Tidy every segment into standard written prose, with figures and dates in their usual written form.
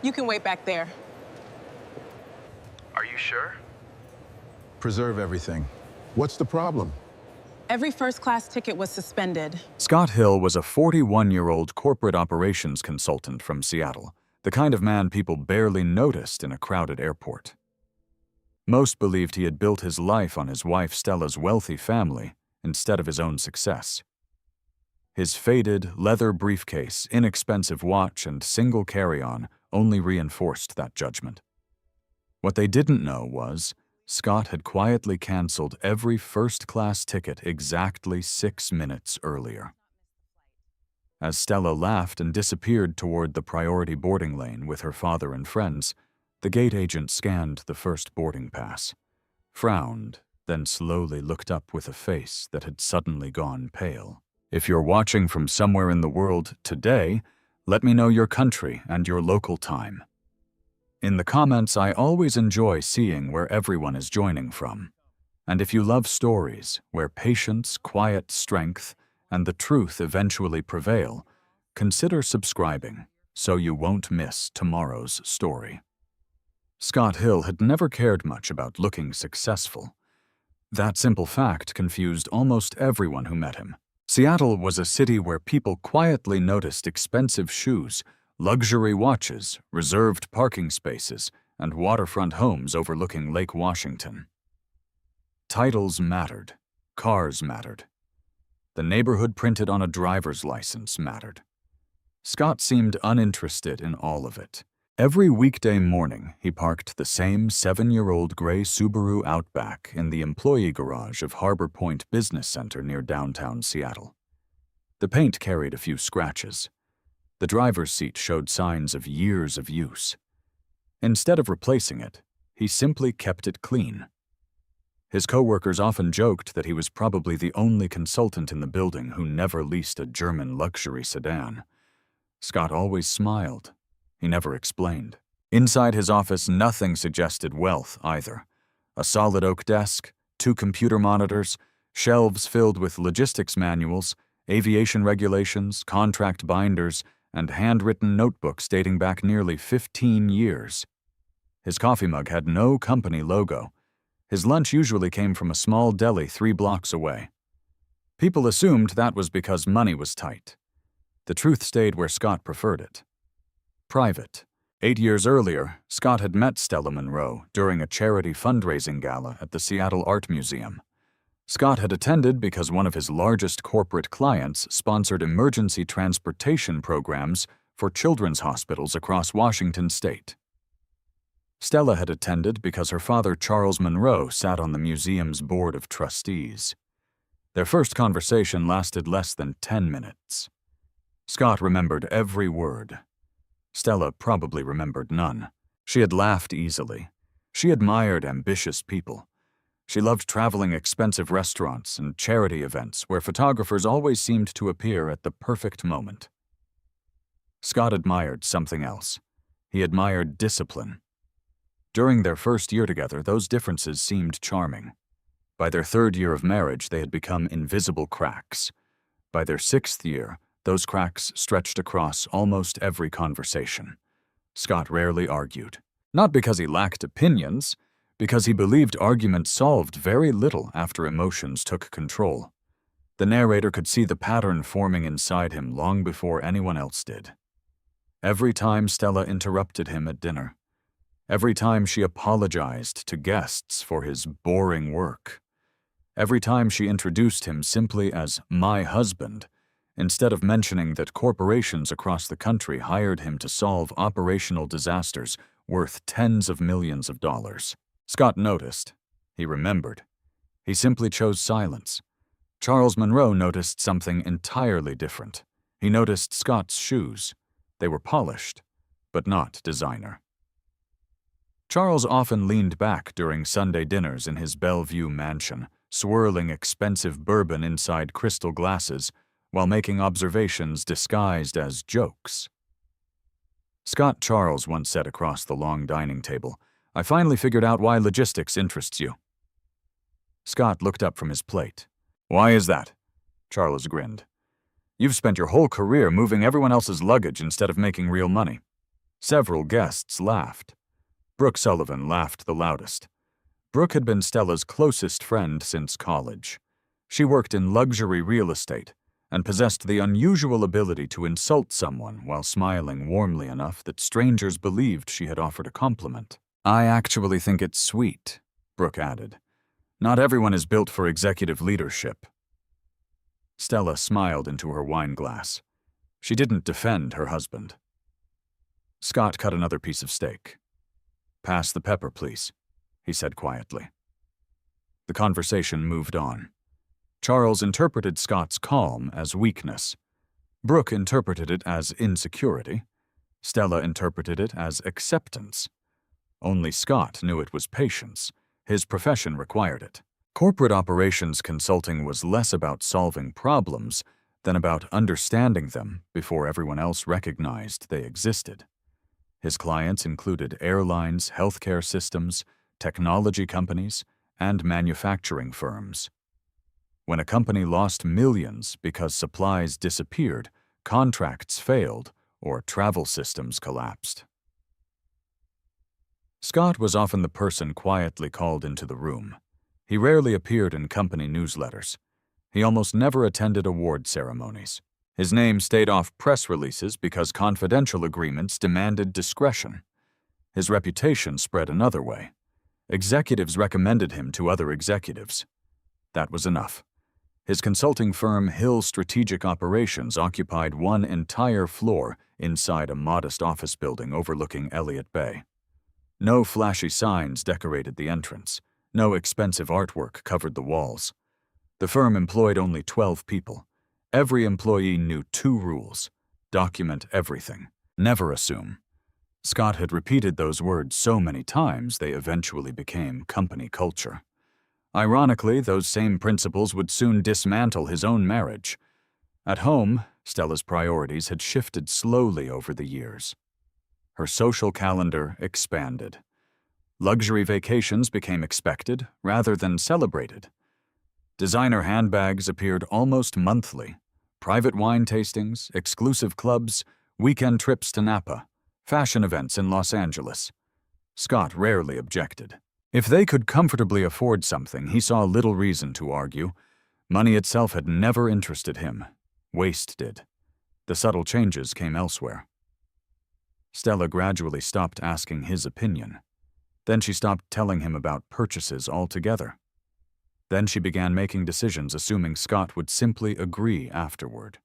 You can wait back there. Are you sure? Preserve everything. What's the problem? Every first-class ticket was suspended. Scott Hill was a 41-year-old corporate operations consultant from Seattle, the kind of man people barely noticed in a crowded airport. Most believed he had built his life on his wife Stella's wealthy family instead of his own success. His faded, leather briefcase, inexpensive watch, and single carry-on only reinforced that judgment. What they didn't know was Scott had quietly canceled every first-class ticket exactly 6 minutes earlier. As Stella laughed and disappeared toward the priority boarding lane with her father and friends, the gate agent scanned the first boarding pass, frowned, then slowly looked up with a face that had suddenly gone pale. If you're watching from somewhere in the world today, let me know your country and your local time. In the comments, I always enjoy seeing where everyone is joining from. And if you love stories where patience, quiet strength, and the truth eventually prevail, consider subscribing so you won't miss tomorrow's story. Scott Hill had never cared much about looking successful. That simple fact confused almost everyone who met him. Seattle was a city where people quietly noticed expensive shoes, luxury watches, reserved parking spaces, and waterfront homes overlooking Lake Washington. Titles mattered. Cars mattered. The neighborhood printed on a driver's license mattered. Scott seemed uninterested in all of it. Every weekday morning, he parked the same 7-year-old gray Subaru Outback in the employee garage of Harbor Point Business Center near downtown Seattle. The paint carried a few scratches. The driver's seat showed signs of years of use. Instead of replacing it, he simply kept it clean. His coworkers often joked that he was probably the only consultant in the building who never leased a German luxury sedan. Scott always smiled. He never explained. Inside his office, nothing suggested wealth either. A solid oak desk, 2 computer monitors, shelves filled with logistics manuals, aviation regulations, contract binders, and handwritten notebooks dating back nearly 15 years. His coffee mug had no company logo. His lunch usually came from a small deli 3 blocks away. People assumed that was because money was tight. The truth stayed where Scott preferred it. Private. 8 years earlier, Scott had met Stella Monroe during a charity fundraising gala at the Seattle Art Museum. Scott had attended because one of his largest corporate clients sponsored emergency transportation programs for children's hospitals across Washington state. Stella had attended because her father, Charles Monroe, sat on the museum's board of trustees. Their first conversation lasted less than 10 minutes. Scott remembered every word. Stella probably remembered none. She had laughed easily. She admired ambitious people. She loved traveling expensive restaurants and charity events where photographers always seemed to appear at the perfect moment. Scott admired something else. He admired discipline. During their first year together, those differences seemed charming. By their 3rd year of marriage, they had become invisible cracks. By their 6th year, those cracks stretched across almost every conversation. Scott rarely argued. Not because he lacked opinions, because he believed arguments solved very little after emotions took control. The narrator could see the pattern forming inside him long before anyone else did. Every time Stella interrupted him at dinner, every time she apologized to guests for his boring work, every time she introduced him simply as "my husband," instead of mentioning that corporations across the country hired him to solve operational disasters worth tens of millions of dollars. Scott noticed. He remembered. He simply chose silence. Charles Monroe noticed something entirely different. He noticed Scott's shoes. They were polished, but not designer. Charles often leaned back during Sunday dinners in his Bellevue mansion, swirling expensive bourbon inside crystal glasses, while making observations disguised as jokes. Scott Charles once said across the long dining table, "I finally figured out why logistics interests you." Scott looked up from his plate. "Why is that?" Charles grinned. "You've spent your whole career moving everyone else's luggage instead of making real money." Several guests laughed. Brooke Sullivan laughed the loudest. Brooke had been Stella's closest friend since college. She worked in luxury real estate and possessed the unusual ability to insult someone while smiling warmly enough that strangers believed she had offered a compliment. "I actually think it's sweet," Brooke added. "Not everyone is built for executive leadership." Stella smiled into her wine glass. She didn't defend her husband. Scott cut another piece of steak. "Pass the pepper, please," he said quietly. The conversation moved on. Charles interpreted Scott's calm as weakness. Brooke interpreted it as insecurity. Stella interpreted it as acceptance. Only Scott knew it was patience. His profession required it. Corporate operations consulting was less about solving problems than about understanding them before everyone else recognized they existed. His clients included airlines, healthcare systems, technology companies, and manufacturing firms. When a company lost millions because supplies disappeared, contracts failed, or travel systems collapsed. Scott was often the person quietly called into the room. He rarely appeared in company newsletters. He almost never attended award ceremonies. His name stayed off press releases because confidential agreements demanded discretion. His reputation spread another way. Executives recommended him to other executives. That was enough. His consulting firm Hill Strategic Operations occupied one entire floor inside a modest office building overlooking Elliott Bay. No flashy signs decorated the entrance. No expensive artwork covered the walls. The firm employed only 12 people. Every employee knew 2 rules: document everything, never assume. Scott had repeated those words so many times they eventually became company culture. Ironically, those same principles would soon dismantle his own marriage. At home, Stella's priorities had shifted slowly over the years. Her social calendar expanded. Luxury vacations became expected rather than celebrated. Designer handbags appeared almost monthly. Private wine tastings, exclusive clubs, weekend trips to Napa, fashion events in Los Angeles. Scott rarely objected. If they could comfortably afford something, he saw little reason to argue. Money itself had never interested him. Waste did. The subtle changes came elsewhere. Stella gradually stopped asking his opinion. Then she stopped telling him about purchases altogether. Then she began making decisions assuming Scott would simply agree afterward.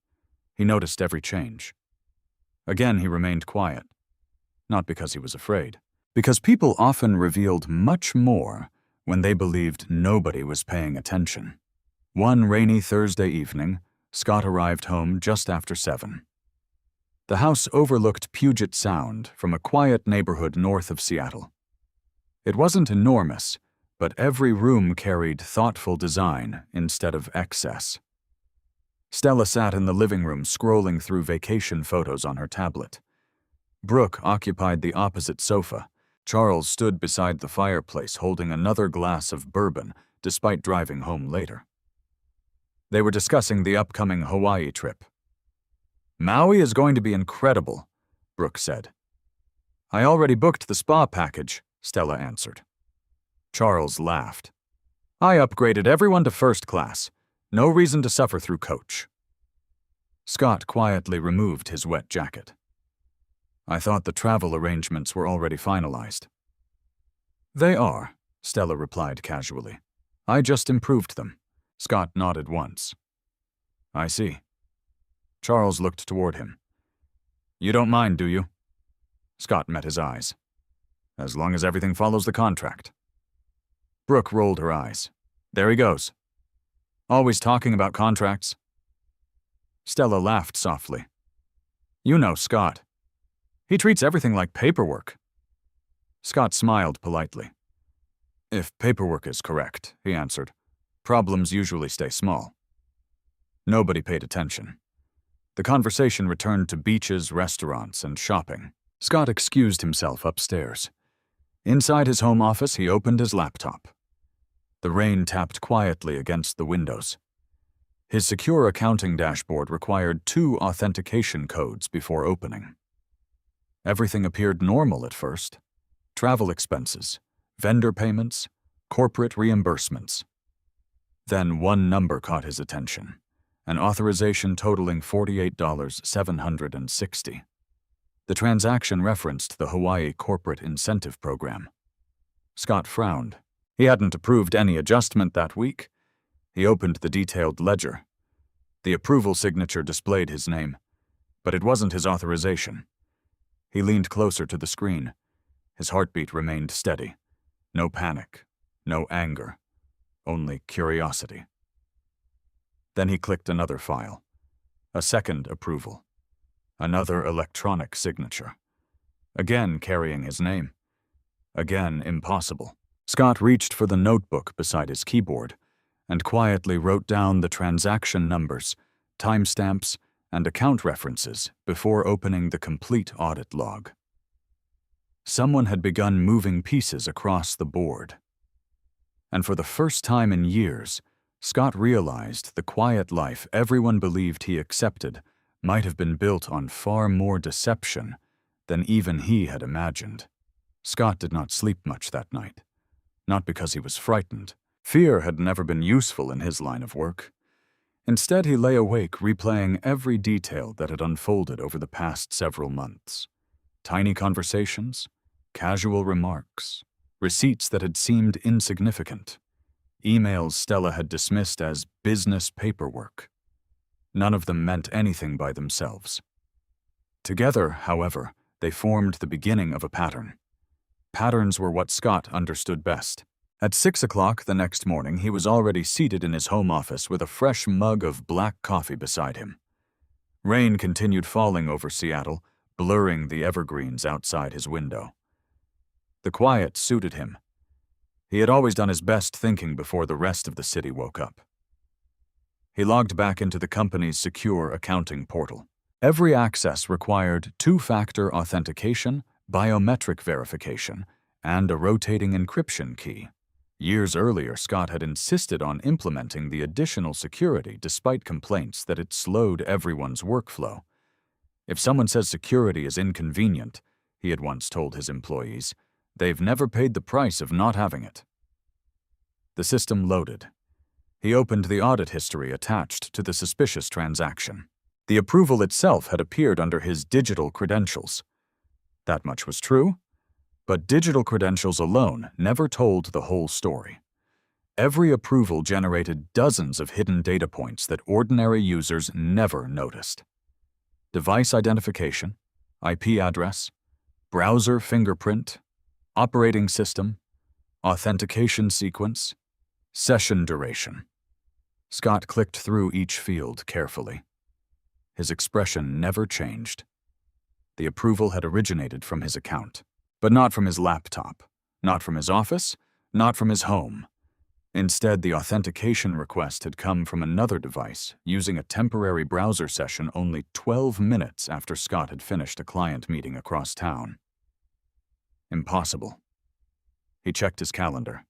He noticed every change. Again, he remained quiet. Not because he was afraid. Because people often revealed much more when they believed nobody was paying attention. One rainy Thursday evening, Scott arrived home just after 7. The house overlooked Puget Sound from a quiet neighborhood north of Seattle. It wasn't enormous, but every room carried thoughtful design instead of excess. Stella sat in the living room scrolling through vacation photos on her tablet. Brooke occupied the opposite sofa. Charles stood beside the fireplace holding another glass of bourbon despite driving home later. They were discussing the upcoming Hawaii trip. "Maui is going to be incredible," Brooke said. "I already booked the spa package," Stella answered. Charles laughed. "I upgraded everyone to first class. No reason to suffer through coach." Scott quietly removed his wet jacket. "I thought the travel arrangements were already finalized." "They are," Stella replied casually. "I just improved them." Scott nodded once. "I see." Charles looked toward him. "You don't mind, do you?" Scott met his eyes. "As long as everything follows the contract." Brooke rolled her eyes. "There he goes. Always talking about contracts." Stella laughed softly. "You know Scott. He treats everything like paperwork." Scott smiled politely. "If paperwork is correct," he answered, "problems usually stay small." Nobody paid attention. The conversation returned to beaches, restaurants, and shopping. Scott excused himself upstairs. Inside his home office, he opened his laptop. The rain tapped quietly against the windows. His secure accounting dashboard required 2 authentication codes before opening. Everything appeared normal at first. Travel expenses, vendor payments, corporate reimbursements. Then one number caught his attention, an authorization totaling $48,760. The transaction referenced the Hawaii Corporate Incentive Program. Scott frowned. He hadn't approved any adjustment that week. He opened the detailed ledger. The approval signature displayed his name, but it wasn't his authorization. He leaned closer to the screen. His heartbeat remained steady. No panic, no anger, only curiosity. Then he clicked another file. A second approval. Another electronic signature. Again carrying his name. Again impossible. Scott reached for the notebook beside his keyboard and quietly wrote down the transaction numbers, timestamps, and account references before opening the complete audit log. Someone had begun moving pieces across the board. And for the first time in years, Scott realized the quiet life everyone believed he accepted might have been built on far more deception than even he had imagined. Scott did not sleep much that night. Not because he was frightened. Fear had never been useful in his line of work. Instead, he lay awake replaying every detail that had unfolded over the past several months. Tiny conversations, casual remarks, receipts that had seemed insignificant, emails Stella had dismissed as business paperwork. None of them meant anything by themselves. Together, however, they formed the beginning of a pattern. Patterns were what Scott understood best. At 6 o'clock the next morning, he was already seated in his home office with a fresh mug of black coffee beside him. Rain continued falling over Seattle, blurring the evergreens outside his window. The quiet suited him. He had always done his best thinking before the rest of the city woke up. He logged back into the company's secure accounting portal. Every access required two-factor authentication, biometric verification, and a rotating encryption key. Years earlier, Scott had insisted on implementing the additional security despite complaints that it slowed everyone's workflow. If someone says security is inconvenient, he had once told his employees, they've never paid the price of not having it. The system loaded. He opened the audit history attached to the suspicious transaction. The approval itself had appeared under his digital credentials. That much was true. But digital credentials alone never told the whole story. Every approval generated dozens of hidden data points that ordinary users never noticed. Device identification, IP address, browser fingerprint, operating system, authentication sequence, session duration. Scott clicked through each field carefully. His expression never changed. The approval had originated from his account. But not from his laptop, not from his office, not from his home. Instead, the authentication request had come from another device using a temporary browser session only 12 minutes after Scott had finished a client meeting across town. Impossible. He checked his calendar.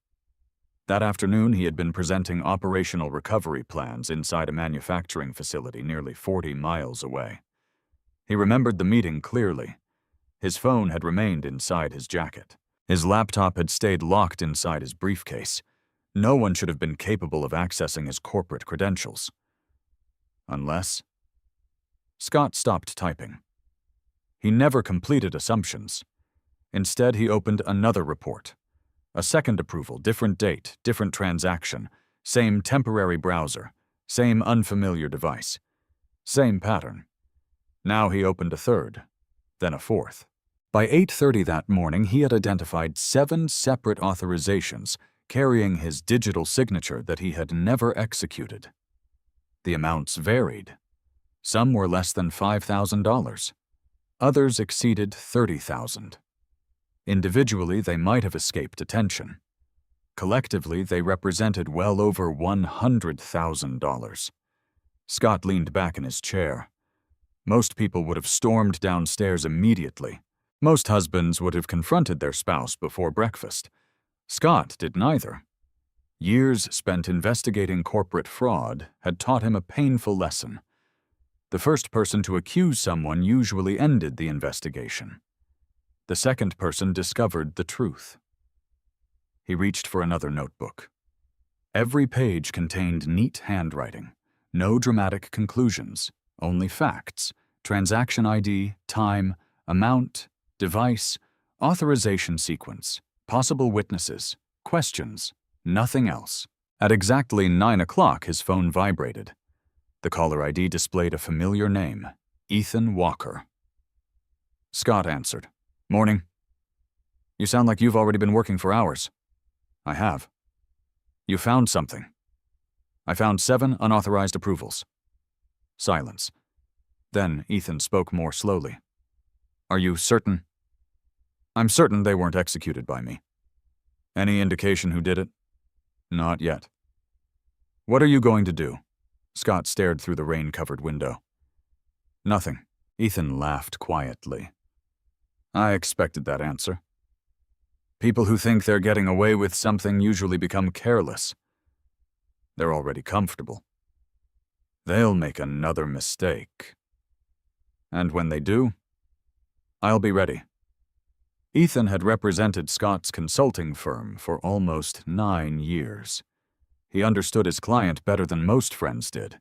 That afternoon, he had been presenting operational recovery plans inside a manufacturing facility nearly 40 miles away. He remembered the meeting clearly. His phone had remained inside his jacket. His laptop had stayed locked inside his briefcase. No one should have been capable of accessing his corporate credentials. Unless... Scott stopped typing. He never completed assumptions. Instead, he opened another report. A second approval, different date, different transaction, same temporary browser, same unfamiliar device, same pattern. Now he opened a third, then a fourth. By 8:30 that morning, he had identified 7 separate authorizations carrying his digital signature that he had never executed. The amounts varied. Some were less than $5,000. Others exceeded $30,000. Individually, they might have escaped attention. Collectively, they represented well over $100,000. Scott leaned back in his chair. Most people would have stormed downstairs immediately. Most husbands would have confronted their spouse before breakfast. Scott did neither. Years spent investigating corporate fraud had taught him a painful lesson. The first person to accuse someone usually ended the investigation. The second person discovered the truth. He reached for another notebook. Every page contained neat handwriting, no dramatic conclusions, only facts, transaction ID, time, amount, device, authorization sequence, possible witnesses, questions, nothing else. At exactly 9 o'clock, his phone vibrated. The caller ID displayed a familiar name, Ethan Walker. Scott answered. "Morning. You sound like you've already been working for hours." "I have." "You found something." "I found 7 unauthorized approvals." Silence. Then Ethan spoke more slowly. "Are you certain?" "I'm certain they weren't executed by me." "Any indication who did it?" "Not yet." "What are you going to do?" Scott stared through the rain-covered window. "Nothing." Ethan laughed quietly. "I expected that answer. People who think they're getting away with something usually become careless. They're already comfortable. They'll make another mistake. And when they do, I'll be ready." Ethan had represented Scott's consulting firm for almost 9 years. He understood his client better than most friends did.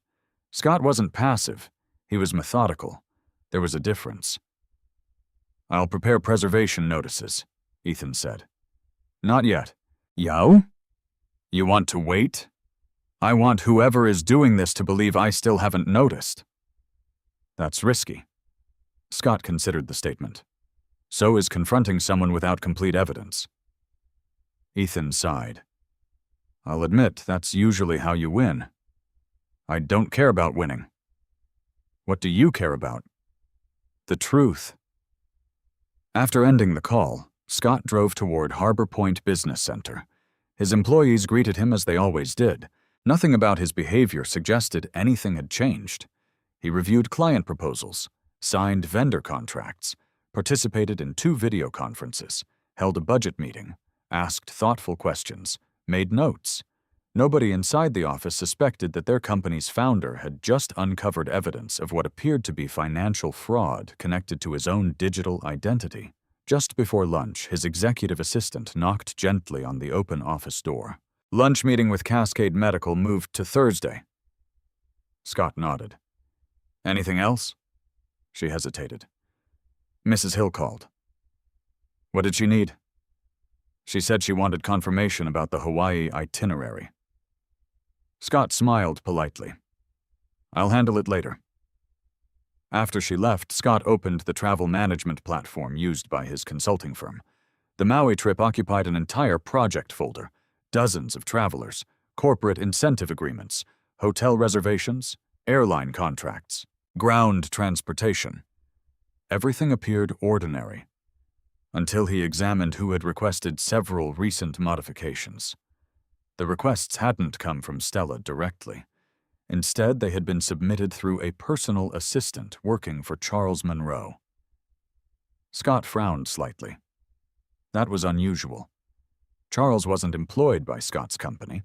Scott wasn't passive. He was methodical. There was a difference. "I'll prepare preservation notices," Ethan said. "Not yet." "Yo? You want to wait? I want whoever is doing this to believe I still haven't noticed." "That's risky." Scott considered the statement. "So is confronting someone without complete evidence." Ethan sighed. "I'll admit that's usually how you win. I don't care about winning." "What do you care about?" "The truth." After ending the call, Scott drove toward Harbor Point Business Center. His employees greeted him as they always did. Nothing about his behavior suggested anything had changed. He reviewed client proposals, signed vendor contracts, participated in 2 video conferences, held a budget meeting, asked thoughtful questions, made notes. Nobody inside the office suspected that their company's founder had just uncovered evidence of what appeared to be financial fraud connected to his own digital identity. Just before lunch, his executive assistant knocked gently on the open office door. "Lunch meeting with Cascade Medical moved to Thursday." Scott nodded. "Anything else?" She hesitated. "Mrs. Hill called." "What did she need?" "She said she wanted confirmation about the Hawaii itinerary." Scott smiled politely. "I'll handle it later." After she left, Scott opened the travel management platform used by his consulting firm. The Maui trip occupied an entire project folder, dozens of travelers, corporate incentive agreements, hotel reservations, airline contracts, ground transportation. Everything appeared ordinary, until he examined who had requested several recent modifications. The requests hadn't come from Stella directly. Instead, they had been submitted through a personal assistant working for Charles Monroe. Scott frowned slightly. That was unusual. Charles wasn't employed by Scott's company.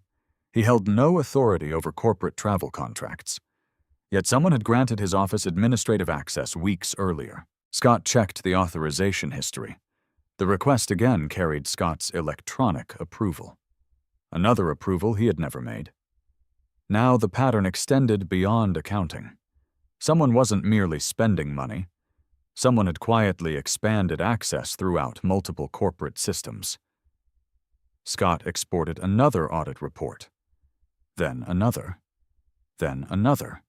He held no authority over corporate travel contracts. Yet someone had granted his office administrative access weeks earlier. Scott checked the authorization history. The request again carried Scott's electronic approval. Another approval he had never made. Now the pattern extended beyond accounting. Someone wasn't merely spending money. Someone had quietly expanded access throughout multiple corporate systems. Scott exported another audit report. Then another. Then another.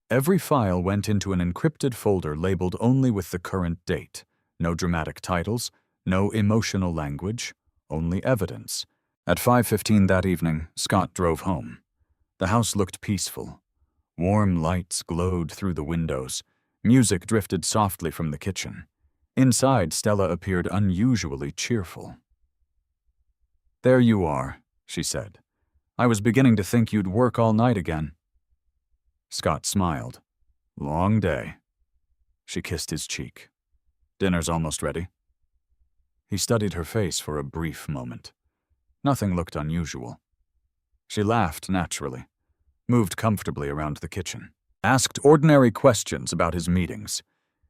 Every file went into an encrypted folder labeled only with the current date. No dramatic titles, no emotional language, only evidence. At 5:15 that evening, Scott drove home. The house looked peaceful. Warm lights glowed through the windows. Music drifted softly from the kitchen. Inside, Stella appeared unusually cheerful. "There you are," she said. "I was beginning to think you'd work all night again." Scott smiled. "Long day." She kissed his cheek. "Dinner's almost ready." He studied her face for a brief moment. Nothing looked unusual. She laughed naturally, moved comfortably around the kitchen, asked ordinary questions about his meetings.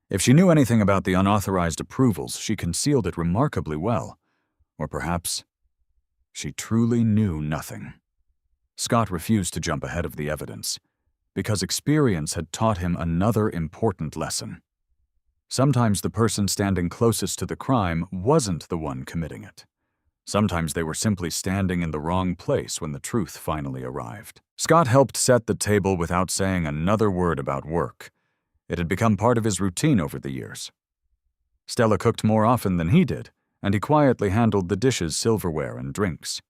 If she knew anything about the unauthorized approvals, she concealed it remarkably well. Or perhaps she truly knew nothing. Scott refused to jump ahead of the evidence, because experience had taught him another important lesson. Sometimes the person standing closest to the crime wasn't the one committing it. Sometimes they were simply standing in the wrong place when the truth finally arrived. Scott helped set the table without saying another word about work. It had become part of his routine over the years. Stella cooked more often than he did, and he quietly handled the dishes, silverware, and drinks.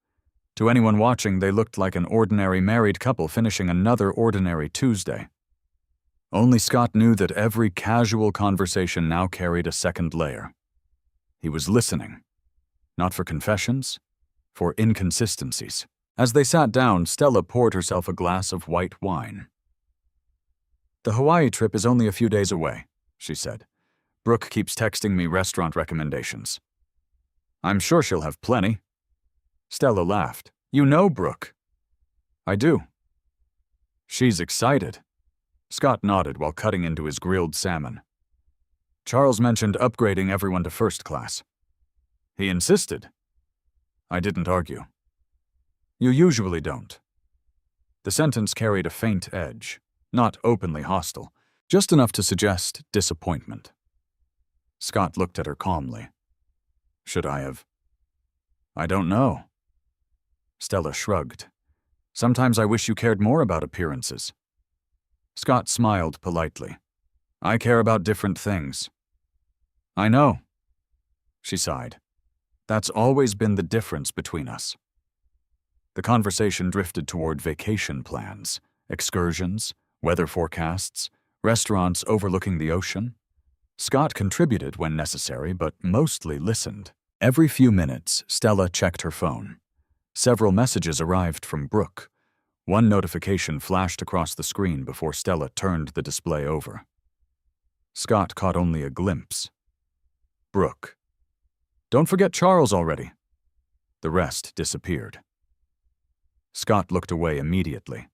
To anyone watching, they looked like an ordinary married couple finishing another ordinary Tuesday. Only Scott knew that every casual conversation now carried a second layer. He was listening, not for confessions, for inconsistencies. As they sat down, Stella poured herself a glass of white wine. "The Hawaii trip is only a few days away," she said. "Brooke keeps texting me restaurant recommendations. I'm sure she'll have plenty." Stella laughed. "You know Brooke." "I do." "She's excited." Scott nodded while cutting into his grilled salmon. "Charles mentioned upgrading everyone to first class." "He insisted." I didn't argue. "You usually don't." The sentence carried a faint edge, not openly hostile, just enough to suggest disappointment. Scott looked at her calmly. "Should I have?" "I don't know." Stella shrugged. "Sometimes I wish you cared more about appearances." Scott smiled politely. "I care about different things." "I know." She sighed. "That's always been the difference between us." The conversation drifted toward vacation plans, excursions, weather forecasts, restaurants overlooking the ocean. Scott contributed when necessary, but mostly listened. Every few minutes, Stella checked her phone. Several messages arrived from Brooke. One notification flashed across the screen before Stella turned the display over. Scott caught only a glimpse. Brooke. "Don't forget Charles already." The rest disappeared. Scott looked away immediately.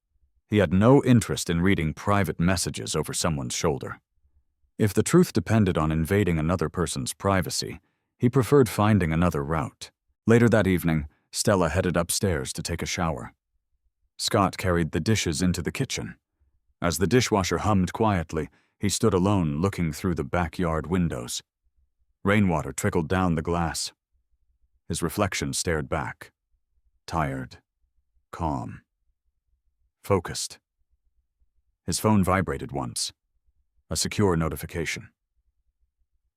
He had no interest in reading private messages over someone's shoulder. If the truth depended on invading another person's privacy, he preferred finding another route. Later that evening, Stella headed upstairs to take a shower. Scott carried the dishes into the kitchen. As the dishwasher hummed quietly, he stood alone looking through the backyard windows. Rainwater trickled down the glass. His reflection stared back. Tired, calm, focused. His phone vibrated once. A secure notification.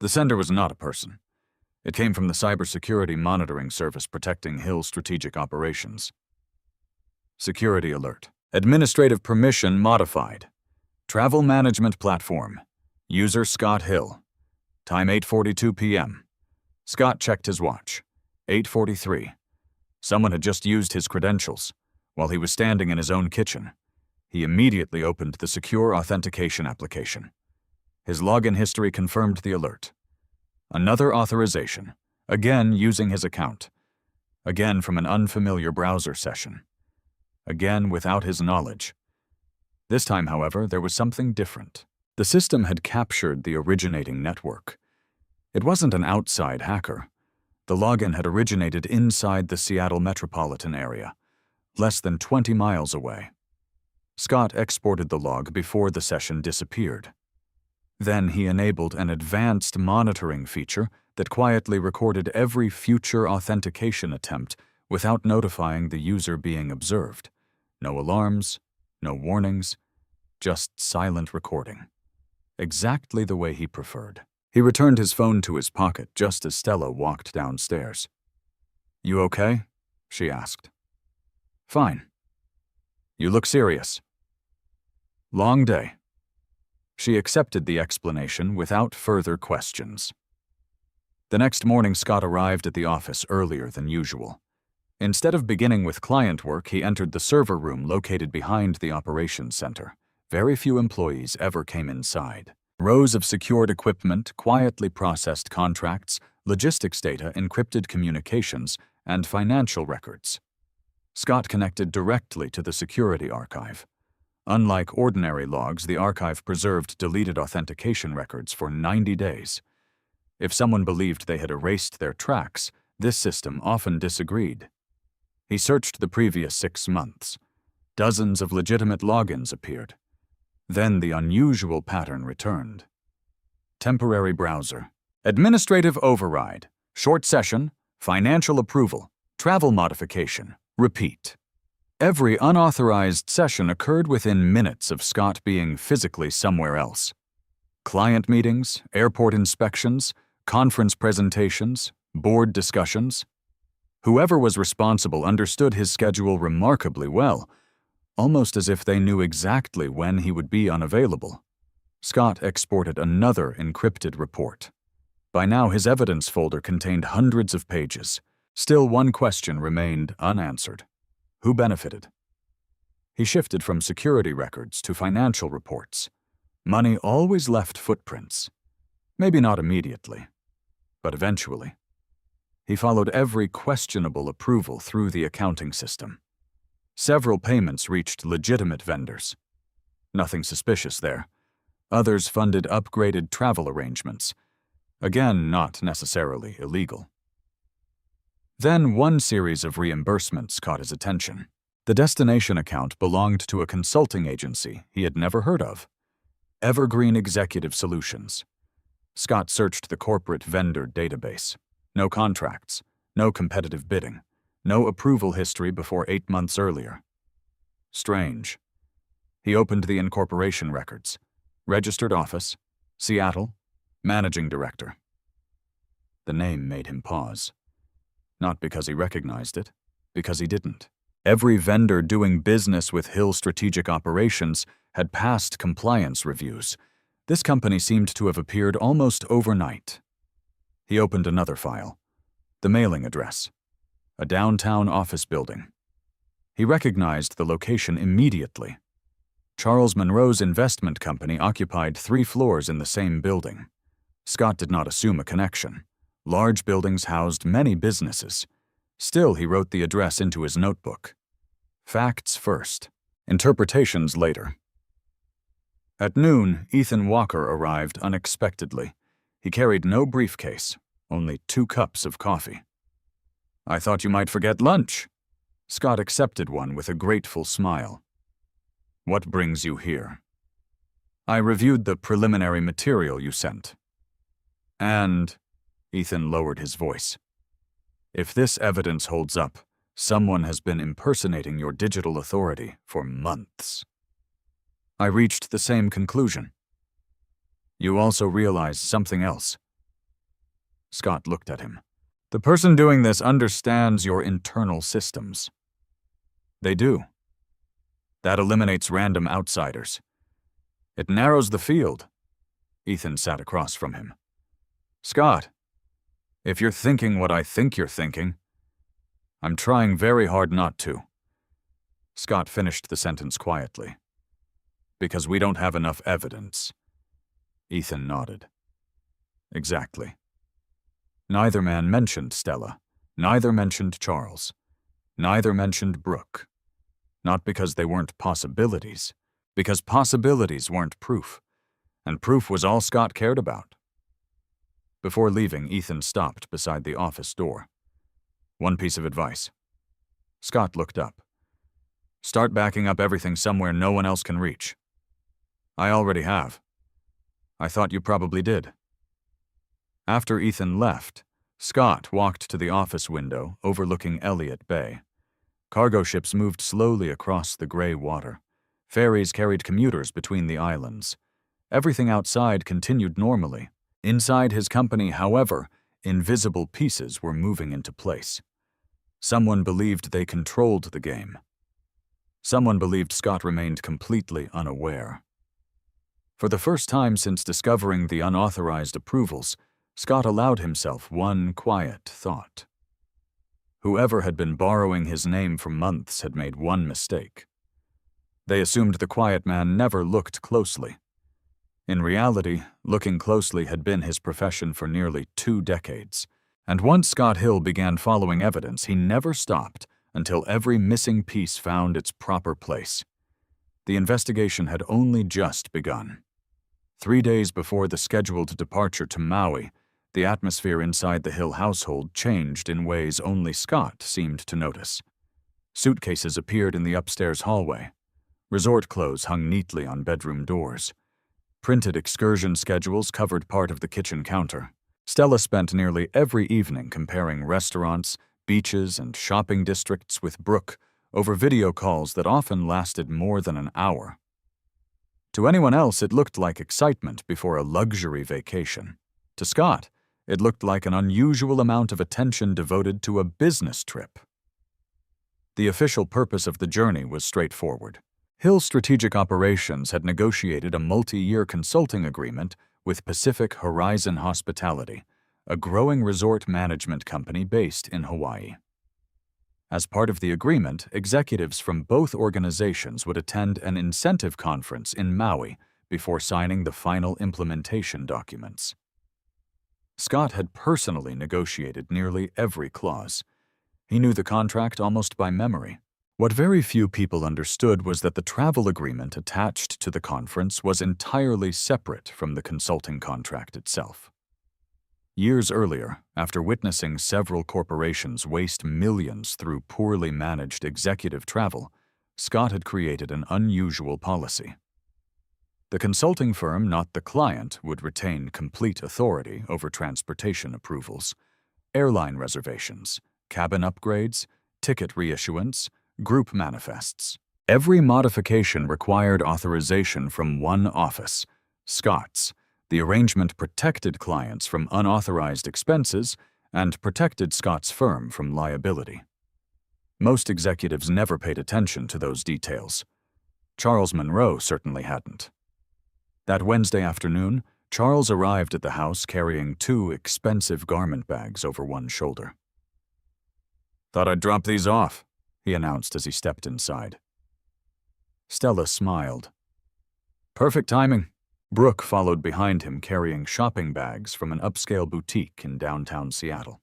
The sender was not a person. It came from the cybersecurity monitoring service protecting Hill Strategic Operations. Security alert. Administrative permission modified. Travel management platform. User Scott Hill. Time 8:42 p.m. Scott checked his watch. 8:43. Someone had just used his credentials while he was standing in his own kitchen. He immediately opened the secure authentication application. His login history confirmed the alert. Another authorization, again using his account. Again from an unfamiliar browser session. Again without his knowledge. This time, however, there was something different. The system had captured the originating network. It wasn't an outside hacker. The login had originated inside the Seattle metropolitan area, less than 20 miles away. Scott exported the log before the session disappeared. Then he enabled an advanced monitoring feature that quietly recorded every future authentication attempt without notifying the user being observed. No alarms, no warnings, just silent recording. Exactly the way he preferred. He returned his phone to his pocket just as Stella walked downstairs. "You okay?" she asked. "Fine." "You look serious." "Long day." She accepted the explanation without further questions. The next morning, Scott arrived at the office earlier than usual. Instead of beginning with client work, he entered the server room located behind the operations center. Very few employees ever came inside. Rows of secured equipment quietly processed contracts, logistics data, encrypted communications, and financial records. Scott connected directly to the security archive. Unlike ordinary logs, the archive preserved deleted authentication records for 90 days. If someone believed they had erased their tracks, this system often disagreed. He searched the previous 6 months. Dozens of legitimate logins appeared. Then the unusual pattern returned. Temporary browser. Administrative override. Short session. Financial approval. Travel modification. Repeat. Every unauthorized session occurred within minutes of Scott being physically somewhere else. Client meetings, airport inspections, conference presentations, board discussions. Whoever was responsible understood his schedule remarkably well, almost as if they knew exactly when he would be unavailable. Scott exported another encrypted report. By now, his evidence folder contained hundreds of pages. Still, one question remained unanswered. Who benefited? He shifted from security records to financial reports. Money always left footprints. Maybe not immediately, but eventually. He followed every questionable approval through the accounting system. Several payments reached legitimate vendors. Nothing suspicious there. Others funded upgraded travel arrangements. Again, not necessarily illegal. Then one series of reimbursements caught his attention. The destination account belonged to a consulting agency he had never heard of. Evergreen Executive Solutions. Scott searched the corporate vendor database. No contracts, no competitive bidding, no approval history before 8 months earlier. Strange. He opened the incorporation records. Registered office, Seattle, managing director. The name made him pause. Not because he recognized it, because he didn't. Every vendor doing business with Hill Strategic Operations had passed compliance reviews. This company seemed to have appeared almost overnight. He opened another file. The mailing address. A downtown office building. He recognized the location immediately. Charles Monroe's investment company occupied 3 floors in the same building. Scott did not assume a connection. Large buildings housed many businesses. Still, he wrote the address into his notebook. Facts first, interpretations later. At noon, Ethan Walker arrived unexpectedly. He carried no briefcase, only 2 cups of coffee. "I thought you might forget lunch." Scott accepted one with a grateful smile. "What brings you here?" "I reviewed the preliminary material you sent." "And," Ethan lowered his voice, "if this evidence holds up, someone has been impersonating your digital authority for months." "I reached the same conclusion." "You also realize something else." Scott looked at him. "The person doing this understands your internal systems." "They do. That eliminates random outsiders. It narrows the field." Ethan sat across from him. "Scott, if you're thinking what I think you're thinking, I'm trying very hard not to." Scott finished the sentence quietly. "Because we don't have enough evidence." Ethan nodded. "Exactly." Neither man mentioned Stella. Neither mentioned Charles. Neither mentioned Brooke. Not because they weren't possibilities, because possibilities weren't proof, and proof was all Scott cared about. Before leaving, Ethan stopped beside the office door. "One piece of advice." Scott looked up. "Start backing up everything somewhere no one else can reach." "I already have." "I thought you probably did." After Ethan left, Scott walked to the office window overlooking Elliott Bay. Cargo ships moved slowly across the gray water. Ferries carried commuters between the islands. Everything outside continued normally. Inside his company, however, invisible pieces were moving into place. Someone believed they controlled the game. Someone believed Scott remained completely unaware. For the first time since discovering the unauthorized approvals, Scott allowed himself one quiet thought. Whoever had been borrowing his name for months had made one mistake. They assumed the quiet man never looked closely. In reality, looking closely had been his profession for nearly 2 decades, and once Scott Hill began following evidence, he never stopped until every missing piece found its proper place. The investigation had only just begun. 3 days before the scheduled departure to Maui, the atmosphere inside the Hill household changed in ways only Scott seemed to notice. Suitcases appeared in the upstairs hallway. Resort clothes hung neatly on bedroom doors. Printed excursion schedules covered part of the kitchen counter. Stella spent nearly every evening comparing restaurants, beaches, and shopping districts with Brooke over video calls that often lasted more than an hour. To anyone else, it looked like excitement before a luxury vacation. To Scott, it looked like an unusual amount of attention devoted to a business trip. The official purpose of the journey was straightforward. Hill Strategic Operations had negotiated a multi-year consulting agreement with Pacific Horizon Hospitality, a growing resort management company based in Hawaii. As part of the agreement, executives from both organizations would attend an incentive conference in Maui before signing the final implementation documents. Scott had personally negotiated nearly every clause. He knew the contract almost by memory. What very few people understood was that the travel agreement attached to the conference was entirely separate from the consulting contract itself. Years earlier, after witnessing several corporations waste millions through poorly managed executive travel, Scott had created an unusual policy. The consulting firm, not the client, would retain complete authority over transportation approvals, airline reservations, cabin upgrades, ticket reissuance, group manifests. Every modification required authorization from one office, Scott's. The arrangement protected clients from unauthorized expenses and protected Scott's firm from liability. Most executives never paid attention to those details. Charles Monroe certainly hadn't. That Wednesday afternoon, Charles arrived at the house carrying 2 expensive garment bags over one shoulder. "Thought I'd drop these off," he announced as he stepped inside. Stella smiled. "Perfect timing." Brooke followed behind him carrying shopping bags from an upscale boutique in downtown Seattle.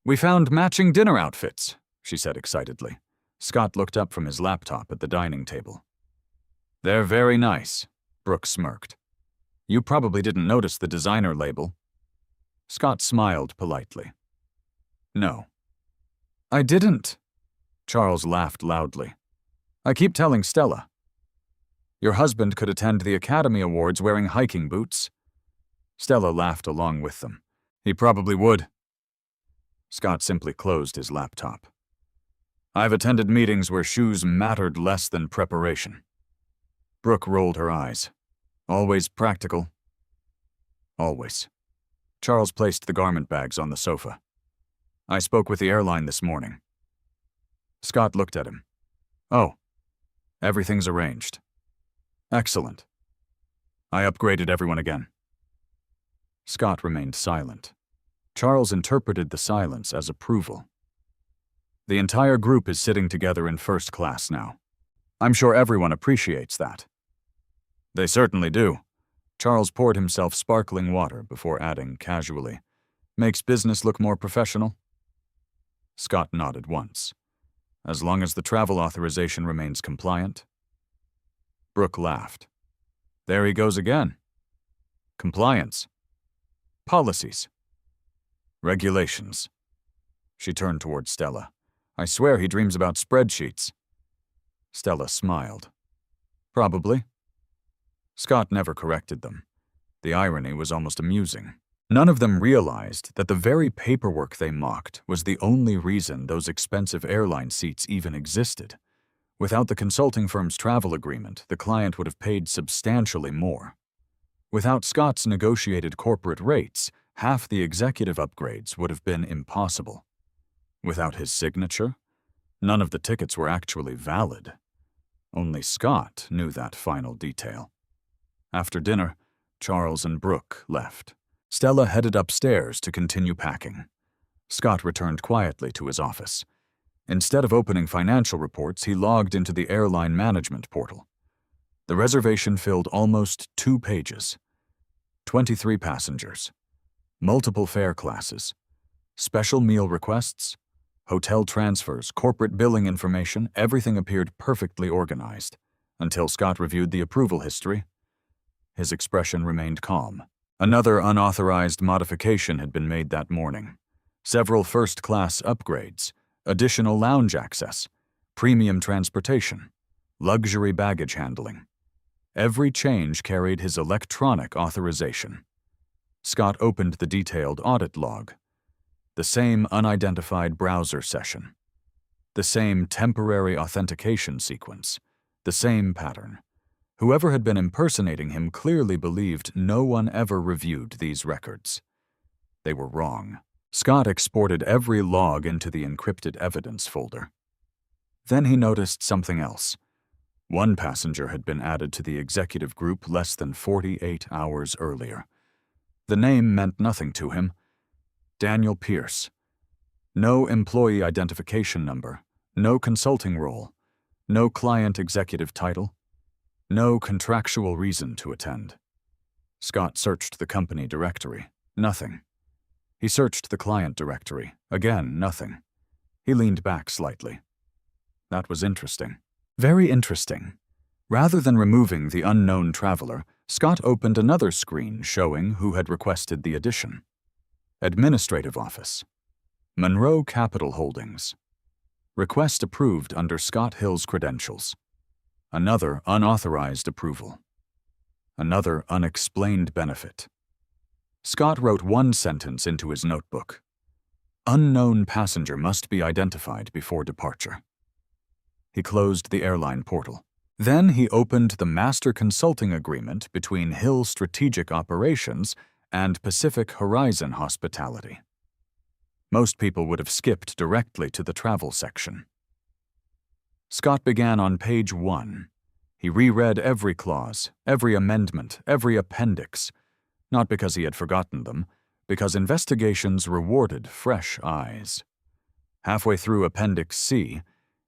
"We found matching dinner outfits," she said excitedly. Scott looked up from his laptop at the dining table. "They're very nice," Brooke smirked. "You probably didn't notice the designer label." Scott smiled politely. "No." "I didn't." Charles laughed loudly. "I keep telling Stella. Your husband could attend the Academy Awards wearing hiking boots." Stella laughed along with them. "He probably would." Scott simply closed his laptop. "I've attended meetings where shoes mattered less than preparation." Brooke rolled her eyes. "Always practical." "Always." Charles placed the garment bags on the sofa. "I spoke with the airline this morning." Scott looked at him. "Oh, everything's arranged." "Excellent." "I upgraded everyone again." Scott remained silent. Charles interpreted the silence as approval. "The entire group is sitting together in first class now. I'm sure everyone appreciates that." "They certainly do." Charles poured himself sparkling water before adding casually, "Makes business look more professional." Scott nodded once. "As long as the travel authorization remains compliant." Brooke laughed. "There he goes again. Compliance. Policies. Regulations." She turned toward Stella. "I swear he dreams about spreadsheets." Stella smiled. "Probably." Scott never corrected them. The irony was almost amusing. None of them realized that the very paperwork they mocked was the only reason those expensive airline seats even existed. Without the consulting firm's travel agreement, the client would have paid substantially more. Without Scott's negotiated corporate rates, half the executive upgrades would have been impossible. Without his signature, none of the tickets were actually valid. Only Scott knew that final detail. After dinner, Charles and Brooke left. Stella headed upstairs to continue packing. Scott returned quietly to his office. Instead of opening financial reports, he logged into the airline management portal. The reservation filled almost 2 pages. 23 passengers. Multiple fare classes. Special meal requests. Hotel transfers, corporate billing information, everything appeared perfectly organized. until Scott reviewed the approval history. His expression remained calm. Another unauthorized modification had been made that morning. Several first-class upgrades, additional lounge access, premium transportation, luxury baggage handling. Every change carried his electronic authorization. Scott opened the detailed audit log. The same unidentified browser session. The same temporary authentication sequence. The same pattern. Whoever had been impersonating him clearly believed no one ever reviewed these records. They were wrong. Scott exported every log into the encrypted evidence folder. Then he noticed something else. One passenger had been added to the executive group less than 48 hours earlier. The name meant nothing to him. Daniel Pierce. No employee identification number, no consulting role, no client executive title, no contractual reason to attend. Scott searched the company directory. Nothing. He searched the client directory. Again, nothing. He leaned back slightly. That was interesting. Very interesting. Rather than removing the unknown traveler, Scott opened another screen showing who had requested the addition. Administrative Office. Monroe Capital Holdings. Request approved under Scott Hill's credentials. Another unauthorized approval. Another unexplained benefit. Scott wrote one sentence into his notebook. Unknown passenger must be identified before departure. He closed the airline portal. Then he opened the master consulting agreement between Hill Strategic Operations and Pacific Horizon Hospitality. Most people would have skipped directly to the travel section. Scott began on page 1. He reread every clause, every amendment, every appendix, not because he had forgotten them, because investigations rewarded fresh eyes. Halfway through Appendix C,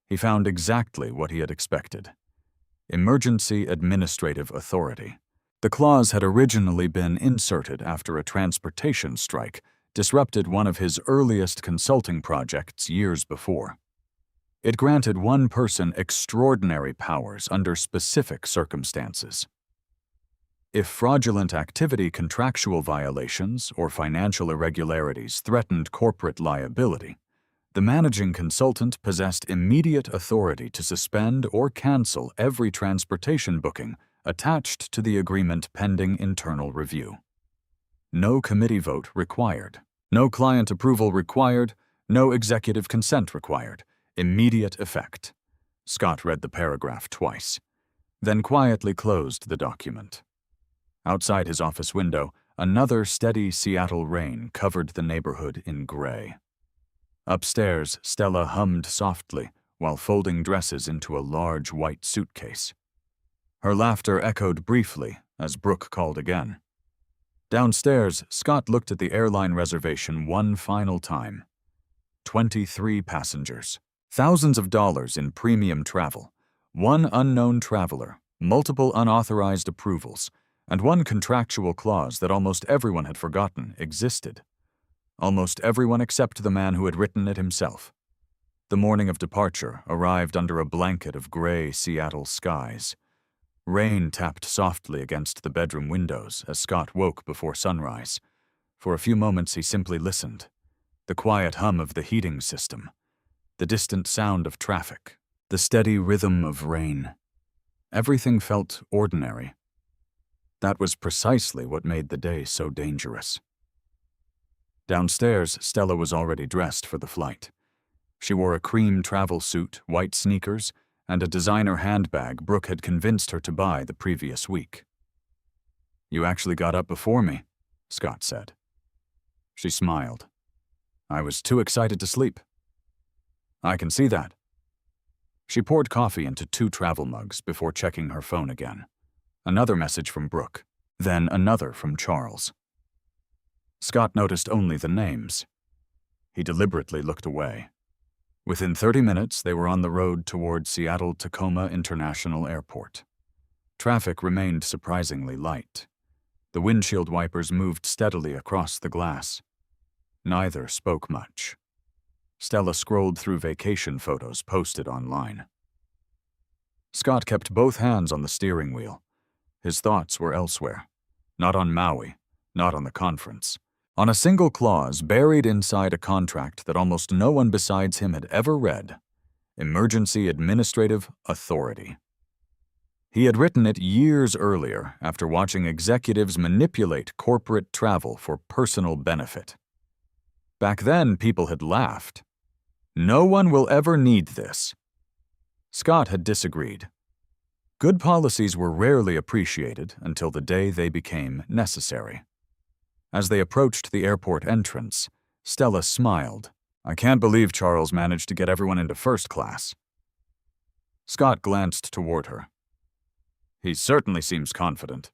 he found exactly what he had expected. Emergency Administrative Authority. The clause had originally been inserted after a transportation strike disrupted one of his earliest consulting projects years before. It granted one person extraordinary powers under specific circumstances. If fraudulent activity, contractual violations, or financial irregularities threatened corporate liability, the managing consultant possessed immediate authority to suspend or cancel every transportation booking attached to the agreement pending internal review. No committee vote required. No client approval required. No executive consent required. Immediate effect. Scott read the paragraph twice, then quietly closed the document. Outside his office window, another steady Seattle rain covered the neighborhood in gray. Upstairs, Stella hummed softly while folding dresses into a large white suitcase. Her laughter echoed briefly as Brooke called again. Downstairs, Scott looked at the airline reservation one final time. 23 passengers. Thousands of dollars in premium travel. One unknown traveler. Multiple unauthorized approvals. And one contractual clause that almost everyone had forgotten existed. Almost everyone except the man who had written it himself. The morning of departure arrived under a blanket of gray Seattle skies. Rain tapped softly against the bedroom windows as Scott woke before sunrise. For a few moments he simply listened. The quiet hum of the heating system. The distant sound of traffic. The steady rhythm of rain. Everything felt ordinary. That was precisely what made the day so dangerous. Downstairs, Stella was already dressed for the flight. She wore a cream travel suit, white sneakers, and a designer handbag Brooke had convinced her to buy the previous week. "You actually got up before me," Scott said. She smiled. "I was too excited to sleep." "I can see that." She poured coffee into 2 travel mugs before checking her phone again. Another message from Brooke, then another from Charles. Scott noticed only the names. He deliberately looked away. Within 30 minutes, they were on the road toward Seattle-Tacoma International Airport. Traffic remained surprisingly light. The windshield wipers moved steadily across the glass. Neither spoke much. Stella scrolled through vacation photos posted online. Scott kept both hands on the steering wheel. His thoughts were elsewhere. Not on Maui, not on the conference. On a single clause buried inside a contract that almost no one besides him had ever read: Emergency Administrative Authority. He had written it years earlier after watching executives manipulate corporate travel for personal benefit. Back then, people had laughed. No one will ever need this. Scott had disagreed. Good policies were rarely appreciated until the day they became necessary. As they approached the airport entrance, Stella smiled. "I can't believe Charles managed to get everyone into first class." Scott glanced toward her. "He certainly seems confident."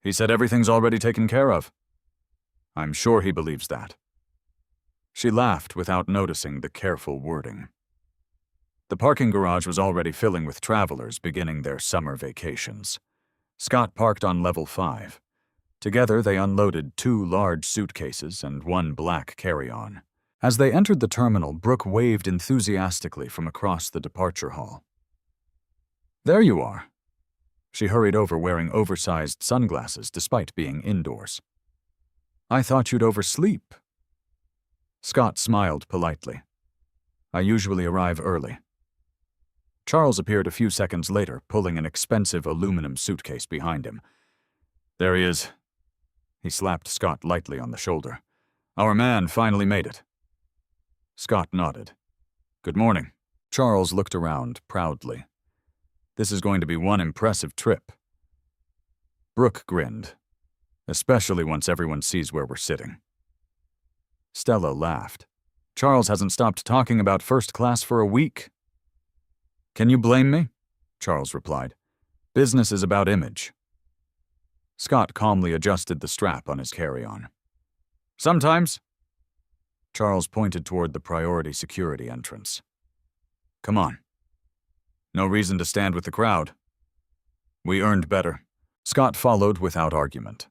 "He said everything's already taken care of." "I'm sure he believes that." She laughed without noticing the careful wording. The parking garage was already filling with travelers beginning their summer vacations. Scott parked on level 5. Together, they unloaded 2 large suitcases and 1 black carry-on. As they entered the terminal, Brooke waved enthusiastically from across the departure hall. "There you are." She hurried over wearing oversized sunglasses despite being indoors. "I thought you'd oversleep." Scott smiled politely. "I usually arrive early." Charles appeared a few seconds later, pulling an expensive aluminum suitcase behind him. "There he is." He slapped Scott lightly on the shoulder. "Our man finally made it." Scott nodded. "Good morning." Charles looked around proudly. "This is going to be one impressive trip." Brooke grinned, especially once everyone sees where we're sitting. Stella laughed. "Charles hasn't stopped talking about first class for a week." "Can you blame me?" Charles replied. "Business is about image." Scott calmly adjusted the strap on his carry-on. "Sometimes." Charles pointed toward the priority security entrance. "Come on." "No reason to stand with the crowd." "We earned better." Scott followed without argument.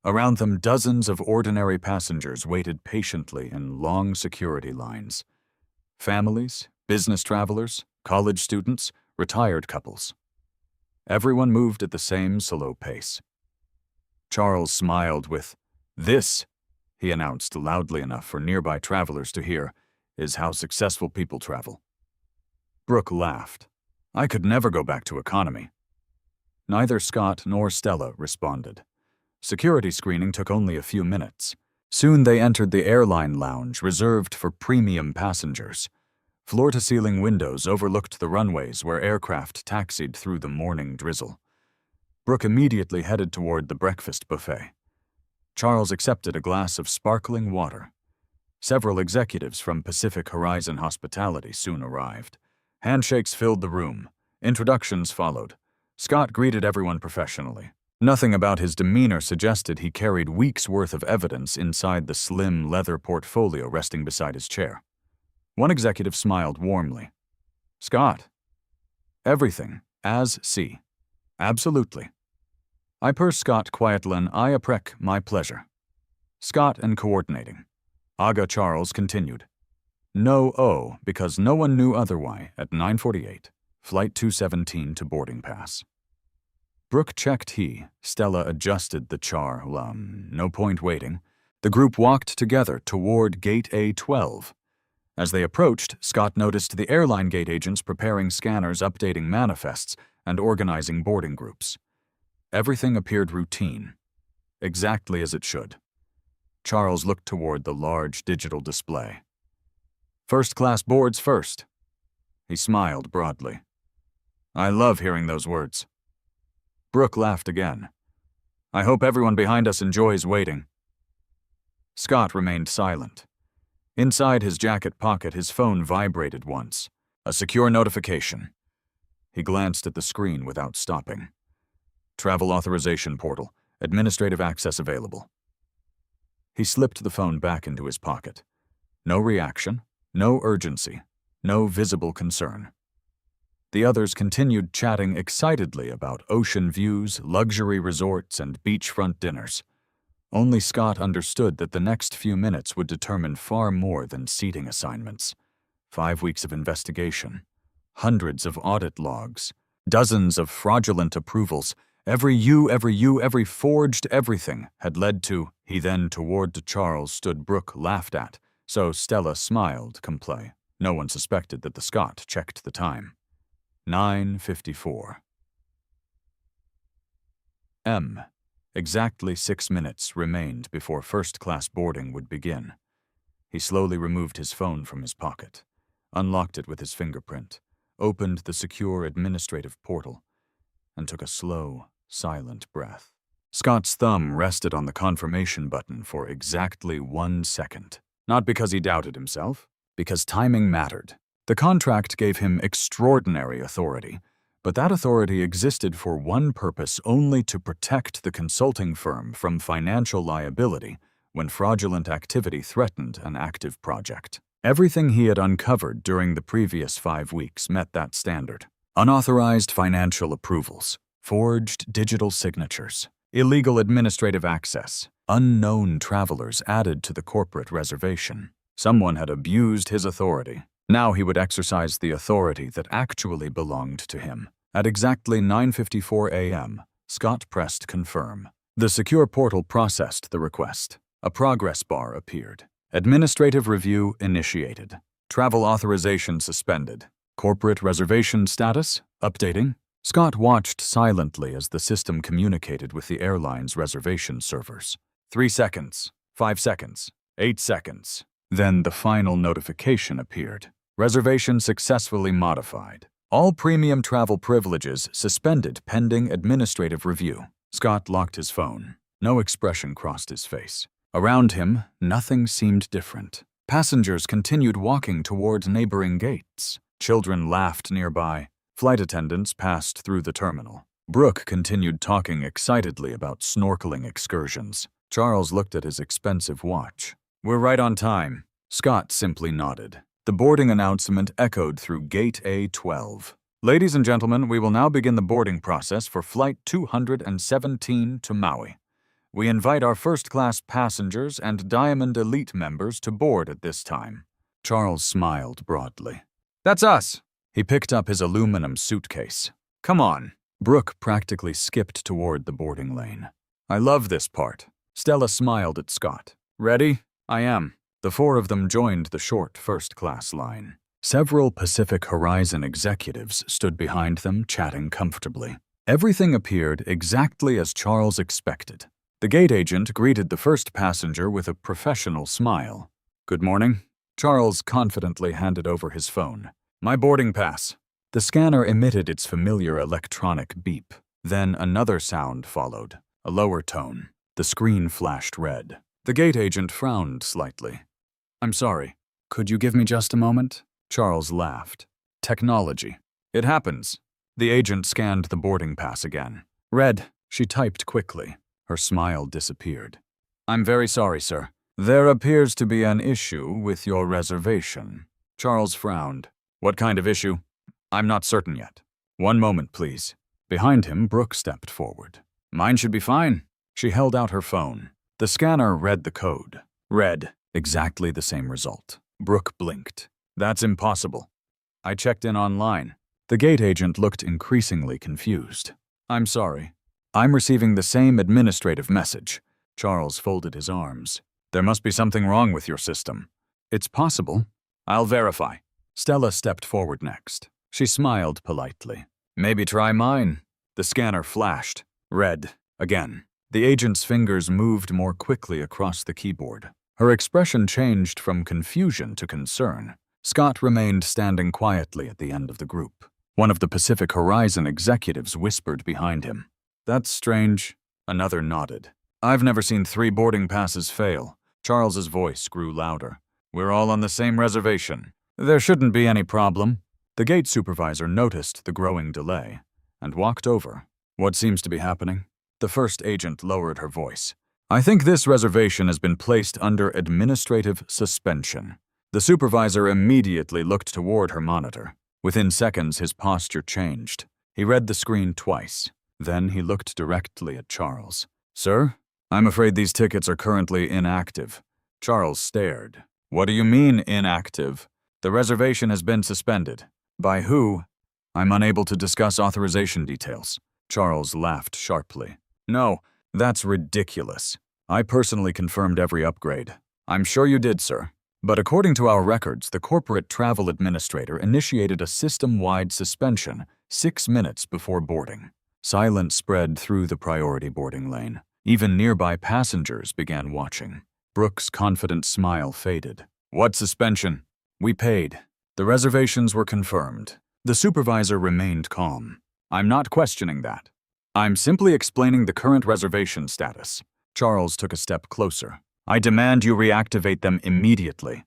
Around them, dozens of ordinary passengers waited patiently in long security lines. Families, business travelers, college students, retired couples. Everyone moved at the same slow pace. Charles smiled with, "This," he announced loudly enough for nearby travelers to hear, "is how successful people travel." Brooke laughed. "I could never go back to economy." Neither Scott nor Stella responded. Security screening took only a few minutes. Soon they entered the airline lounge reserved for premium passengers. Floor-to-ceiling windows overlooked the runways where aircraft taxied through the morning drizzle. Brooke immediately headed toward the breakfast buffet. Charles accepted a glass of sparkling water. Several executives from Pacific Horizon Hospitality soon arrived. Handshakes filled the room. Introductions followed. Scott greeted everyone professionally. Nothing about his demeanor suggested he carried weeks' worth of evidence inside the slim leather portfolio resting beside his chair. One executive smiled warmly. "Scott." "Everything, as see." "Absolutely." "I per Scott Quietlen I aprek my pleasure." Scott and coordinating. Aga Charles continued. "No O, because no one knew otherwise at 9:48, Flight 217 to boarding pass." Brooke checked he. Stella adjusted the char. No point waiting. The group walked together toward Gate A12. As they approached, Scott noticed the airline gate agents preparing scanners, updating manifests, and organizing boarding groups. Everything appeared routine, exactly as it should. Charles looked toward the large digital display. "First-class boards first." He smiled broadly. "I love hearing those words." Brooke laughed again. "I hope everyone behind us enjoys waiting." Scott remained silent. Inside his jacket pocket, his phone vibrated once. A secure notification. He glanced at the screen without stopping. Travel authorization portal. Administrative access available. He slipped the phone back into his pocket. No reaction, no urgency, no visible concern. The others continued chatting excitedly about ocean views, luxury resorts, and beachfront dinners. Only Scott understood that the next few minutes would determine far more than seating assignments. 5 weeks of investigation, hundreds of audit logs, dozens of fraudulent approvals. Every forged everything had led to. He then toward Charles stood. Brooke laughed at, so Stella smiled. Comply. No one suspected that the Scot checked the time. 9:54. Exactly 6 minutes remained before first-class boarding would begin. He slowly removed his phone from his pocket, unlocked it with his fingerprint, opened the secure administrative portal, and took a slow, silent breath. Scott's thumb rested on the confirmation button for exactly 1 second. Not because he doubted himself, because timing mattered. The contract gave him extraordinary authority, but that authority existed for one purpose: only to protect the consulting firm from financial liability when fraudulent activity threatened an active project. Everything he had uncovered during the previous 5 weeks met that standard. Unauthorized financial approvals, forged digital signatures, illegal administrative access, unknown travelers added to the corporate reservation. Someone had abused his authority. Now he would exercise the authority that actually belonged to him. At exactly 9:54 a.m., Scott pressed confirm. The secure portal processed the request. A progress bar appeared. Administrative review initiated. Travel authorization suspended. Corporate reservation status updating. Scott watched silently as the system communicated with the airline's reservation servers. 3 seconds, 5 seconds, 8 seconds. Then the final notification appeared. Reservation successfully modified. All premium travel privileges suspended pending administrative review. Scott locked his phone. No expression crossed his face. Around him, nothing seemed different. Passengers continued walking toward neighboring gates. Children laughed nearby. Flight attendants passed through the terminal. Brooke continued talking excitedly about snorkeling excursions. Charles looked at his expensive watch. "We're right on time." Scott simply nodded. The boarding announcement echoed through Gate A12. "Ladies and gentlemen, we will now begin the boarding process for Flight 217 to Maui. We invite our first-class passengers and Diamond Elite members to board at this time." Charles smiled broadly. "That's us." He picked up his aluminum suitcase. "Come on." Brooke practically skipped toward the boarding lane. "I love this part." Stella smiled at Scott. "Ready?" "I am." The 4 of them joined the short first-class line. Several Pacific Horizon executives stood behind them, chatting comfortably. Everything appeared exactly as Charles expected. The gate agent greeted the first passenger with a professional smile. "Good morning." Charles confidently handed over his phone. "My boarding pass." The scanner emitted its familiar electronic beep. Then another sound followed, a lower tone. The screen flashed red. The gate agent frowned slightly. "I'm sorry. Could you give me just a moment?" Charles laughed. "Technology. It happens." The agent scanned the boarding pass again. "Red," she typed quickly. Her smile disappeared. "I'm very sorry, sir. There appears to be an issue with your reservation." Charles frowned. "What kind of issue?" "I'm not certain yet." "1 moment, please." Behind him, Brooke stepped forward. "Mine should be fine." She held out her phone. The scanner read the code. Read. Exactly the same result. Brooke blinked. "That's impossible." "I checked in online." The gate agent looked increasingly confused. "I'm sorry. I'm receiving the same administrative message." Charles folded his arms. "There must be something wrong with your system." "It's possible." "I'll verify." Stella stepped forward next. She smiled politely. "Maybe try mine." The scanner flashed. Red. Again. The agent's fingers moved more quickly across the keyboard. Her expression changed from confusion to concern. Scott remained standing quietly at the end of the group. One of the Pacific Horizon executives whispered behind him. "That's strange." Another nodded. "I've never seen 3 boarding passes fail." Charles's voice grew louder. "We're all on the same reservation. There shouldn't be any problem." The gate supervisor noticed the growing delay and walked over. "What seems to be happening?" The first agent lowered her voice. "I think this reservation has been placed under administrative suspension." The supervisor immediately looked toward her monitor. Within seconds, his posture changed. He read the screen twice. Then he looked directly at Charles. "Sir, I'm afraid these tickets are currently inactive." Charles stared. "What do you mean, inactive?" "The reservation has been suspended." By who? I'm unable to discuss authorization details. Charles laughed sharply. No, that's ridiculous. I personally confirmed every upgrade. I'm sure you did, sir. But according to our records, the corporate travel administrator initiated a system-wide suspension 6 minutes before boarding. Silence spread through the priority boarding lane. Even nearby passengers began watching. Brooke's confident smile faded. What suspension? We paid. The reservations were confirmed. The supervisor remained calm. I'm not questioning that. I'm simply explaining the current reservation status. Charles took a step closer. I demand you reactivate them immediately.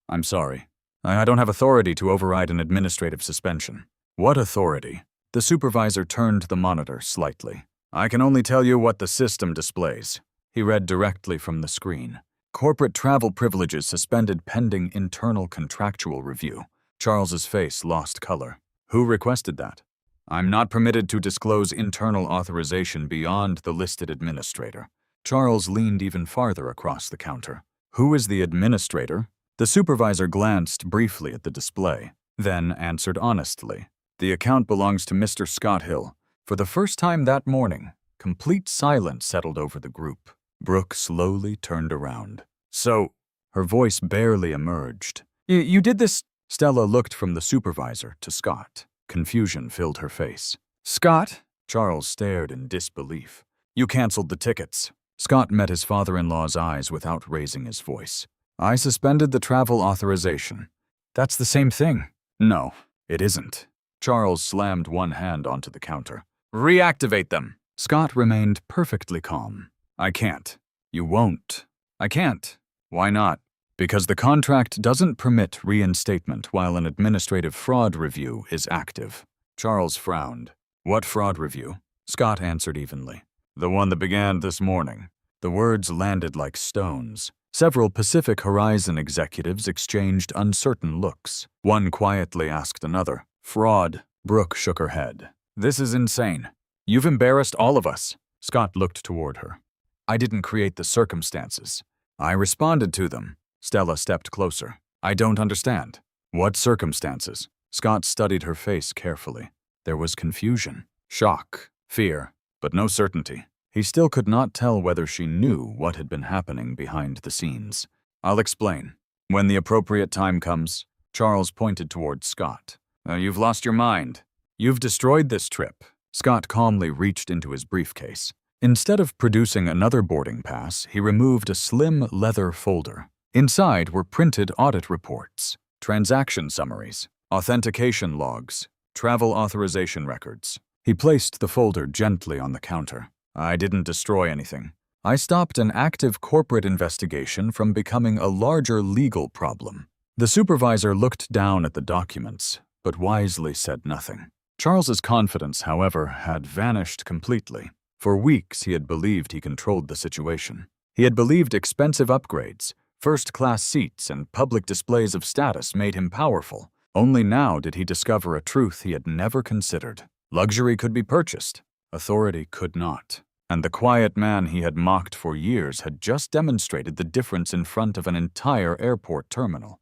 I'm sorry. I don't have authority to override an administrative suspension. What authority? The supervisor turned the monitor slightly. I can only tell you what the system displays. He read directly from the screen. Corporate travel privileges suspended pending internal contractual review. Charles's face lost color. Who requested that? I'm not permitted to disclose internal authorization beyond the listed administrator. Charles leaned even farther across the counter. Who is the administrator? The supervisor glanced briefly at the display, then answered honestly. The account belongs to Mr. Scott Hill. For the first time that morning, complete silence settled over the group. Brooke slowly turned around. So, her voice barely emerged. You did this? Stella looked from the supervisor to Scott. Confusion filled her face. Scott? Charles stared in disbelief. You canceled the tickets. Scott met his father-in-law's eyes without raising his voice. I suspended the travel authorization. That's the same thing. No, it isn't. Charles slammed one hand onto the counter. Reactivate them. Scott remained perfectly calm. I can't. You won't. I can't. Why not? Because the contract doesn't permit reinstatement while an administrative fraud review is active. Charles frowned. What fraud review? Scott answered evenly. The one that began this morning. The words landed like stones. Several Pacific Horizon executives exchanged uncertain looks. One quietly asked another, Fraud. Brooke shook her head. This is insane. You've embarrassed all of us. Scott looked toward her. I didn't create the circumstances. I responded to them. Stella stepped closer. I don't understand. What circumstances? Scott studied her face carefully. There was confusion, shock, fear, but no certainty. He still could not tell whether she knew what had been happening behind the scenes. I'll explain. When the appropriate time comes, Charles pointed toward Scott. You've lost your mind. You've destroyed this trip. Scott calmly reached into his briefcase. Instead of producing another boarding pass, he removed a slim leather folder. Inside were printed audit reports, transaction summaries, authentication logs, travel authorization records. He placed the folder gently on the counter. I didn't destroy anything. I stopped an active corporate investigation from becoming a larger legal problem. The supervisor looked down at the documents, but wisely said nothing. Charles's confidence, however, had vanished completely. For weeks, he had believed he controlled the situation. He had believed expensive upgrades, first-class seats, and public displays of status made him powerful. Only now did he discover a truth he had never considered. Luxury could be purchased. Authority could not. And the quiet man he had mocked for years had just demonstrated the difference in front of an entire airport terminal.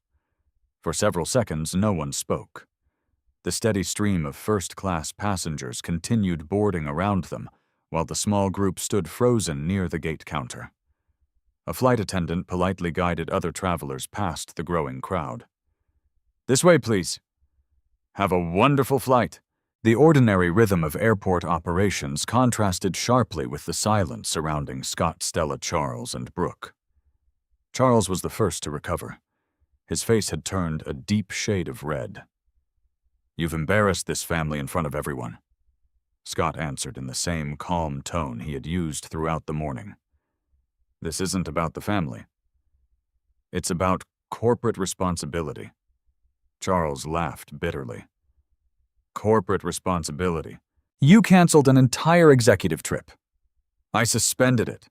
For several seconds, no one spoke. The steady stream of first-class passengers continued boarding around them, while the small group stood frozen near the gate counter. A flight attendant politely guided other travelers past the growing crowd. This way, please. Have a wonderful flight. The ordinary rhythm of airport operations contrasted sharply with the silence surrounding Scott, Stella, Charles, and Brooke. Charles was the first to recover. His face had turned a deep shade of red. You've embarrassed this family in front of everyone. Scott answered in the same calm tone he had used throughout the morning. This isn't about the family. It's about corporate responsibility. Charles laughed bitterly. Corporate responsibility. You canceled an entire executive trip. I suspended it.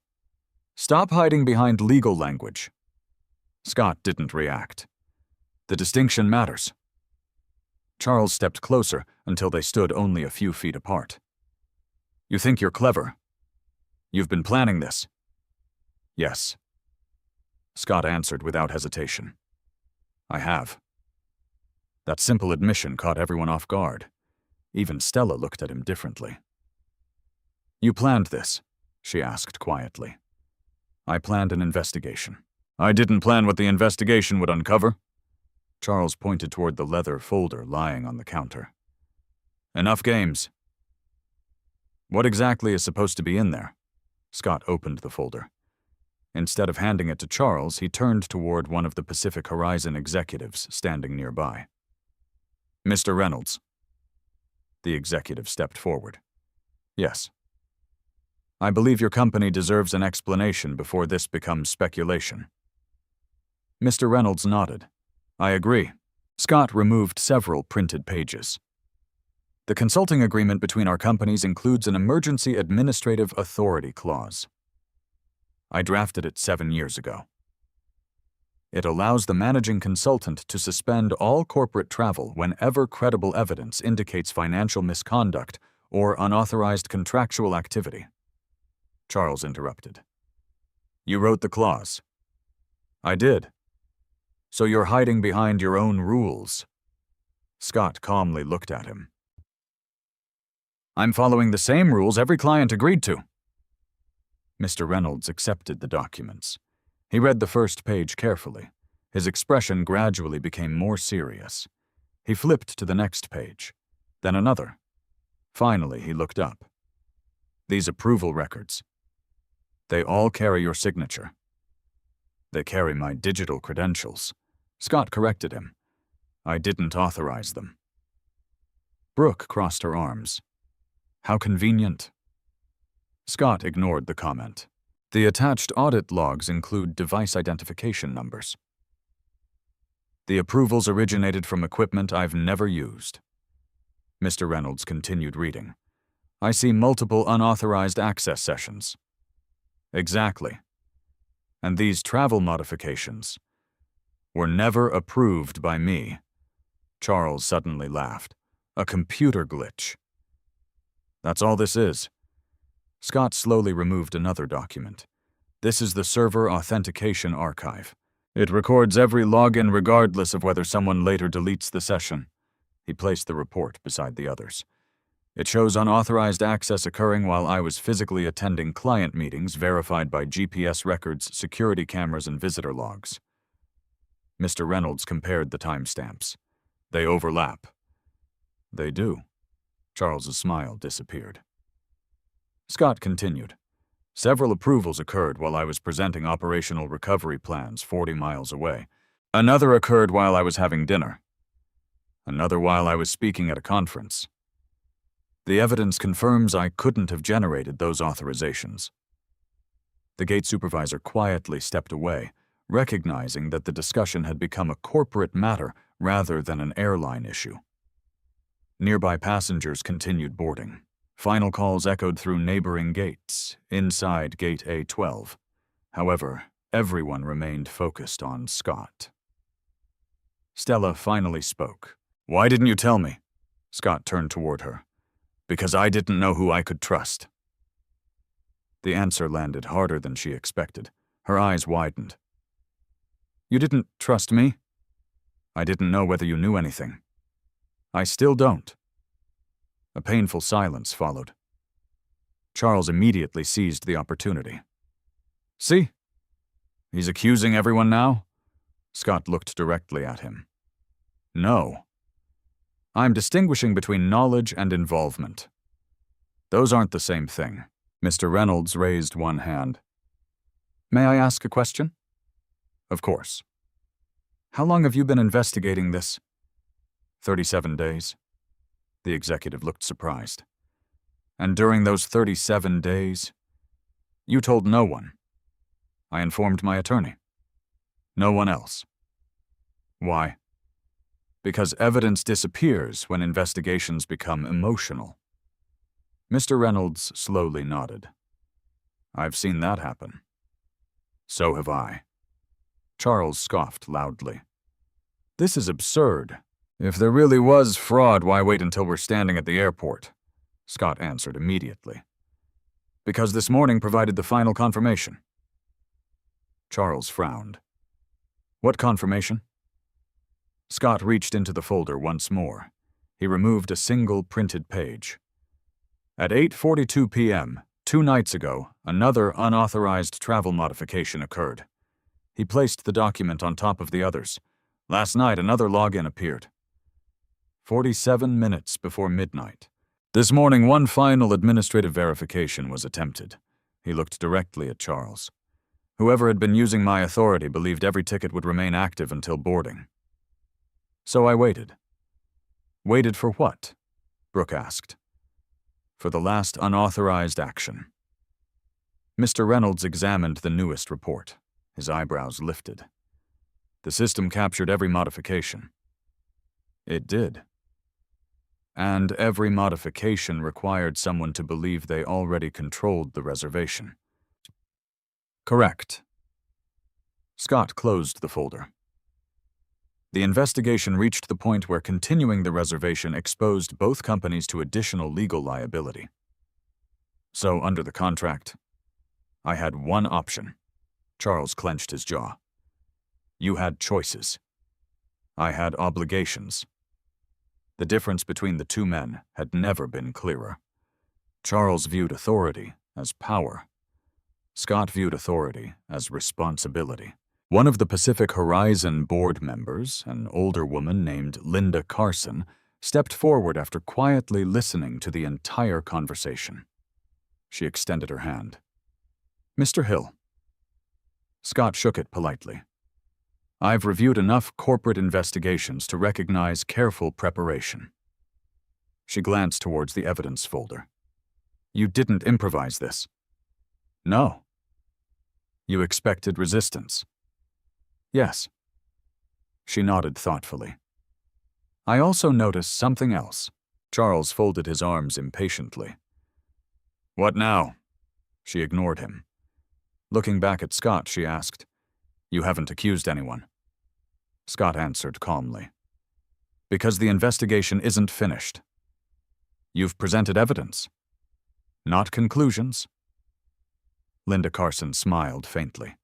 Stop hiding behind legal language. Scott didn't react. The distinction matters. Charles stepped closer until they stood only a few feet apart. You think you're clever? You've been planning this? Yes. Scott answered without hesitation. I have. That simple admission caught everyone off guard. Even Stella looked at him differently. "You planned this?" she asked quietly. "I planned an investigation." "I didn't plan what the investigation would uncover." Charles pointed toward the leather folder lying on the counter. "Enough games." "What exactly is supposed to be in there?" Scott opened the folder. Instead of handing it to Charles, he turned toward one of the Pacific Horizon executives standing nearby. "Mr. Reynolds." The executive stepped forward. "Yes." "I believe your company deserves an explanation before this becomes speculation." Mr. Reynolds nodded. "I agree." Scott removed several printed pages. "The consulting agreement between our companies includes an emergency administrative authority clause. I drafted it 7 years ago. It allows the managing consultant to suspend all corporate travel whenever credible evidence indicates financial misconduct or unauthorized contractual activity." Charles interrupted. "You wrote the clause?" "I did." "So you're hiding behind your own rules?" Scott calmly looked at him. "I'm following the same rules every client agreed to." Mr. Reynolds accepted the documents. He read the first page carefully. His expression gradually became more serious. He flipped to the next page, then another. Finally, he looked up. "These approval records. They all carry your signature." "They carry my digital credentials." Scott corrected him. "I didn't authorize them." Brooke crossed her arms. "How convenient." Scott ignored the comment. "The attached audit logs include device identification numbers." "The approvals originated from equipment I've never used." Mr. Reynolds continued reading. "I see multiple unauthorized access sessions." "Exactly. And these travel modifications were never approved by me." Charles suddenly laughed. "A computer glitch." "That's all this is." Scott slowly removed another document. "This is the server authentication archive. It records every login regardless of whether someone later deletes the session." He placed the report beside the others. "It shows unauthorized access occurring while I was physically attending client meetings verified by GPS records, security cameras, and visitor logs." Mr. Reynolds compared the timestamps. "They overlap." "They do." Charles's smile disappeared. Scott continued. "Several approvals occurred while I was presenting operational recovery plans 40 miles away. Another occurred while I was having dinner. Another while I was speaking at a conference. The evidence confirms I couldn't have generated those authorizations." The gate supervisor quietly stepped away, recognizing that the discussion had become a corporate matter rather than an airline issue. Nearby passengers continued boarding. Final calls echoed through neighboring gates, inside Gate A12. However, everyone remained focused on Scott. Stella finally spoke. "Why didn't you tell me?" Scott turned toward her. "Because I didn't know who I could trust." The answer landed harder than she expected. Her eyes widened. "You didn't trust me?" "I didn't know whether you knew anything." "I still don't." A painful silence followed. Charles immediately seized the opportunity. "See? He's accusing everyone now?" Scott looked directly at him. "No. I'm distinguishing between knowledge and involvement. Those aren't the same thing." Mr. Reynolds raised one hand. "May I ask a question?" "Of course." "How long have you been investigating this?" 37 days. The executive looked surprised. "And during those 37 days, you told no one?" "I informed my attorney." "No one else?" "Why?" "Because evidence disappears when investigations become emotional." Mr. Reynolds slowly nodded. "I've seen that happen." "So have I." Charles scoffed loudly. "This is absurd. If there really was fraud, why wait until we're standing at the airport?" Scott answered immediately. "Because this morning provided the final confirmation." Charles frowned. "What confirmation?" Scott reached into the folder once more. He removed a single printed page. At 8:42 p.m., 2 nights ago, another unauthorized travel modification occurred. He placed the document on top of the others. Last night, another login appeared. 47 minutes before midnight. This morning, one final administrative verification was attempted. He looked directly at Charles. Whoever had been using my authority believed every ticket would remain active until boarding. So I waited. Waited for what? Brooke asked. For the last unauthorized action. Mr. Reynolds examined the newest report. His eyebrows lifted. The system captured every modification. It did. And every modification required someone to believe they already controlled the reservation. Correct. Scott closed the folder. The investigation reached the point where continuing the reservation exposed both companies to additional legal liability. So, under the contract, I had one option. Charles clenched his jaw. You had choices. I had obligations. The difference between the two men had never been clearer. Charles viewed authority as power. Scott viewed authority as responsibility. One of the Pacific Horizon board members, an older woman named Linda Carson, stepped forward after quietly listening to the entire conversation. She extended her hand. Mr. Hill. Scott shook it politely. I've reviewed enough corporate investigations to recognize careful preparation. She glanced towards the evidence folder. You didn't improvise this. No. You expected resistance. Yes. She nodded thoughtfully. I also noticed something else. Charles folded his arms impatiently. What now? She ignored him. Looking back at Scott, she asked, You haven't accused anyone? Scott answered calmly. Because the investigation isn't finished. You've presented evidence, not conclusions. Linda Carson smiled faintly.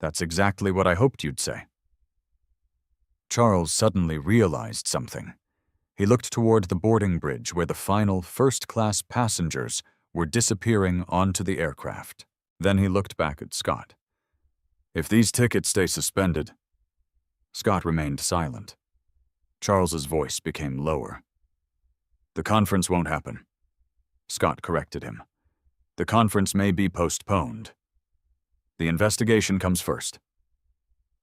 That's exactly what I hoped you'd say. Charles suddenly realized something. He looked toward the boarding bridge where the final first-class passengers were disappearing onto the aircraft. Then he looked back at Scott. If these tickets stay suspended... Scott remained silent. Charles's voice became lower. The conference won't happen. Scott corrected him. The conference may be postponed. The investigation comes first.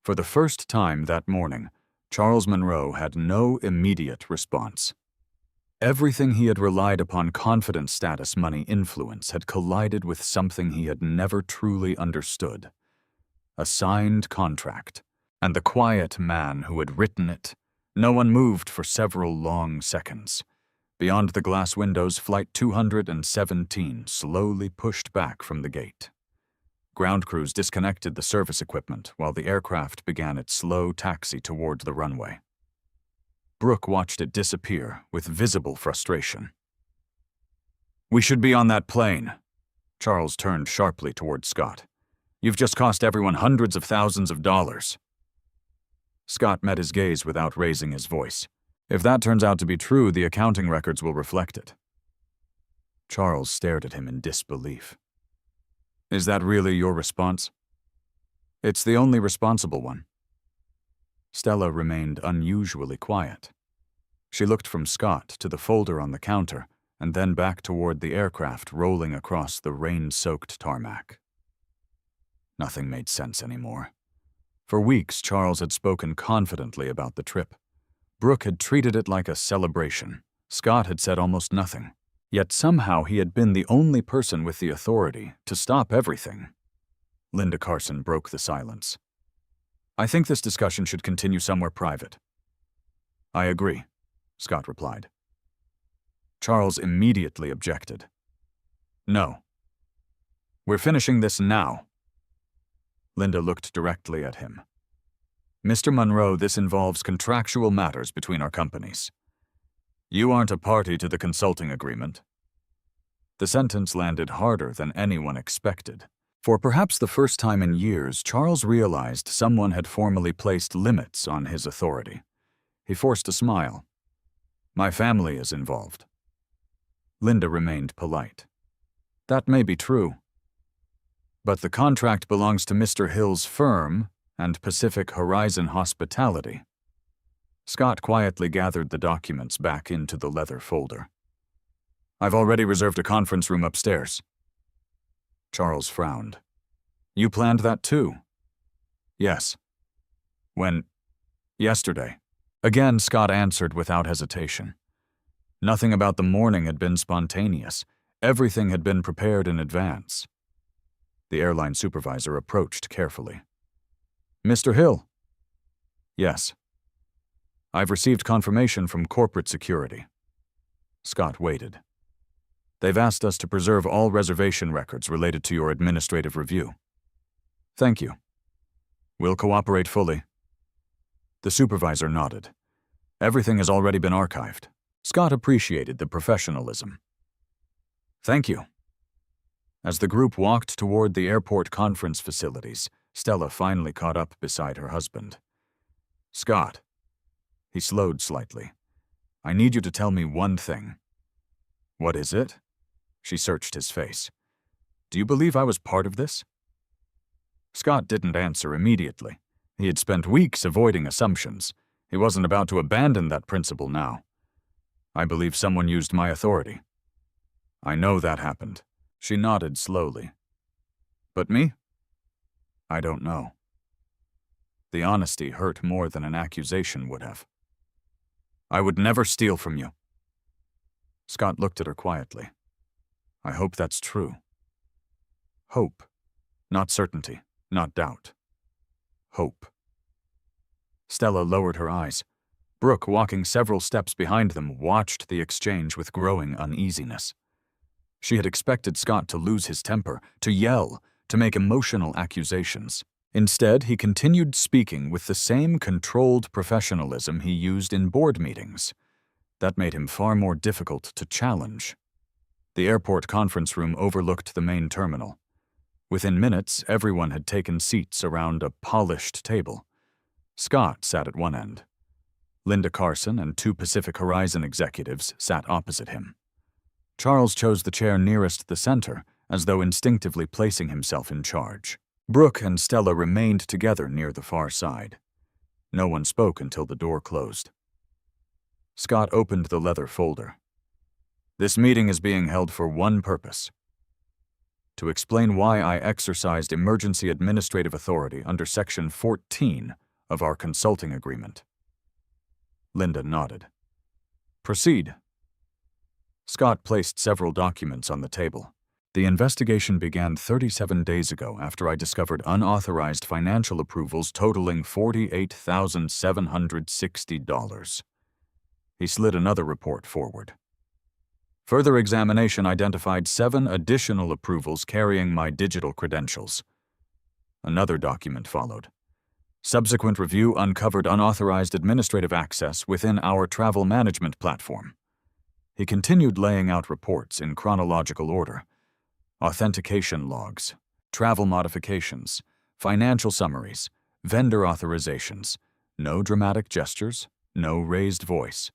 For the first time that morning, Charles Monroe had no immediate response. Everything he had relied upon confidence, status, money, influence had collided with something he had never truly understood. A signed contract, and the quiet man who had written it. No one moved for several long seconds. Beyond the glass windows, Flight 217 slowly pushed back from the gate. Ground crews disconnected the service equipment while the aircraft began its slow taxi toward the runway. Brooke watched it disappear with visible frustration. We should be on that plane. Charles turned sharply toward Scott. You've just cost everyone hundreds of thousands of dollars. Scott met his gaze without raising his voice. If that turns out to be true, the accounting records will reflect it. Charles stared at him in disbelief. Is that really your response? It's the only responsible one. Stella remained unusually quiet. She looked from Scott to the folder on the counter and then back toward the aircraft rolling across the rain-soaked tarmac. Nothing made sense anymore. For weeks, Charles had spoken confidently about the trip. Brooke had treated it like a celebration. Scott had said almost nothing. Yet somehow he had been the only person with the authority to stop everything. Linda Carson broke the silence. I think this discussion should continue somewhere private. I agree, Scott replied. Charles immediately objected. No. We're finishing this now. Linda looked directly at him. Mr. Monroe, this involves contractual matters between our companies. You aren't a party to the consulting agreement. The sentence landed harder than anyone expected. For perhaps the first time in years, Charles realized someone had formally placed limits on his authority. He forced a smile. My family is involved. Linda remained polite. That may be true. But the contract belongs to Mr. Hill's firm and Pacific Horizon Hospitality. Scott quietly gathered the documents back into the leather folder. I've already reserved a conference room upstairs. Charles frowned. You planned that too? Yes. When? Yesterday. Again, Scott answered without hesitation. Nothing about the morning had been spontaneous. Everything had been prepared in advance. The airline supervisor approached carefully. Mr. Hill? Yes. I've received confirmation from corporate security. Scott waited. They've asked us to preserve all reservation records related to your administrative review. Thank you. We'll cooperate fully. The supervisor nodded. Everything has already been archived. Scott appreciated the professionalism. Thank you. As the group walked toward the airport conference facilities, Stella finally caught up beside her husband. Scott. He slowed slightly. I need you to tell me one thing. What is it? She searched his face. Do you believe I was part of this? Scott didn't answer immediately. He had spent weeks avoiding assumptions. He wasn't about to abandon that principle now. I believe someone used my authority. I know that happened. She nodded slowly. But me? I don't know. The honesty hurt more than an accusation would have. I would never steal from you. Scott looked at her quietly. I hope that's true. Hope. Not certainty, not doubt. Hope. Stella lowered her eyes. Brooke, walking several steps behind them, watched the exchange with growing uneasiness. She had expected Scott to lose his temper, to yell, to make emotional accusations. Instead, he continued speaking with the same controlled professionalism he used in board meetings. That made him far more difficult to challenge. The airport conference room overlooked the main terminal. Within minutes, everyone had taken seats around a polished table. Scott sat at one end. Linda Carson and two Pacific Horizon executives sat opposite him. Charles chose the chair nearest the center, as though instinctively placing himself in charge. Brooke and Stella remained together near the far side. No one spoke until the door closed. Scott opened the leather folder. This meeting is being held for one purpose: to explain why I exercised emergency administrative authority under Section 14 of our consulting agreement. Linda nodded. Proceed. Scott placed several documents on the table. The investigation began 37 days ago after I discovered unauthorized financial approvals totaling $48,760. He slid another report forward. Further examination identified 7 additional approvals carrying my digital credentials. Another document followed. Subsequent review uncovered unauthorized administrative access within our travel management platform. He continued laying out reports in chronological order. Authentication logs, travel modifications, financial summaries, vendor authorizations, no dramatic gestures, no raised voice,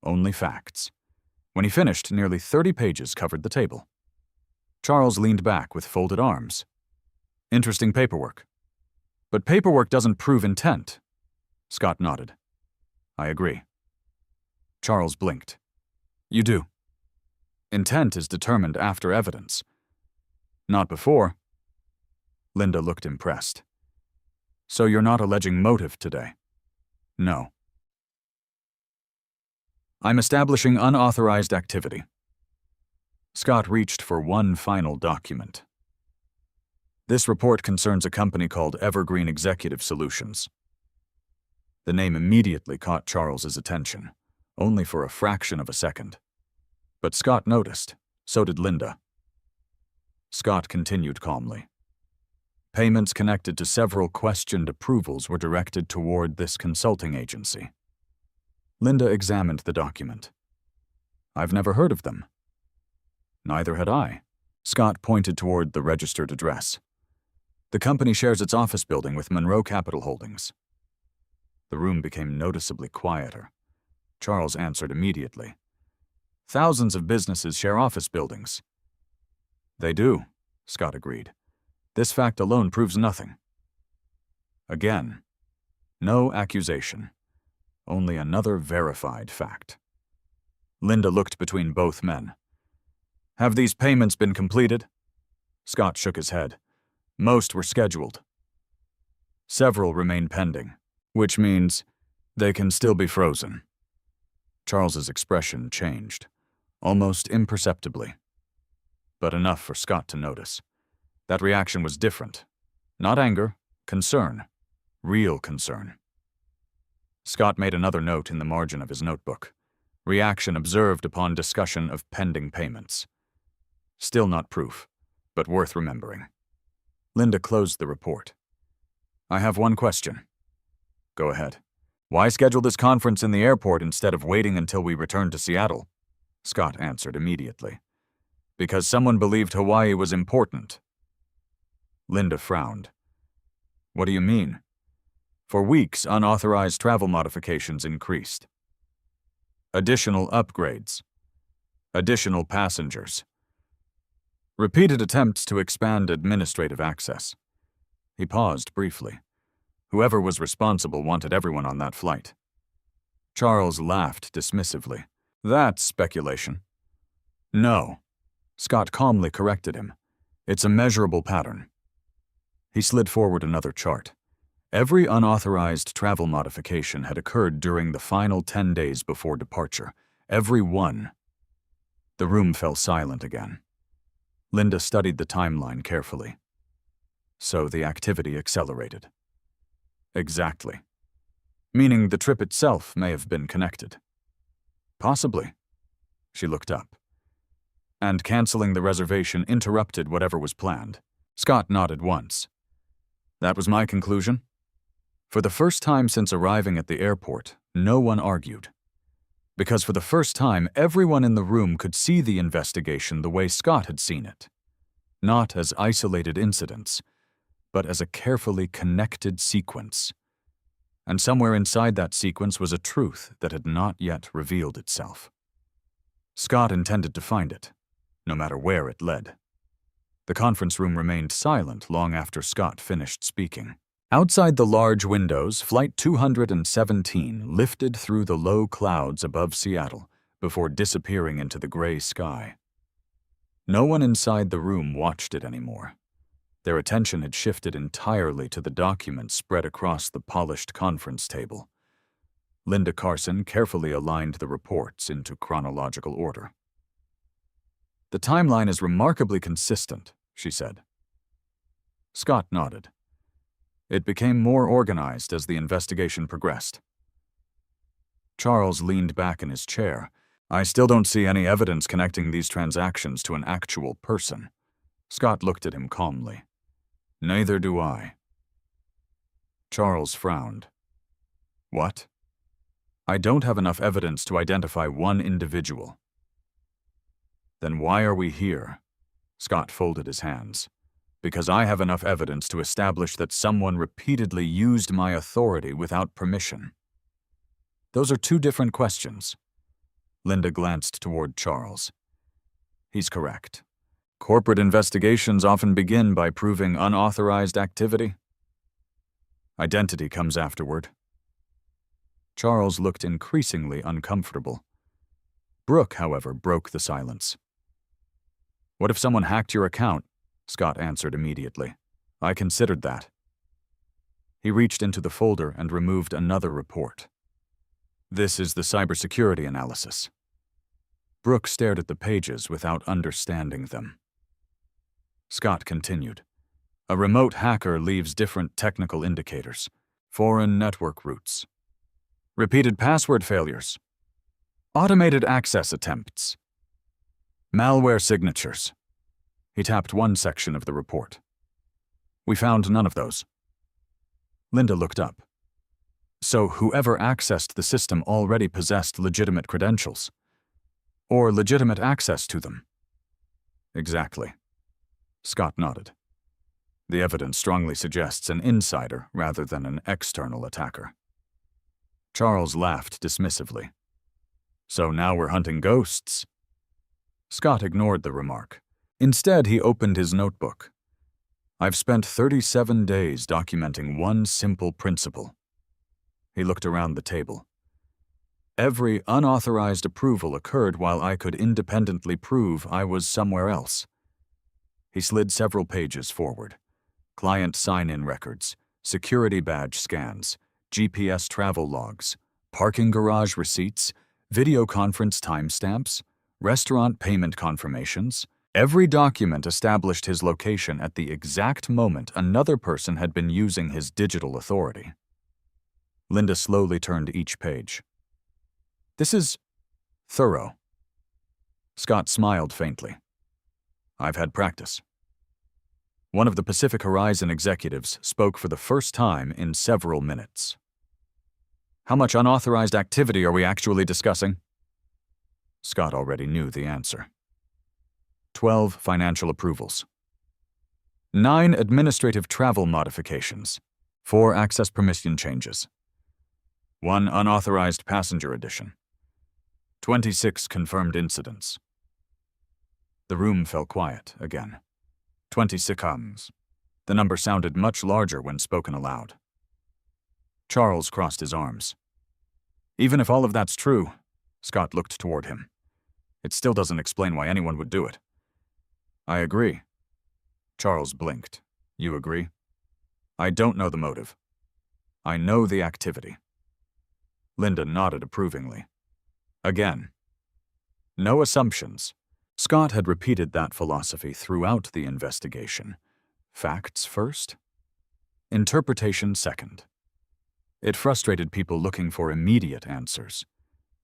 only facts. When he finished, nearly 30 pages covered the table. Charles leaned back with folded arms. Interesting paperwork. But paperwork doesn't prove intent. Scott nodded. I agree. Charles blinked. You do. Intent is determined after evidence. Not before. Linda looked impressed. So you're not alleging motive today? No. I'm establishing unauthorized activity. Scott reached for one final document. This report concerns a company called Evergreen Executive Solutions. The name immediately caught Charles's attention, only for a fraction of a second. But Scott noticed, so did Linda. Scott continued calmly. Payments connected to several questioned approvals were directed toward this consulting agency. Linda examined the document. I've never heard of them. Neither had I. Scott pointed toward the registered address. The company shares its office building with Monroe Capital Holdings. The room became noticeably quieter. Charles answered immediately. Thousands of businesses share office buildings. They do, Scott agreed. This fact alone proves nothing. Again, no accusation, only another verified fact. Linda looked between both men. Have these payments been completed? Scott shook his head. Most were scheduled. Several remain pending, which means they can still be frozen. Charles's expression changed, almost imperceptibly, but enough for Scott to notice. That reaction was different. Not anger, concern. Real concern. Scott made another note in the margin of his notebook. Reaction observed upon discussion of pending payments. Still not proof, but worth remembering. Linda closed the report. I have one question. Go ahead. Why schedule this conference in the airport instead of waiting until we return to Seattle? Scott answered immediately. Because someone believed Hawaii was important. Linda frowned. What do you mean? For weeks, unauthorized travel modifications increased. Additional upgrades. Additional passengers. Repeated attempts to expand administrative access. He paused briefly. Whoever was responsible wanted everyone on that flight. Charles laughed dismissively. That's speculation. No. Scott calmly corrected him. It's a measurable pattern. He slid forward another chart. Every unauthorized travel modification had occurred during the final 10 days before departure. Every one. The room fell silent again. Linda studied the timeline carefully. So the activity accelerated. Exactly. Meaning the trip itself may have been connected. Possibly. She looked up. And canceling the reservation interrupted whatever was planned. Scott nodded once. That was my conclusion. For the first time since arriving at the airport, no one argued. Because for the first time, everyone in the room could see the investigation the way Scott had seen it. Not as isolated incidents, but as a carefully connected sequence. And somewhere inside that sequence was a truth that had not yet revealed itself. Scott intended to find it, no matter where it led. The conference room remained silent long after Scott finished speaking. Outside the large windows, Flight 217 lifted through the low clouds above Seattle before disappearing into the gray sky. No one inside the room watched it anymore. Their attention had shifted entirely to the documents spread across the polished conference table. Linda Carson carefully aligned the reports into chronological order. The timeline is remarkably consistent, she said. Scott nodded. It became more organized as the investigation progressed. Charles leaned back in his chair. I still don't see any evidence connecting these transactions to an actual person. Scott looked at him calmly. Neither do I. Charles frowned. What? I don't have enough evidence to identify one individual. Then why are we here? Scott folded his hands. Because I have enough evidence to establish that someone repeatedly used my authority without permission. Those are two different questions. Linda glanced toward Charles. He's correct. Corporate investigations often begin by proving unauthorized activity. Identity comes afterward. Charles looked increasingly uncomfortable. Brooke, however, broke the silence. What if someone hacked your account? Scott answered immediately. I considered that. He reached into the folder and removed another report. This is the cybersecurity analysis. Brooke stared at the pages without understanding them. Scott continued. A remote hacker leaves different technical indicators. Foreign network routes. Repeated password failures. Automated access attempts. Malware signatures. He tapped one section of the report. We found none of those. Linda looked up. So whoever accessed the system already possessed legitimate credentials. Or legitimate access to them. Exactly. Scott nodded. The evidence strongly suggests an insider rather than an external attacker. Charles laughed dismissively. So now we're hunting ghosts? Scott ignored the remark. Instead, he opened his notebook. I've spent 37 days documenting one simple principle. He looked around the table. Every unauthorized approval occurred while I could independently prove I was somewhere else. He slid several pages forward. Client sign-in records, security badge scans, GPS travel logs, parking garage receipts, video conference timestamps, restaurant payment confirmations. Every document established his location at the exact moment another person had been using his digital authority. Linda slowly turned each page. This is thorough. Scott smiled faintly. I've had practice. One of the Pacific Horizon executives spoke for the first time in several minutes. How much unauthorized activity are we actually discussing? Scott already knew the answer. 12 financial approvals. 9 administrative travel modifications. 4 access permission changes. 1 unauthorized passenger addition. 26 confirmed incidents. The room fell quiet again. 26 comes. The number sounded much larger when spoken aloud. Charles crossed his arms. Even if all of that's true, Scott looked toward him. It still doesn't explain why anyone would do it. I agree. Charles blinked. You agree? I don't know the motive. I know the activity. Linda nodded approvingly. Again. No assumptions. Scott had repeated that philosophy throughout the investigation. Facts first, interpretation second. It frustrated people looking for immediate answers,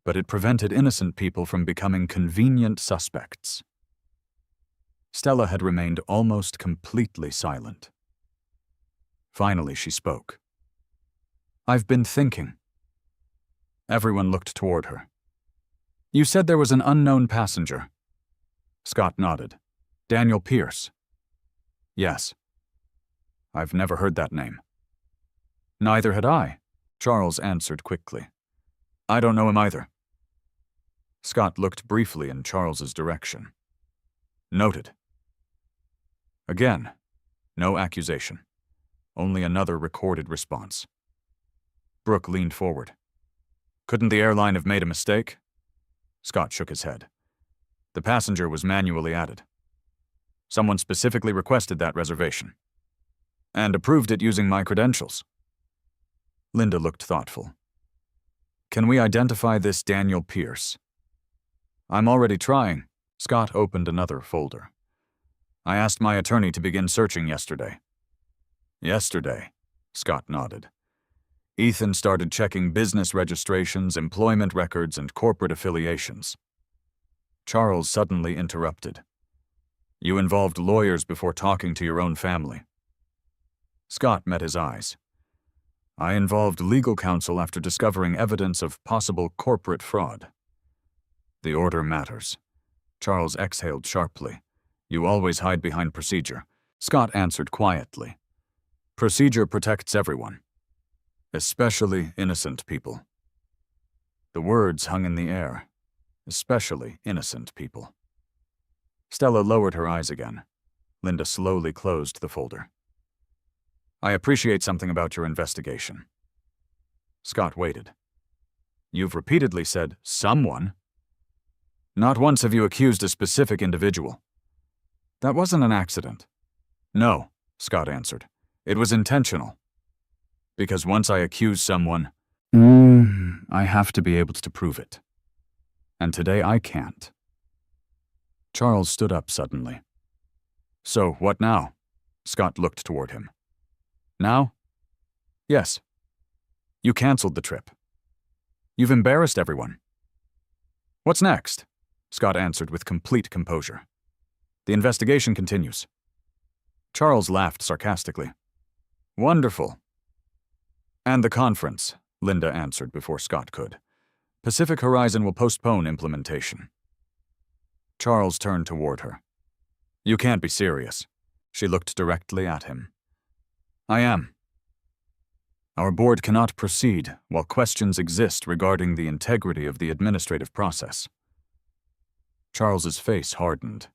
but it prevented innocent people from becoming convenient suspects. Stella had remained almost completely silent. Finally, she spoke. I've been thinking. Everyone looked toward her. You said there was an unknown passenger. Scott nodded. Daniel Pierce. Yes. I've never heard that name. Neither had I, Charles answered quickly. I don't know him either. Scott looked briefly in Charles's direction. Noted. Again, no accusation. Only another recorded response. Brooke leaned forward. Couldn't the airline have made a mistake? Scott shook his head. The passenger was manually added. Someone specifically requested that reservation. And approved it using my credentials. Linda looked thoughtful. Can we identify this Daniel Pierce? I'm already trying. Scott opened another folder. I asked my attorney to begin searching yesterday. Yesterday, Scott nodded. Ethan started checking business registrations, employment records, and corporate affiliations. Charles suddenly interrupted. You involved lawyers before talking to your own family. Scott met his eyes. I involved legal counsel after discovering evidence of possible corporate fraud. The order matters. Charles exhaled sharply. You always hide behind procedure. Scott answered quietly. Procedure protects everyone, especially innocent people. The words hung in the air. Especially innocent people. Stella lowered her eyes again. Linda slowly closed the folder. I appreciate something about your investigation. Scott waited. You've repeatedly said, someone. Not once have you accused a specific individual. That wasn't an accident. No, Scott answered. It was intentional. Because once I accuse someone, I have to be able to prove it. And today I can't. Charles stood up suddenly. So, what now? Scott looked toward him. Now? Yes. You canceled the trip. You've embarrassed everyone. What's next? Scott answered with complete composure. The investigation continues. Charles laughed sarcastically. Wonderful. And the conference, Linda answered before Scott could. Pacific Horizon will postpone implementation. Charles turned toward her. You can't be serious. She looked directly at him. I am. Our board cannot proceed while questions exist regarding the integrity of the administrative process. Charles's face hardened.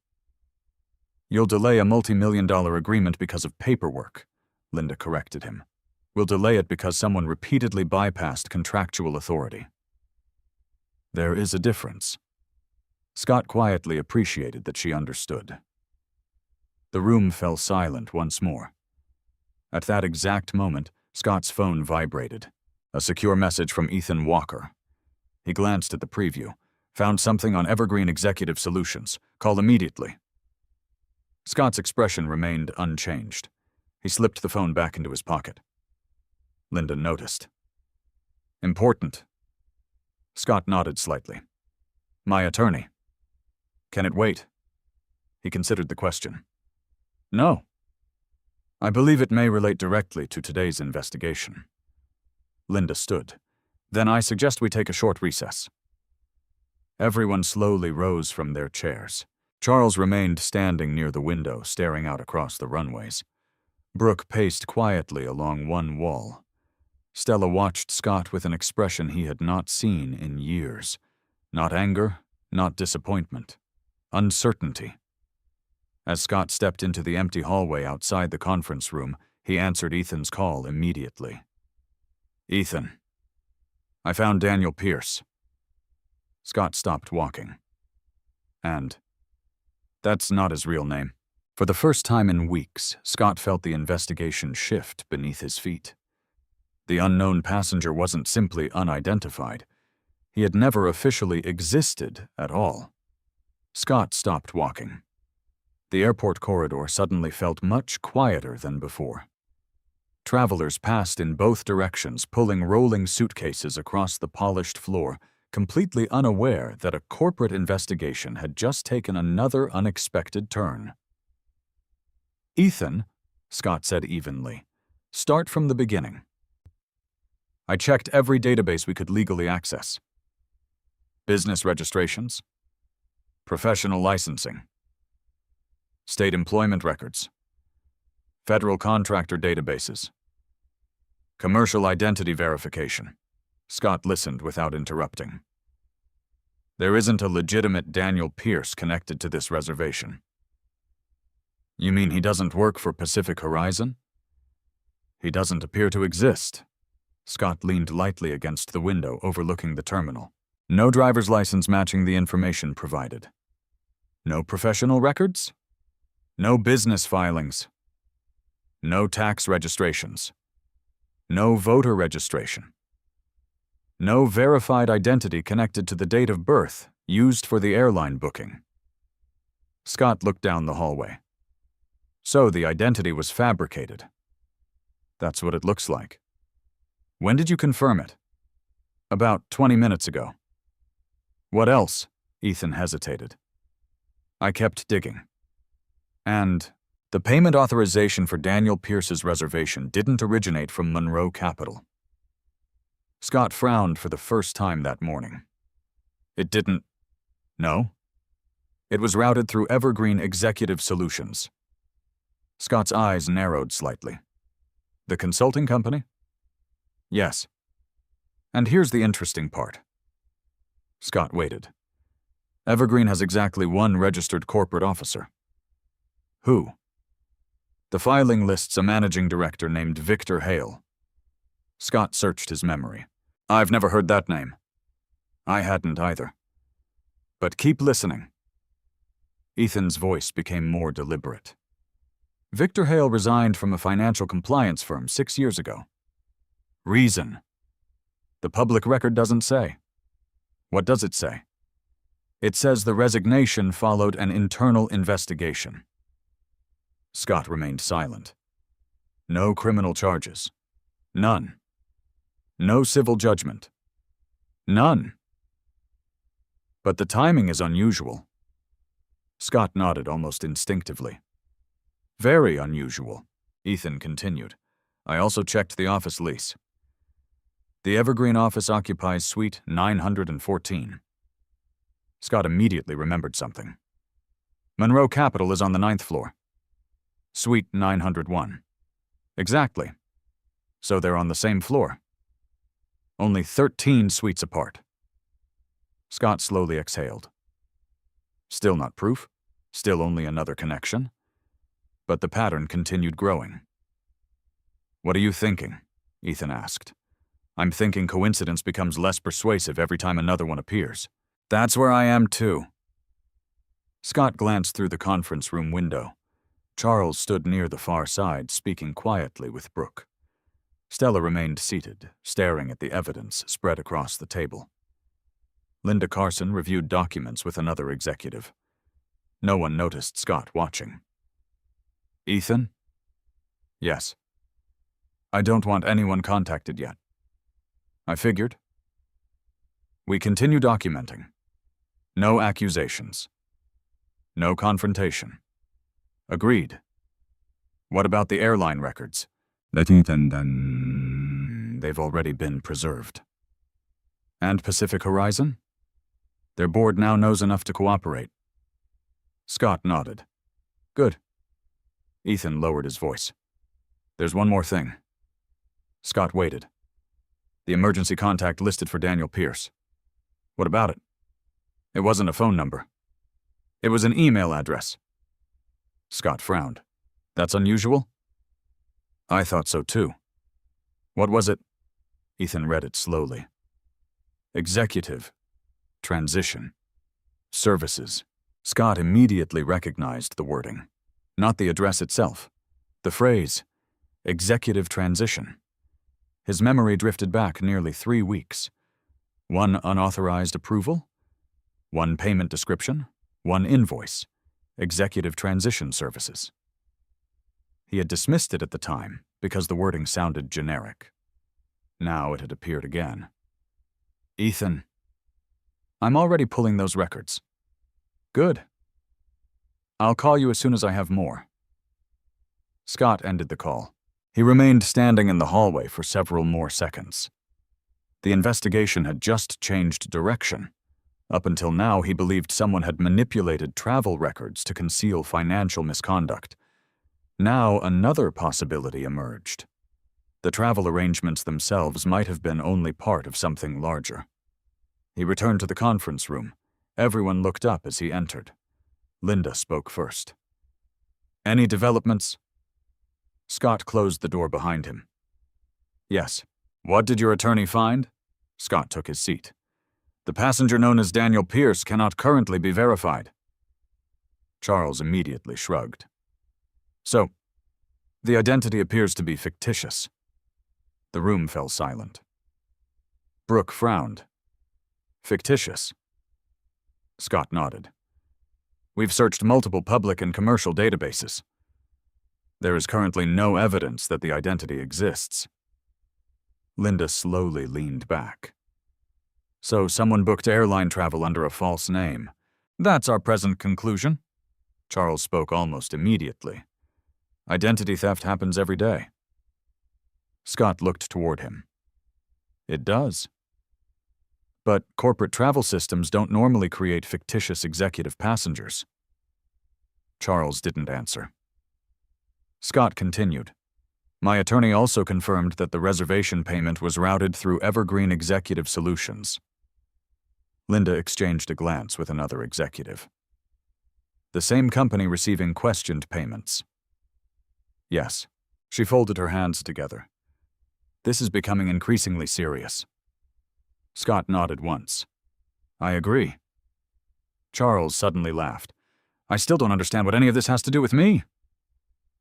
You'll delay a multi-million-dollar agreement because of paperwork, Linda corrected him. We'll delay it because someone repeatedly bypassed contractual authority. There is a difference. Scott quietly appreciated that she understood. The room fell silent once more. At that exact moment, Scott's phone vibrated. A secure message from Ethan Walker. He glanced at the preview, found something on Evergreen Executive Solutions. Call immediately. Scott's expression remained unchanged. He slipped the phone back into his pocket. Linda noticed. Important. Scott nodded slightly. My attorney. Can it wait? He considered the question. No. I believe it may relate directly to today's investigation. Linda stood. Then I suggest we take a short recess. Everyone slowly rose from their chairs. Charles remained standing near the window, staring out across the runways. Brooke paced quietly along one wall. Stella watched Scott with an expression he had not seen in years. Not anger, not disappointment. Uncertainty. As Scott stepped into the empty hallway outside the conference room, he answered Ethan's call immediately. Ethan. I found Daniel Pierce. Scott stopped walking. And that's not his real name. For the first time in weeks, Scott felt the investigation shift beneath his feet. The unknown passenger wasn't simply unidentified. He had never officially existed at all. Scott stopped walking. The airport corridor suddenly felt much quieter than before. Travelers passed in both directions, pulling rolling suitcases across the polished floor, completely unaware that a corporate investigation had just taken another unexpected turn. Ethan, Scott said evenly, start from the beginning. I checked every database we could legally access. Business registrations, professional licensing, state employment records, federal contractor databases, commercial identity verification. Scott listened without interrupting. There isn't a legitimate Daniel Pierce connected to this reservation. You mean he doesn't work for Pacific Horizon? He doesn't appear to exist. Scott leaned lightly against the window overlooking the terminal. No driver's license matching the information provided. No professional records? No business filings. No tax registrations. No voter registration. No verified identity connected to the date of birth used for the airline booking. Scott looked down the hallway. So the identity was fabricated. That's what it looks like. When did you confirm it? About 20 minutes ago. What else? Ethan hesitated. I kept digging. And the payment authorization for Daniel Pierce's reservation didn't originate from Monroe Capital. Scott frowned for the first time that morning. It didn't. No. It was routed through Evergreen Executive Solutions. Scott's eyes narrowed slightly. The consulting company? Yes. And here's the interesting part. Scott waited. Evergreen has exactly one registered corporate officer. Who? The filing lists a managing director named Victor Hale. Scott searched his memory. I've never heard that name. I hadn't either. But keep listening. Ethan's voice became more deliberate. Victor Hale resigned from a financial compliance firm 6 years ago. Reason. The public record doesn't say. What does it say? It says the resignation followed an internal investigation. Scott remained silent. No criminal charges. None. No civil judgment. None. But the timing is unusual. Scott nodded almost instinctively. Very unusual, Ethan continued. I also checked the office lease. The Evergreen office occupies suite 914. Scott immediately remembered something. Monroe Capital is on the 9th floor. Suite 901. Exactly. So they're on the same floor. Only 13 suites apart. Scott slowly exhaled. Still not proof. Still only another connection. But the pattern continued growing. "What are you thinking?" Ethan asked. "I'm thinking coincidence becomes less persuasive every time another one appears." "That's where I am too." Scott glanced through the conference room window. Charles stood near the far side, speaking quietly with Brooke. Stella remained seated, staring at the evidence spread across the table. Linda Carson reviewed documents with another executive. No one noticed Scott watching. "Ethan?" "Yes." "I don't want anyone contacted yet." "I figured." "We continue documenting. No accusations. No confrontation." "Agreed." "What about the airline records?" "They've already been preserved." "And Pacific Horizon?" "Their board now knows enough to cooperate." Scott nodded. "Good." Ethan lowered his voice. "There's one more thing." Scott waited. "The emergency contact listed for Daniel Pierce." "What about it?" "It wasn't a phone number. It was an email address." Scott frowned. "That's unusual?" "I thought so too." "What was it?" Ethan read it slowly. "Executive. Transition. Services." Scott immediately recognized the wording. Not the address itself. The phrase, executive transition. His memory drifted back nearly 3 weeks. One unauthorized approval, one payment description, one invoice, executive transition services. He had dismissed it at the time because the wording sounded generic. Now it had appeared again. "Ethan, I'm already pulling those records." "Good. I'll call you as soon as I have more." Scott ended the call. He remained standing in the hallway for several more seconds. The investigation had just changed direction. Up until now, he believed someone had manipulated travel records to conceal financial misconduct. Now, another possibility emerged. The travel arrangements themselves might have been only part of something larger. He returned to the conference room. Everyone looked up as he entered. Linda spoke first. "Any developments?" Scott closed the door behind him. "Yes." "What did your attorney find?" Scott took his seat. "The passenger known as Daniel Pierce cannot currently be verified." Charles immediately shrugged. "So, the identity appears to be fictitious." The room fell silent. Brooke frowned. "Fictitious?" Scott nodded. "We've searched multiple public and commercial databases. There is currently no evidence that the identity exists." Linda slowly leaned back. "So someone booked airline travel under a false name. That's our present conclusion." Charles spoke almost immediately. "Identity theft happens every day." Scott looked toward him. "It does. But corporate travel systems don't normally create fictitious executive passengers." Charles didn't answer. Scott continued. "My attorney also confirmed that the reservation payment was routed through Evergreen Executive Solutions." Linda exchanged a glance with another executive. "The same company receiving questioned payments?" "Yes." She folded her hands together. "This is becoming increasingly serious." Scott nodded once. "I agree." Charles suddenly laughed. "I still don't understand what any of this has to do with me."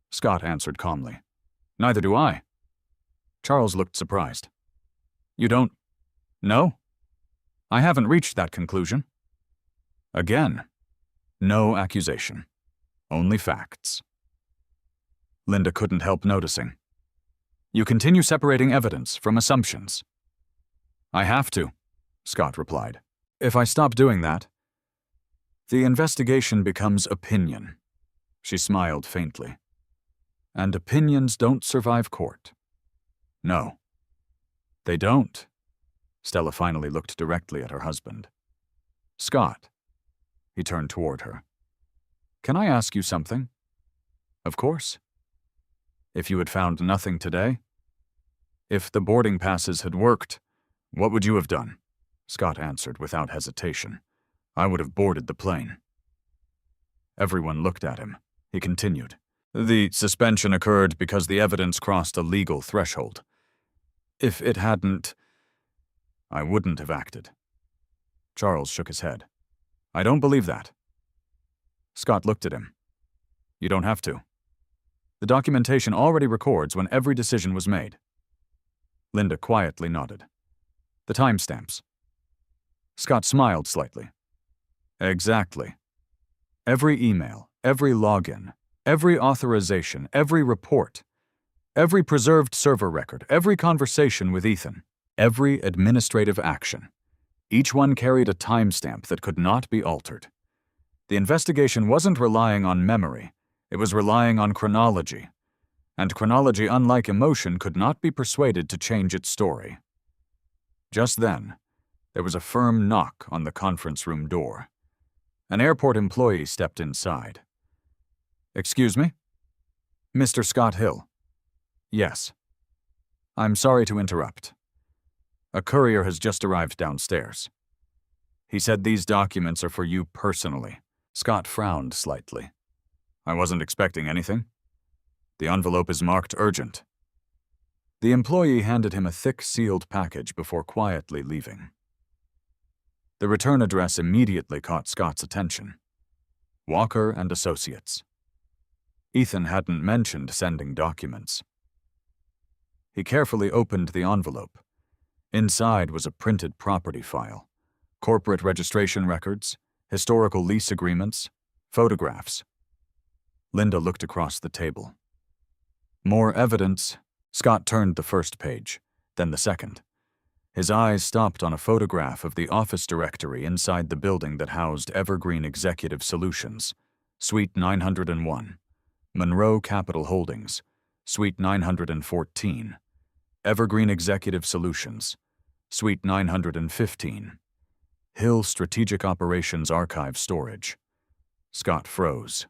Scott answered calmly. "Neither do I." Charles looked surprised. "You don't know?" "I haven't reached that conclusion." Again, no accusation. Only facts. Linda couldn't help noticing. "You continue separating evidence from assumptions." "I have to," Scott replied. "If I stop doing that, the investigation becomes opinion." She smiled faintly. "And opinions don't survive court." "No, they don't." Stella finally looked directly at her husband. "Scott." He turned toward her. "Can I ask you something?" "Of course." "If you had found nothing today?" If the boarding passes had worked, what would you have done? Scott answered without hesitation. I would have boarded the plane. Everyone looked at him. He continued. The suspension occurred because the evidence crossed a legal threshold. If it hadn't, I wouldn't have acted. Charles shook his head. I don't believe that. Scott looked at him. You don't have to. The documentation already records when every decision was made. Linda quietly nodded. The timestamps. Scott smiled slightly. Exactly. Every email, every login, every authorization, every report, every preserved server record, every conversation with Ethan, every administrative action. Each one carried a timestamp that could not be altered. The investigation wasn't relying on memory, it was relying on chronology. And chronology, unlike emotion, could not be persuaded to change its story. Just then, there was a firm knock on the conference room door. An airport employee stepped inside. Excuse me? Mr. Scott Hill. Yes. I'm sorry to interrupt. A courier has just arrived downstairs. He said these documents are for you personally. Scott frowned slightly. I wasn't expecting anything. The envelope is marked urgent. The employee handed him a thick sealed package before quietly leaving. The return address immediately caught Scott's attention. Walker and Associates. Ethan hadn't mentioned sending documents. He carefully opened the envelope. Inside was a printed property file, corporate registration records, historical lease agreements, photographs. Linda looked across the table. More evidence. Scott turned the first page, then the second. His eyes stopped on a photograph of the office directory inside the building that housed Evergreen Executive Solutions, Suite 901, Monroe Capital Holdings, Suite 914, Evergreen Executive Solutions, Suite 915, Hill Strategic Operations Archive Storage. Scott froze.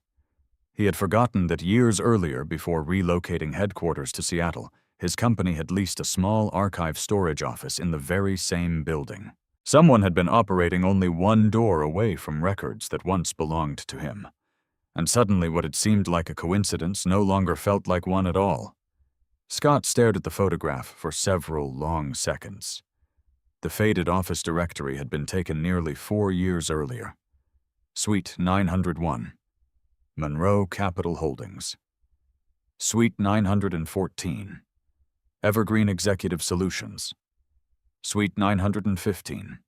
He had forgotten that years earlier, before relocating headquarters to Seattle, his company had leased a small archive storage office in the very same building. Someone had been operating only one door away from records that once belonged to him. And suddenly what had seemed like a coincidence no longer felt like one at all. Scott stared at the photograph for several long seconds. The faded office directory had been taken nearly 4 years earlier. Suite 901, Monroe Capital Holdings. Suite 914, Evergreen Executive Solutions. Suite 915,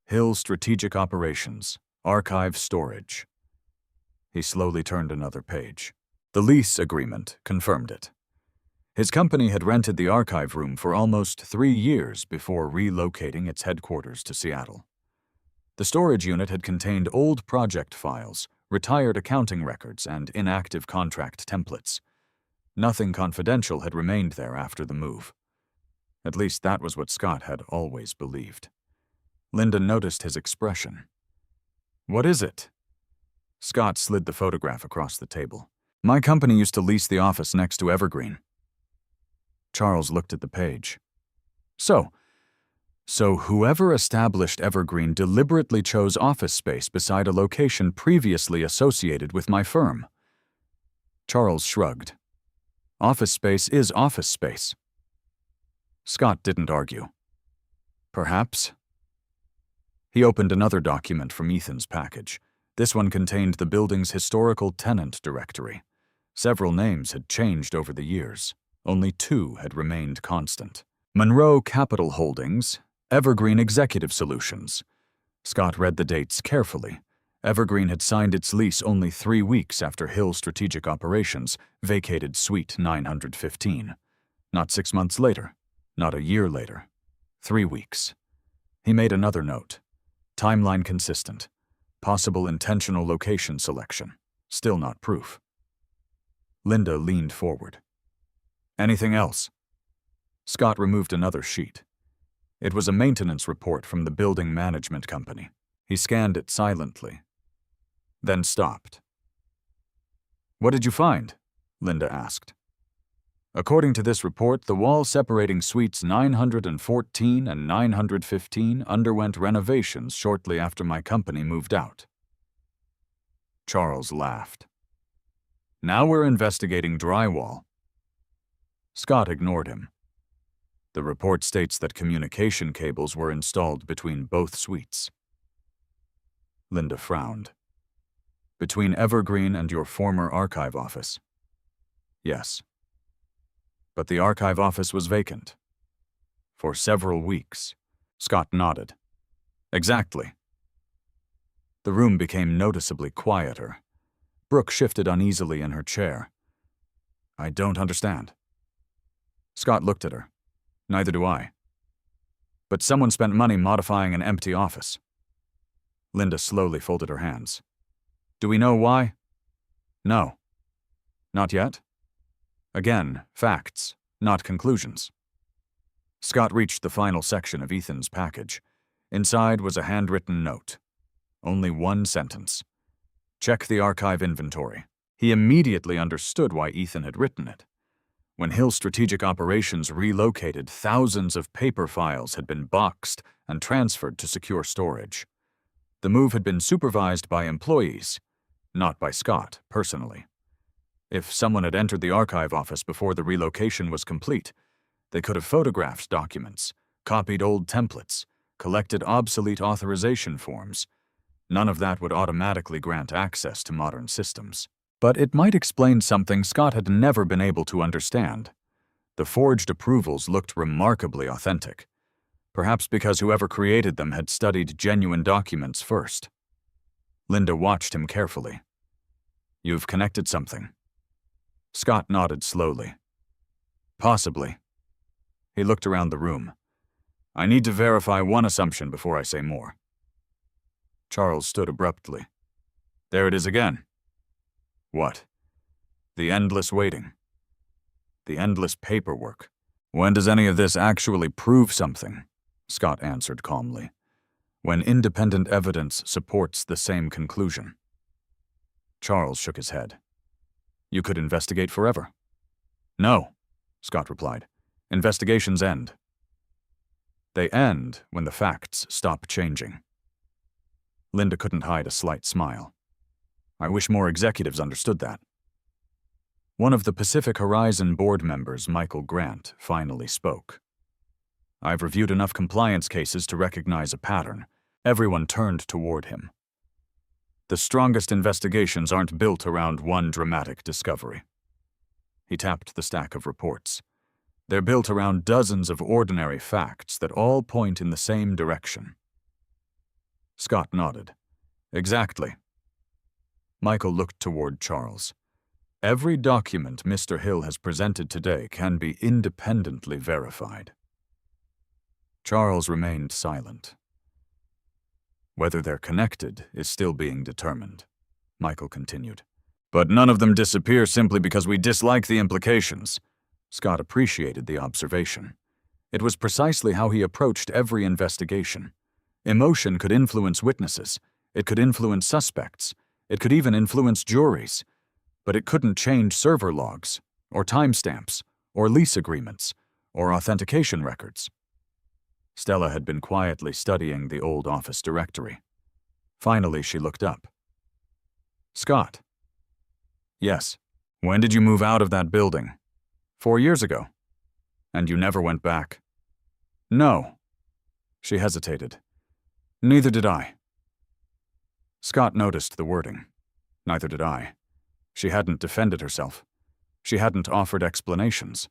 Hill Strategic Operations, Archive Storage. He slowly turned another page. The lease agreement confirmed it. His company had rented the archive room for almost 3 years before relocating its headquarters to Seattle. The storage unit had contained old project files, retired accounting records, and inactive contract templates. Nothing confidential had remained there after the move. At least that was what Scott had always believed. Linda noticed his expression. What is it? Scott slid the photograph across the table. My company used to lease the office next to Evergreen. Charles looked at the page. So whoever established Evergreen deliberately chose office space beside a location previously associated with my firm. Charles shrugged. Office space is office space. Scott didn't argue. Perhaps. He opened another document from Ethan's package. This one contained the building's historical tenant directory. Several names had changed over the years. Only 2 had remained constant. Monroe Capital Holdings, Evergreen Executive Solutions. Scott read the dates carefully. Evergreen had signed its lease only 3 weeks after Hill Strategic Operations vacated Suite 915. Not 6 months later, not a year later. 3 weeks. He made another note. Timeline consistent. Possible intentional location selection. Still not proof. Linda leaned forward. Anything else? Scott removed another sheet. It was a maintenance report from the building management company. He scanned it silently, then stopped. What did you find? Linda asked. According to this report, the wall separating suites 914 and 915 underwent renovations shortly after my company moved out. Charles laughed. Now we're investigating drywall. Scott ignored him. The report states that communication cables were installed between both suites. Linda frowned. Between Evergreen and your former archive office? Yes. But the archive office was vacant. For several weeks. Scott nodded. Exactly. The room became noticeably quieter. Brooke shifted uneasily in her chair. I don't understand. Scott looked at her. Neither do I. But someone spent money modifying an empty office. Linda slowly folded her hands. Do we know why? No. Not yet? Again, facts, not conclusions. Scott reached the final section of Ethan's package. Inside was a handwritten note. Only one sentence. Check the archive inventory. He immediately understood why Ethan had written it. When Hill Strategic Operations relocated, thousands of paper files had been boxed and transferred to secure storage. The move had been supervised by employees, not by Scott personally. If someone had entered the archive office before the relocation was complete, they could have photographed documents, copied old templates, collected obsolete authorization forms. None of that would automatically grant access to modern systems. But it might explain something Scott had never been able to understand. The forged approvals looked remarkably authentic, perhaps because whoever created them had studied genuine documents first. Linda watched him carefully. You've connected something. Scott nodded slowly. Possibly. He looked around the room. I need to verify one assumption before I say more. Charles stood abruptly. There it is again. What? The endless waiting. The endless paperwork. When does any of this actually prove something? Scott answered calmly. When independent evidence supports the same conclusion. Charles shook his head. You could investigate forever. No, Scott replied. Investigations end. They end when the facts stop changing. Linda couldn't hide a slight smile. I wish more executives understood that. One of the Pacific Horizon board members, Michael Grant, finally spoke. I've reviewed enough compliance cases to recognize a pattern. Everyone turned toward him. The strongest investigations aren't built around one dramatic discovery. He tapped the stack of reports. They're built around dozens of ordinary facts that all point in the same direction. Scott nodded. Exactly. Michael looked toward Charles. Every document Mr. Hill has presented today can be independently verified. Charles remained silent. Whether they're connected is still being determined, Michael continued. But none of them disappear simply because we dislike the implications. Scott appreciated the observation. It was precisely how he approached every investigation. Emotion could influence witnesses. It could influence suspects. It could even influence juries. But it couldn't change server logs, or timestamps, or lease agreements, or authentication records. Stella had been quietly studying the old office directory. Finally, she looked up. Scott. Yes. When did you move out of that building? 4 years ago. And you never went back? No. She hesitated. Neither did I. Scott noticed the wording. Neither did I. She hadn't defended herself. She hadn't offered explanations.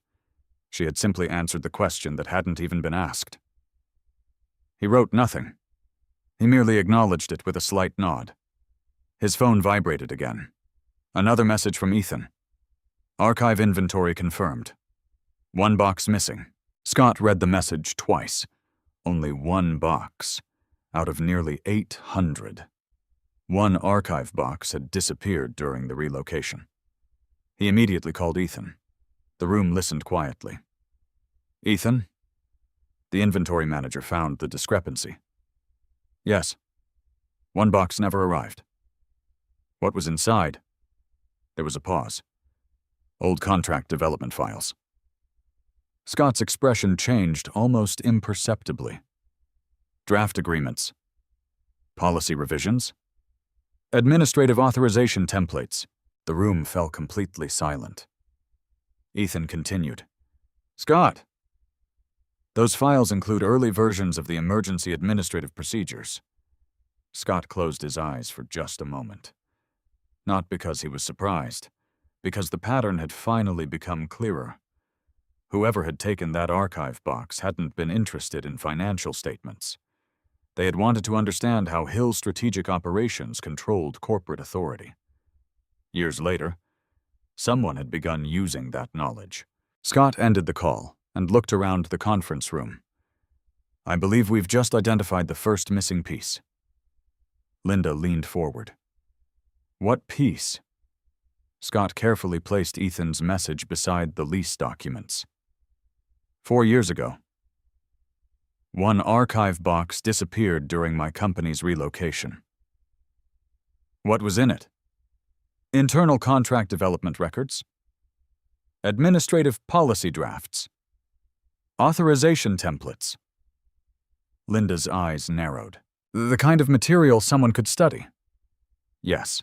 She had simply answered the question that hadn't even been asked. He wrote nothing. He merely acknowledged it with a slight nod. His phone vibrated again. Another message from Ethan. Archive inventory confirmed. 1 box missing. Scott read the message twice. Only 1 box, out of nearly 800. 1 archive box had disappeared during the relocation. He immediately called Ethan. The room listened quietly. Ethan? The inventory manager found the discrepancy. Yes. 1 box never arrived. What was inside? There was a pause. Old contract development files. Scott's expression changed almost imperceptibly. Draft agreements. Policy revisions. Administrative authorization templates. The room fell completely silent. Ethan continued. Scott, those files include early versions of the emergency administrative procedures. Scott closed his eyes for just a moment. Not because he was surprised, because the pattern had finally become clearer. Whoever had taken that archive box hadn't been interested in financial statements. They had wanted to understand how Hill Strategic Operations controlled corporate authority. Years later, someone had begun using that knowledge. Scott ended the call and looked around the conference room. I believe we've just identified the first missing piece. Linda leaned forward. What piece? Scott carefully placed Ethan's message beside the lease documents. 4 years ago, one archive box disappeared during my company's relocation. What was in it? Internal contract development records, administrative policy drafts, authorization templates. Linda's eyes narrowed. The kind of material someone could study. Yes.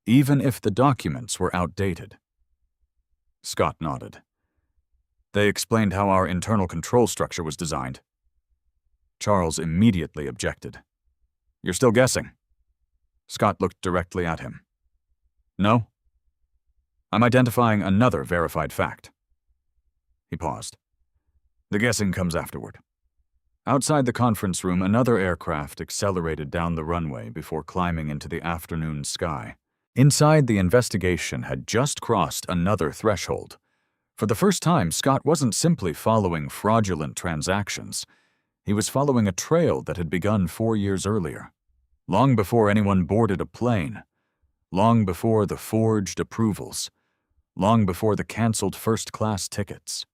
Even if the documents were outdated. Scott nodded. They explained how our internal control structure was designed. Charles immediately objected. You're still guessing. Scott looked directly at him. No. I'm identifying another verified fact. He paused. The guessing comes afterward. Outside the conference room, another aircraft accelerated down the runway before climbing into the afternoon sky. Inside, the investigation had just crossed another threshold. For the first time, Scott wasn't simply following fraudulent transactions. He was following a trail that had begun 4 years earlier. Long before anyone boarded a plane. Long before the forged approvals. Long before the canceled first-class tickets.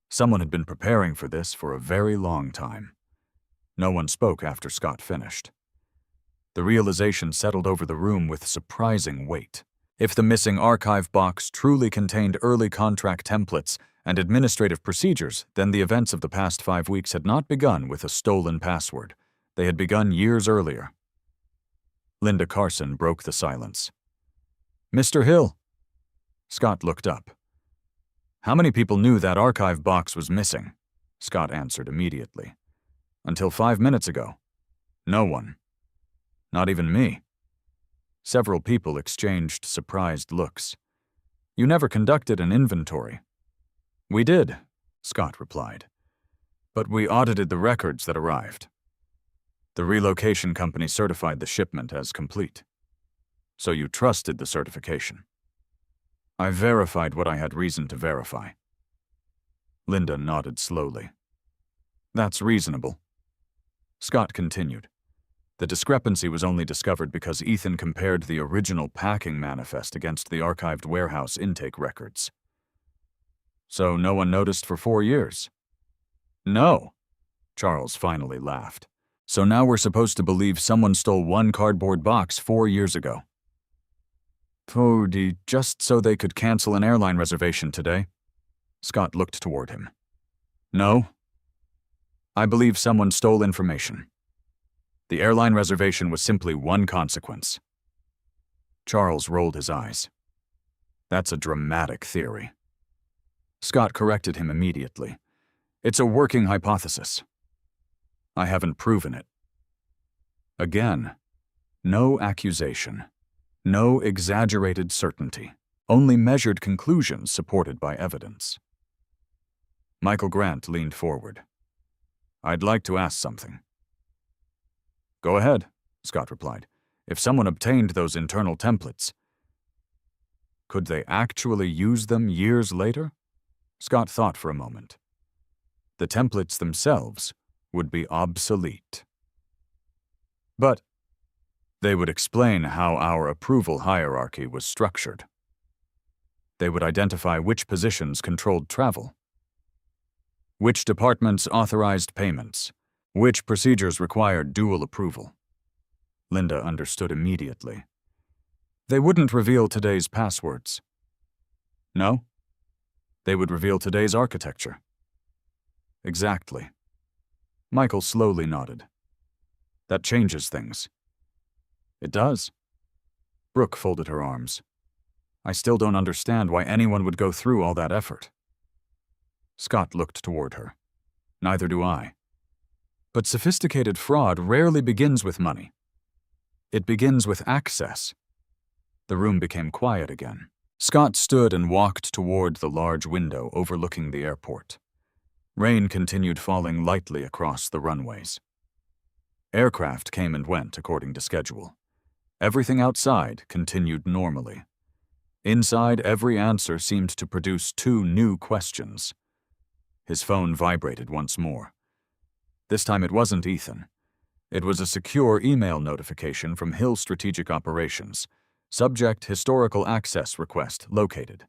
Someone had been preparing for this for a very long time. No one spoke after Scott finished. The realization settled over the room with surprising weight. If the missing archive box truly contained early contract templates and administrative procedures, then the events of the past 5 weeks had not begun with a stolen password. They had begun years earlier. Linda Carson broke the silence. Mr. Hill. Scott looked up. How many people knew that archive box was missing? Scott answered immediately. Until 5 minutes ago. No one. Not even me. Several people exchanged surprised looks. You never conducted an inventory. We did, Scott replied. But we audited the records that arrived. The relocation company certified the shipment as complete. So you trusted the certification. I verified what I had reason to verify. Linda nodded slowly. That's reasonable. Scott continued. The discrepancy was only discovered because Ethan compared the original packing manifest against the archived warehouse intake records. So no one noticed for 4 years? No, Charles finally laughed. So now we're supposed to believe someone stole one cardboard box 4 years ago. Just so they could cancel an airline reservation today? Scott looked toward him. No. I believe someone stole information. The airline reservation was simply one consequence. Charles rolled his eyes. That's a dramatic theory. Scott corrected him immediately. It's a working hypothesis. I haven't proven it. Again, no accusation. No exaggerated certainty, only measured conclusions supported by evidence. Michael Grant leaned forward. I'd like to ask something. Go ahead, Scott replied. If someone obtained those internal templates, could they actually use them years later? Scott thought for a moment. The templates themselves would be obsolete. But they would explain how our approval hierarchy was structured. They would identify which positions controlled travel, which departments authorized payments, which procedures required dual approval. Linda understood immediately. They wouldn't reveal today's passwords. No? They would reveal today's architecture. Exactly. Michael slowly nodded. That changes things. It does. Brooke folded her arms. I still don't understand why anyone would go through all that effort. Scott looked toward her. Neither do I. But sophisticated fraud rarely begins with money. It begins with access. The room became quiet again. Scott stood and walked toward the large window overlooking the airport. Rain continued falling lightly across the runways. Aircraft came and went according to schedule. Everything outside continued normally. Inside, every answer seemed to produce 2 new questions. His phone vibrated once more. This time it wasn't Ethan. It was a secure email notification from Hill Strategic Operations. Subject: historical access request located.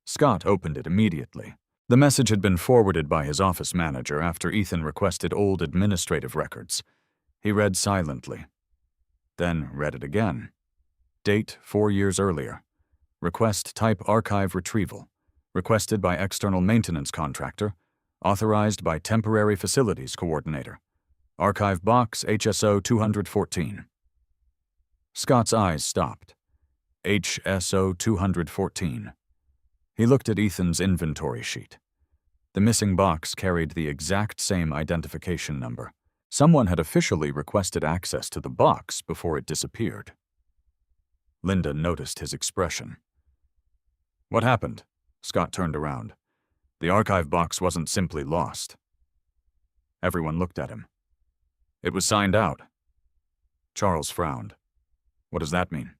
Scott opened it immediately. The message had been forwarded by his office manager after Ethan requested old administrative records. He read silently. Then read it again. Date 4 years earlier. Request type archive retrieval. Requested by external maintenance contractor. Authorized by temporary facilities coordinator. Archive box HSO 214. Scott's eyes stopped. HSO 214. He looked at Ethan's inventory sheet. The missing box carried the exact same identification number. Someone had officially requested access to the box before it disappeared. Linda noticed his expression. What happened? Scott turned around. The archive box wasn't simply lost. Everyone looked at him. It was signed out. Charles frowned. What does that mean?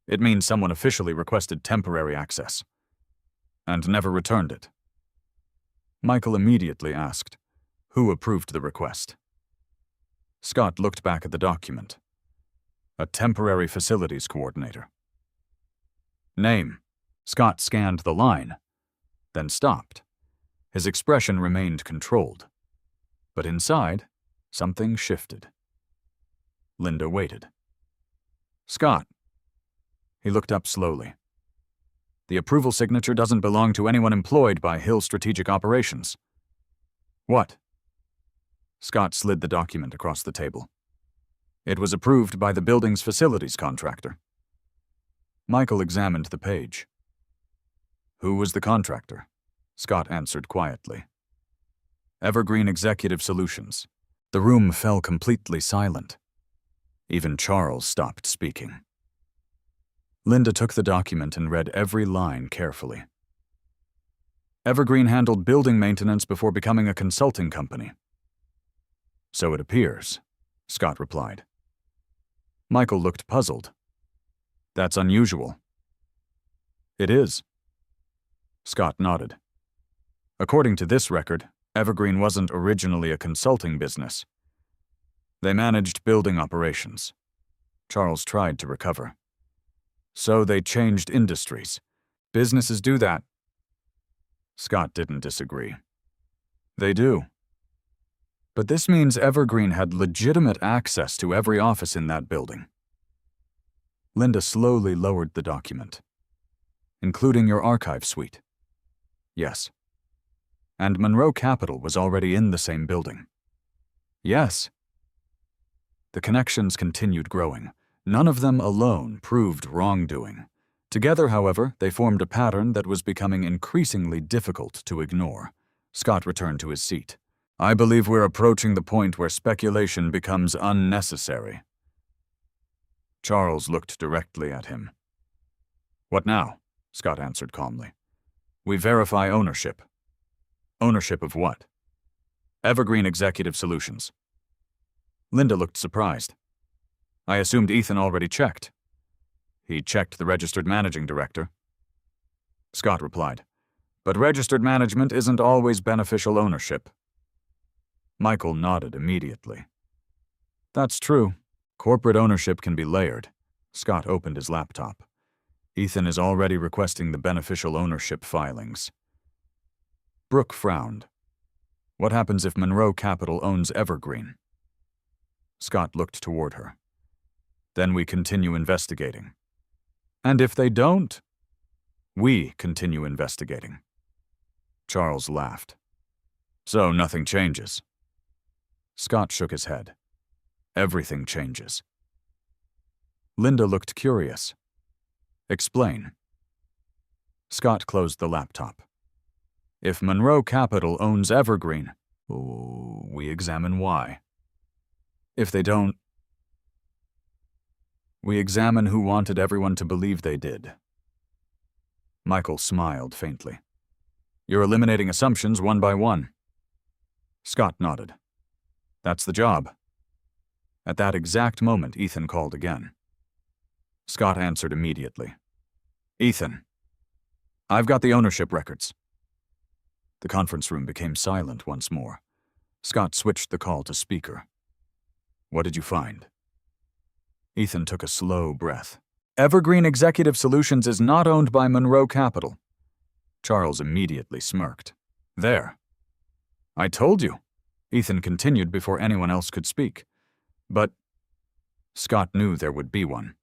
It means someone officially requested temporary access and never returned it. Michael immediately asked, who approved the request? Scott looked back at the document. A temporary facilities coordinator. Name. Scott scanned the line, then stopped. His expression remained controlled. But inside, something shifted. Linda waited. Scott. He looked up slowly. The approval signature doesn't belong to anyone employed by Hill Strategic Operations. What? Scott slid the document across the table. It was approved by the building's facilities contractor. Michael examined the page. Who was the contractor? Scott answered quietly. Evergreen Executive Solutions. The room fell completely silent. Even Charles stopped speaking. Linda took the document and read every line carefully. Evergreen handled building maintenance before becoming a consulting company. So it appears, Scott replied. Michael looked puzzled. That's unusual. It is. Scott nodded. According to this record, Evergreen wasn't originally a consulting business. They managed building operations. Charles tried to recover. So they changed industries. Businesses do that. Scott didn't disagree. They do. But this means Evergreen had legitimate access to every office in that building. Linda slowly lowered the document. Including your archive suite. Yes. And Monroe Capital was already in the same building. Yes. The connections continued growing. None of them alone proved wrongdoing. Together, however, they formed a pattern that was becoming increasingly difficult to ignore. Scott returned to his seat. I believe we're approaching the point where speculation becomes unnecessary. Charles looked directly at him. What now? Scott answered calmly. We verify ownership. Ownership of what? Evergreen Executive Solutions. Linda looked surprised. I assumed Ethan already checked. He checked the registered managing director. Scott replied, but registered management isn't always beneficial ownership. Michael nodded immediately. That's true. Corporate ownership can be layered. Scott opened his laptop. Ethan is already requesting the beneficial ownership filings. Brooke frowned. What happens if Monroe Capital owns Evergreen? Scott looked toward her. Then we continue investigating. And if they don't, we continue investigating. Charles laughed. So nothing changes. Scott shook his head. Everything changes. Linda looked curious. Explain. Scott closed the laptop. If Monroe Capital owns Evergreen, we examine why. If they don't, we examine who wanted everyone to believe they did. Michael smiled faintly. You're eliminating assumptions one by one. Scott nodded. That's the job. At that exact moment, Ethan called again. Scott answered immediately. Ethan, I've got the ownership records. The conference room became silent once more. Scott switched the call to speaker. What did you find? Ethan took a slow breath. Evergreen Executive Solutions is not owned by Monroe Capital. Charles immediately smirked. There. I told you. Ethan continued before anyone else could speak. But Scott knew there would be one.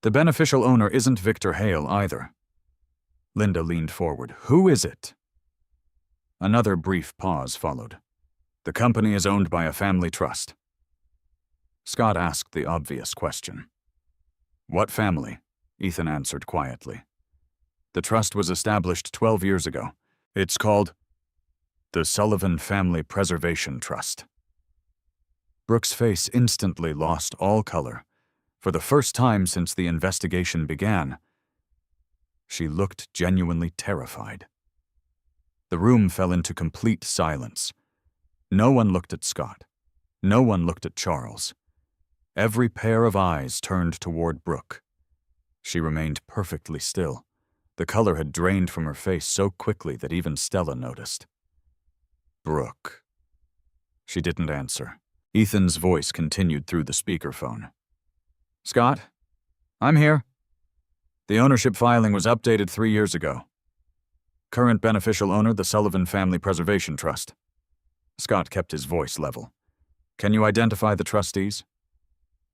The beneficial owner isn't Victor Hale either. Linda leaned forward. Who is it? Another brief pause followed. The company is owned by a family trust. Scott asked the obvious question. What family? Ethan answered quietly. The trust was established 12 years ago. It's called the Sullivan Family Preservation Trust. Brooke's face instantly lost all color. For the first time since the investigation began, she looked genuinely terrified. The room fell into complete silence. No one looked at Scott. No one looked at Charles. Every pair of eyes turned toward Brooke. She remained perfectly still. The color had drained from her face so quickly that even Stella noticed. Brooke. She didn't answer. Ethan's voice continued through the speakerphone. Scott, I'm here. The ownership filing was updated 3 years ago. Current beneficial owner, the Sullivan Family Preservation Trust. Scott kept his voice level. Can you identify the trustees?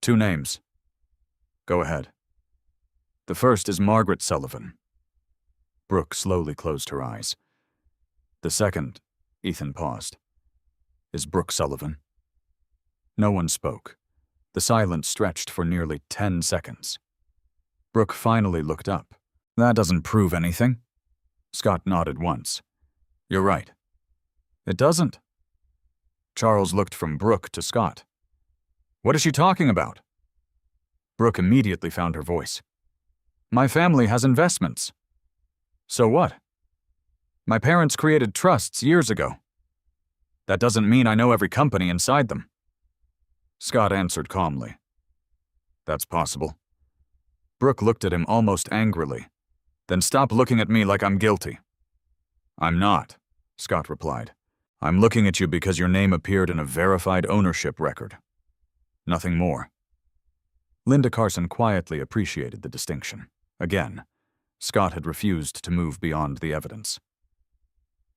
2 names. Go ahead. The first is Margaret Sullivan. Brooke slowly closed her eyes. The second, Ethan paused, is Brooke Sullivan. No one spoke. The silence stretched for nearly 10 seconds. Brooke finally looked up. That doesn't prove anything. Scott nodded once. You're right. It doesn't. Charles looked from Brooke to Scott. What is she talking about? Brooke immediately found her voice. My family has investments. So what? My parents created trusts years ago. That doesn't mean I know every company inside them. Scott answered calmly. That's possible. Brooke looked at him almost angrily. Then stop looking at me like I'm guilty. I'm not, Scott replied. I'm looking at you because your name appeared in a verified ownership record. Nothing more. Linda Carson quietly appreciated the distinction. Again, Scott had refused to move beyond the evidence.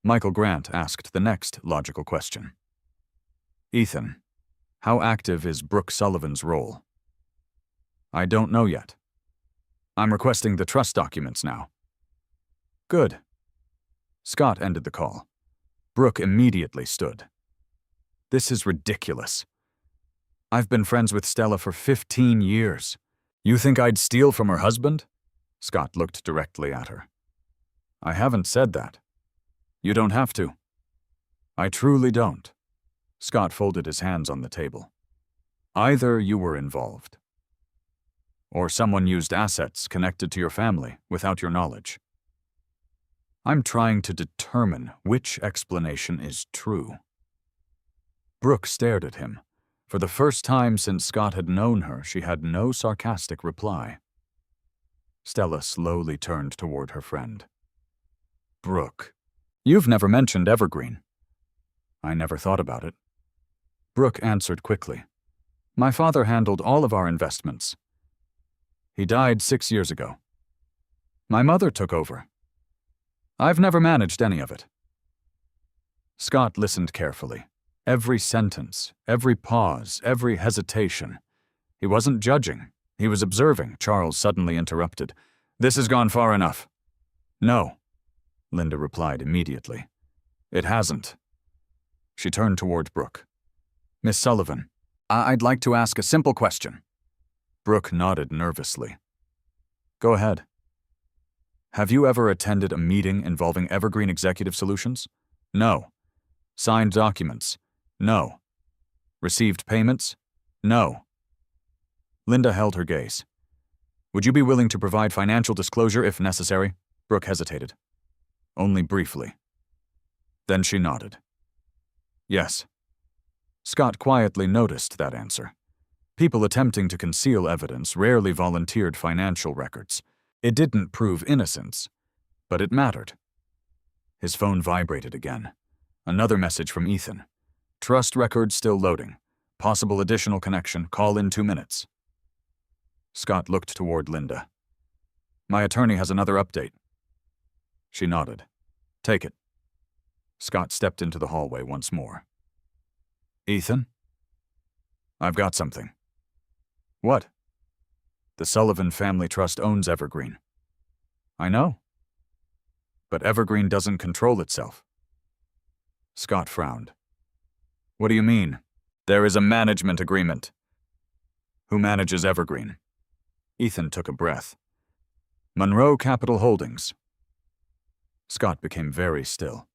Michael Grant asked the next logical question. Ethan, how active is Brooke Sullivan's role? I don't know yet. I'm requesting the trust documents now. Good. Scott ended the call. Brooke immediately stood. This is ridiculous. I've been friends with Stella for 15 years. You think I'd steal from her husband? Scott looked directly at her. I haven't said that. You don't have to. I truly don't. Scott folded his hands on the table. Either you were involved, or someone used assets connected to your family without your knowledge. I'm trying to determine which explanation is true. Brooke stared at him. For the first time since Scott had known her, she had no sarcastic reply. Stella slowly turned toward her friend. Brooke, you've never mentioned Evergreen. I never thought about it. Brooke answered quickly. My father handled all of our investments. He died 6 years ago. My mother took over. I've never managed any of it. Scott listened carefully. Every sentence, every pause, every hesitation. He wasn't judging. He was observing. Charles suddenly interrupted. This has gone far enough. No. Linda replied immediately. It hasn't. She turned toward Brooke. Miss Sullivan, I'd like to ask a simple question. Brooke nodded nervously. Go ahead. Have you ever attended a meeting involving Evergreen Executive Solutions? No. Signed documents? No. Received payments? No. Linda held her gaze. Would you be willing to provide financial disclosure if necessary? Brooke hesitated. Only briefly. Then she nodded. Yes. Scott quietly noticed that answer. People attempting to conceal evidence rarely volunteered financial records. It didn't prove innocence, but it mattered. His phone vibrated again. Another message from Ethan. Trust record still loading. Possible additional connection. Call in 2 minutes. Scott looked toward Linda. My attorney has another update. She nodded. Take it. Scott stepped into the hallway once more. Ethan? I've got something. What? The Sullivan Family Trust owns Evergreen. I know. But Evergreen doesn't control itself. Scott frowned. What do you mean? There is a management agreement. Who manages Evergreen? Ethan took a breath. Monroe Capital Holdings. Scott became very still.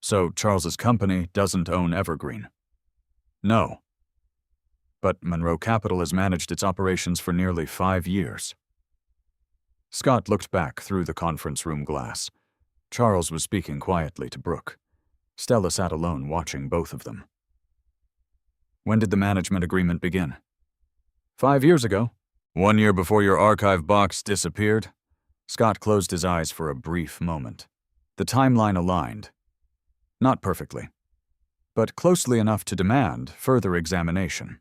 So Charles's company doesn't own Evergreen? No. But Monroe Capital has managed its operations for nearly 5 years. Scott looked back through the conference room glass. Charles was speaking quietly to Brooke. Stella sat alone watching both of them. When did the management agreement begin? 5 years ago. 1 year before your archive box disappeared? Scott closed his eyes for a brief moment. The timeline aligned. Not perfectly, but closely enough to demand further examination.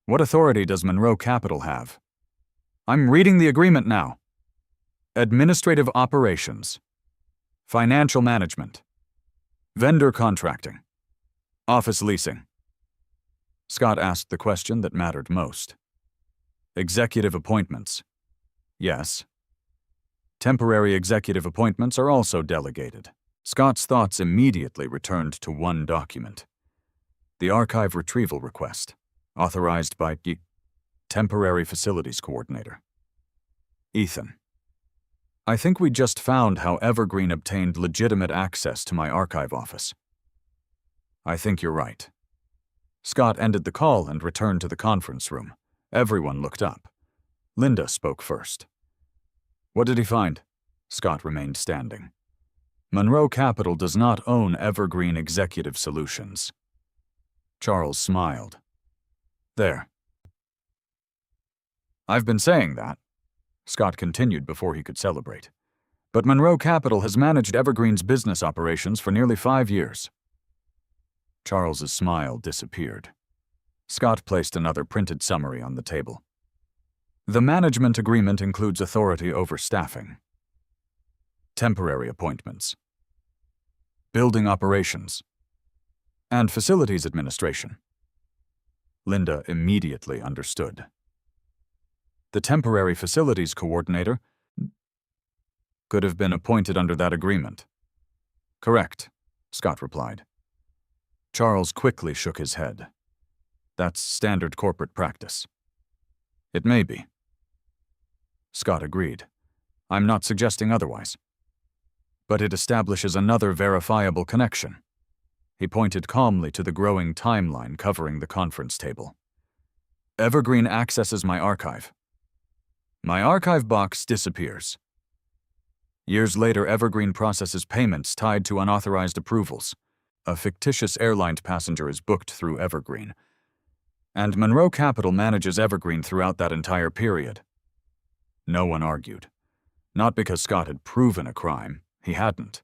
What authority does Monroe Capital have? I'm reading the agreement now. Administrative operations. Financial management. Vendor contracting. Office leasing. Scott asked the question that mattered most. Executive appointments. Yes. Temporary executive appointments are also delegated. Scott's thoughts immediately returned to one document. The archive retrieval request, authorized by Temporary Facilities Coordinator. Ethan. I think we just found how Evergreen obtained legitimate access to my archive office. I think you're right. Scott ended the call and returned to the conference room. Everyone looked up. Linda spoke first. What did he find? Scott remained standing. Monroe Capital does not own Evergreen Executive Solutions. Charles smiled. There. I've been saying that, Scott continued before he could celebrate. But Monroe Capital has managed Evergreen's business operations for nearly 5 years. Charles's smile disappeared. Scott placed another printed summary on the table. The management agreement includes authority over staffing, temporary appointments, building operations, and facilities administration. Linda immediately understood. The temporary facilities coordinator could have been appointed under that agreement. Correct, Scott replied. Charles quickly shook his head. That's standard corporate practice. It may be. Scott agreed. I'm not suggesting otherwise. But it establishes another verifiable connection. He pointed calmly to the growing timeline covering the conference table. Evergreen accesses my archive. My archive box disappears. Years later, Evergreen processes payments tied to unauthorized approvals. A fictitious airline passenger is booked through Evergreen. And Monroe Capital manages Evergreen throughout that entire period. No one argued. Not because Scott had proven a crime, he hadn't,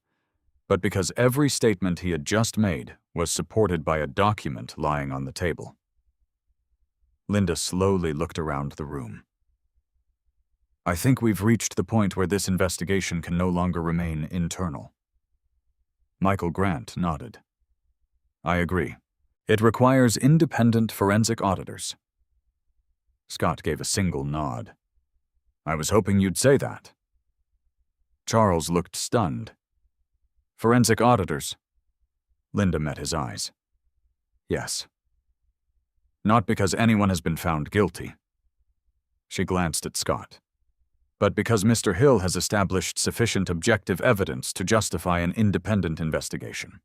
but because every statement he had just made was supported by a document lying on the table. Linda slowly looked around the room. I think we've reached the point where this investigation can no longer remain internal. Michael Grant nodded. I agree. It requires independent forensic auditors. Scott gave a single nod. I was hoping you'd say that. Charles looked stunned. Forensic auditors. Linda met his eyes. Yes. Not because anyone has been found guilty. She glanced at Scott. But because Mr. Hill has established sufficient objective evidence to justify an independent investigation.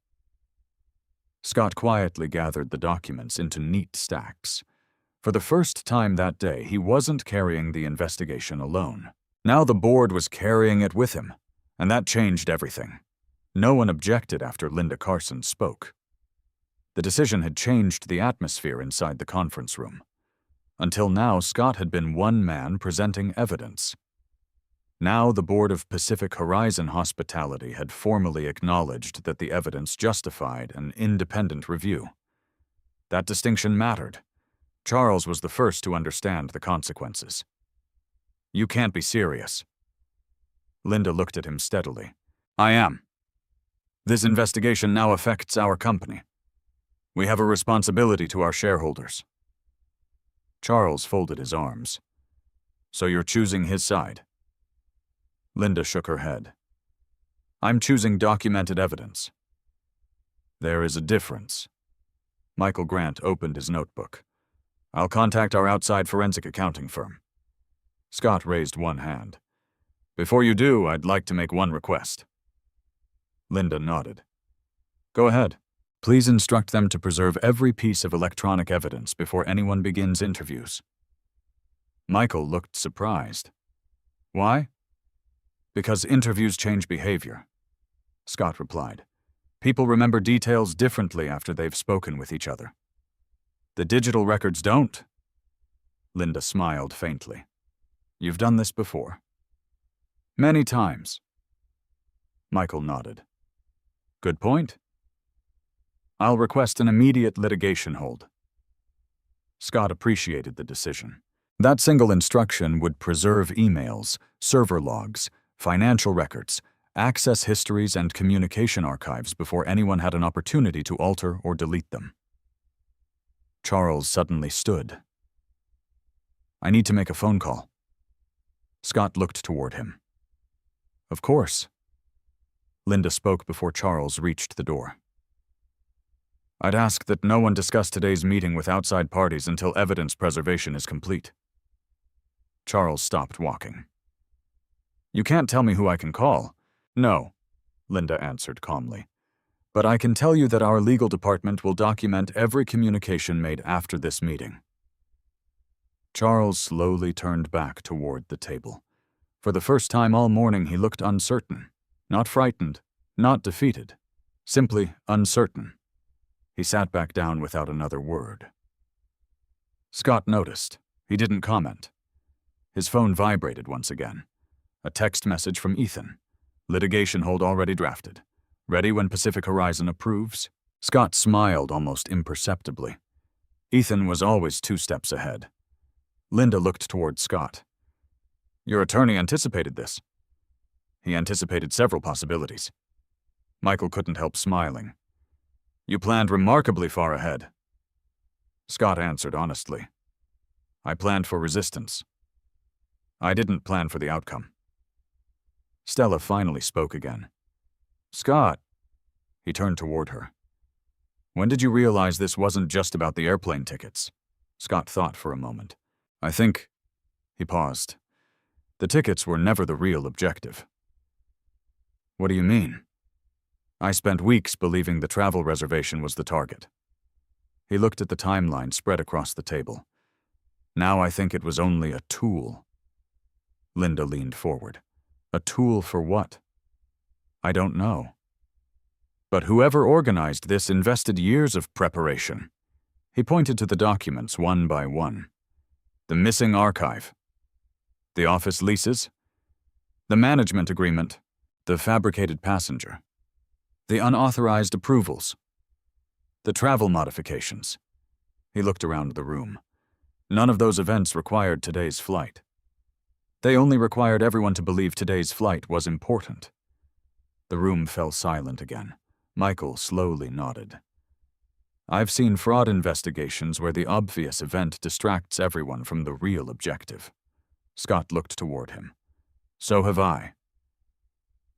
Scott quietly gathered the documents into neat stacks. For the first time that day, he wasn't carrying the investigation alone. Now the board was carrying it with him, and that changed everything. No one objected after Linda Carson spoke. The decision had changed the atmosphere inside the conference room. Until now, Scott had been one man presenting evidence. Now the board of Pacific Horizon Hospitality had formally acknowledged that the evidence justified an independent review. That distinction mattered. Charles was the first to understand the consequences. You can't be serious. Linda looked at him steadily. I am. This investigation now affects our company. We have a responsibility to our shareholders. Charles folded his arms. So you're choosing his side? Linda shook her head. I'm choosing documented evidence. There is a difference. Michael Grant opened his notebook. I'll contact our outside forensic accounting firm. Scott raised one hand. Before you do, I'd like to make one request. Linda nodded. Go ahead. Please instruct them to preserve every piece of electronic evidence before anyone begins interviews. Michael looked surprised. Why? Because interviews change behavior. Scott replied. People remember details differently after they've spoken with each other. The digital records don't. Linda smiled faintly. You've done this before. Many times. Michael nodded. Good point. I'll request an immediate litigation hold. Scott appreciated the decision. That single instruction would preserve emails, server logs, financial records, access histories, and communication archives before anyone had an opportunity to alter or delete them. Charles suddenly stood. I need to make a phone call. Scott looked toward him. Of course. Linda spoke before Charles reached the door. I'd ask that no one discuss today's meeting with outside parties until evidence preservation is complete. Charles stopped walking. You can't tell me who I can call. No, Linda answered calmly. But I can tell you that our legal department will document every communication made after this meeting. Charles slowly turned back toward the table. For the first time all morning, he looked uncertain. Not frightened, not defeated. Simply uncertain. He sat back down without another word. Scott noticed. He didn't comment. His phone vibrated once again. A text message from Ethan. Litigation hold already drafted. Ready when Pacific Horizon approves? Scott smiled almost imperceptibly. Ethan was always 2 steps ahead. Linda looked toward Scott. Your attorney anticipated this. He anticipated several possibilities. Michael couldn't help smiling. You planned remarkably far ahead. Scott answered honestly. I planned for resistance. I didn't plan for the outcome. Stella finally spoke again. Scott. He turned toward her. When did you realize this wasn't just about the airplane tickets? Scott thought for a moment. I think... He paused. The tickets were never the real objective. What do you mean? I spent weeks believing the travel reservation was the target. He looked at the timeline spread across the table. Now I think it was only a tool. Linda leaned forward. A tool for what? I don't know. But whoever organized this invested years of preparation. He pointed to the documents one by one. The missing archive. The office leases. The management agreement. The fabricated passenger. The unauthorized approvals. The travel modifications. He looked around the room. None of those events required today's flight. They only required everyone to believe today's flight was important. The room fell silent again. Michael slowly nodded. I've seen fraud investigations where the obvious event distracts everyone from the real objective. Scott looked toward him. So have I.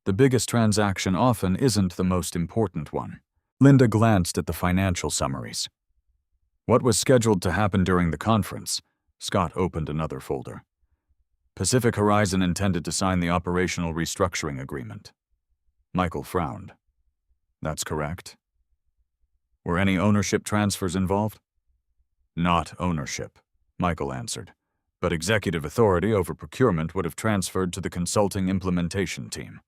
The biggest transaction often isn't the most important one. Linda glanced at the financial summaries. What was scheduled to happen during the conference? Scott opened another folder. Pacific Horizon intended to sign the operational restructuring agreement. Michael frowned. That's correct. Were any ownership transfers involved? Not ownership, Michael answered, but executive authority over procurement would have transferred to the consulting implementation team.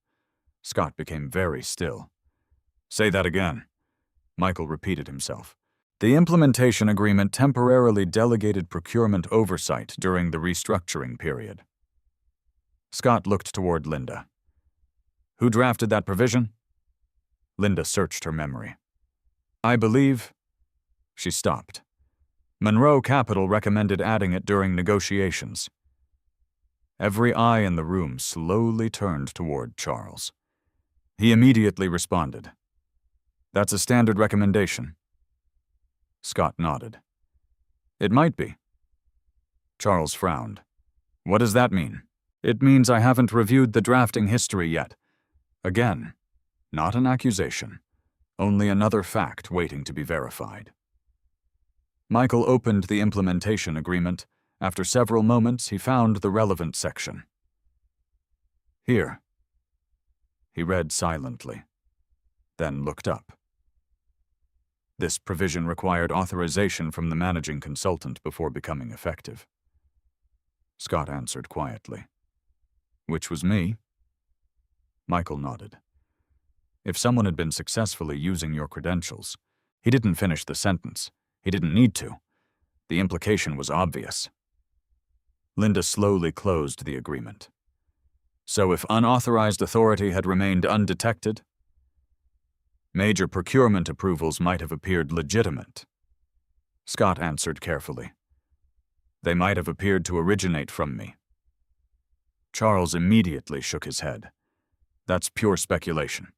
Scott became very still. Say that again. Michael repeated himself. The implementation agreement temporarily delegated procurement oversight during the restructuring period. Scott looked toward Linda. Who drafted that provision? Linda searched her memory. I believe... She stopped. Monroe Capital recommended adding it during negotiations. Every eye in the room slowly turned toward Charles. He immediately responded. That's a standard recommendation. Scott nodded. It might be. Charles frowned. What does that mean? It means I haven't reviewed the drafting history yet. Again, not an accusation, only another fact waiting to be verified. Michael opened the implementation agreement. After several moments, he found the relevant section. Here. He read silently, then looked up. This provision required authorization from the managing consultant before becoming effective. Scott answered quietly. Which was me? Michael nodded. If someone had been successfully using your credentials, he didn't finish the sentence. He didn't need to. The implication was obvious. Linda slowly closed the agreement. So if unauthorized authority had remained undetected, major procurement approvals might have appeared legitimate. Scott answered carefully. They might have appeared to originate from me. Charles immediately shook his head. That's pure speculation.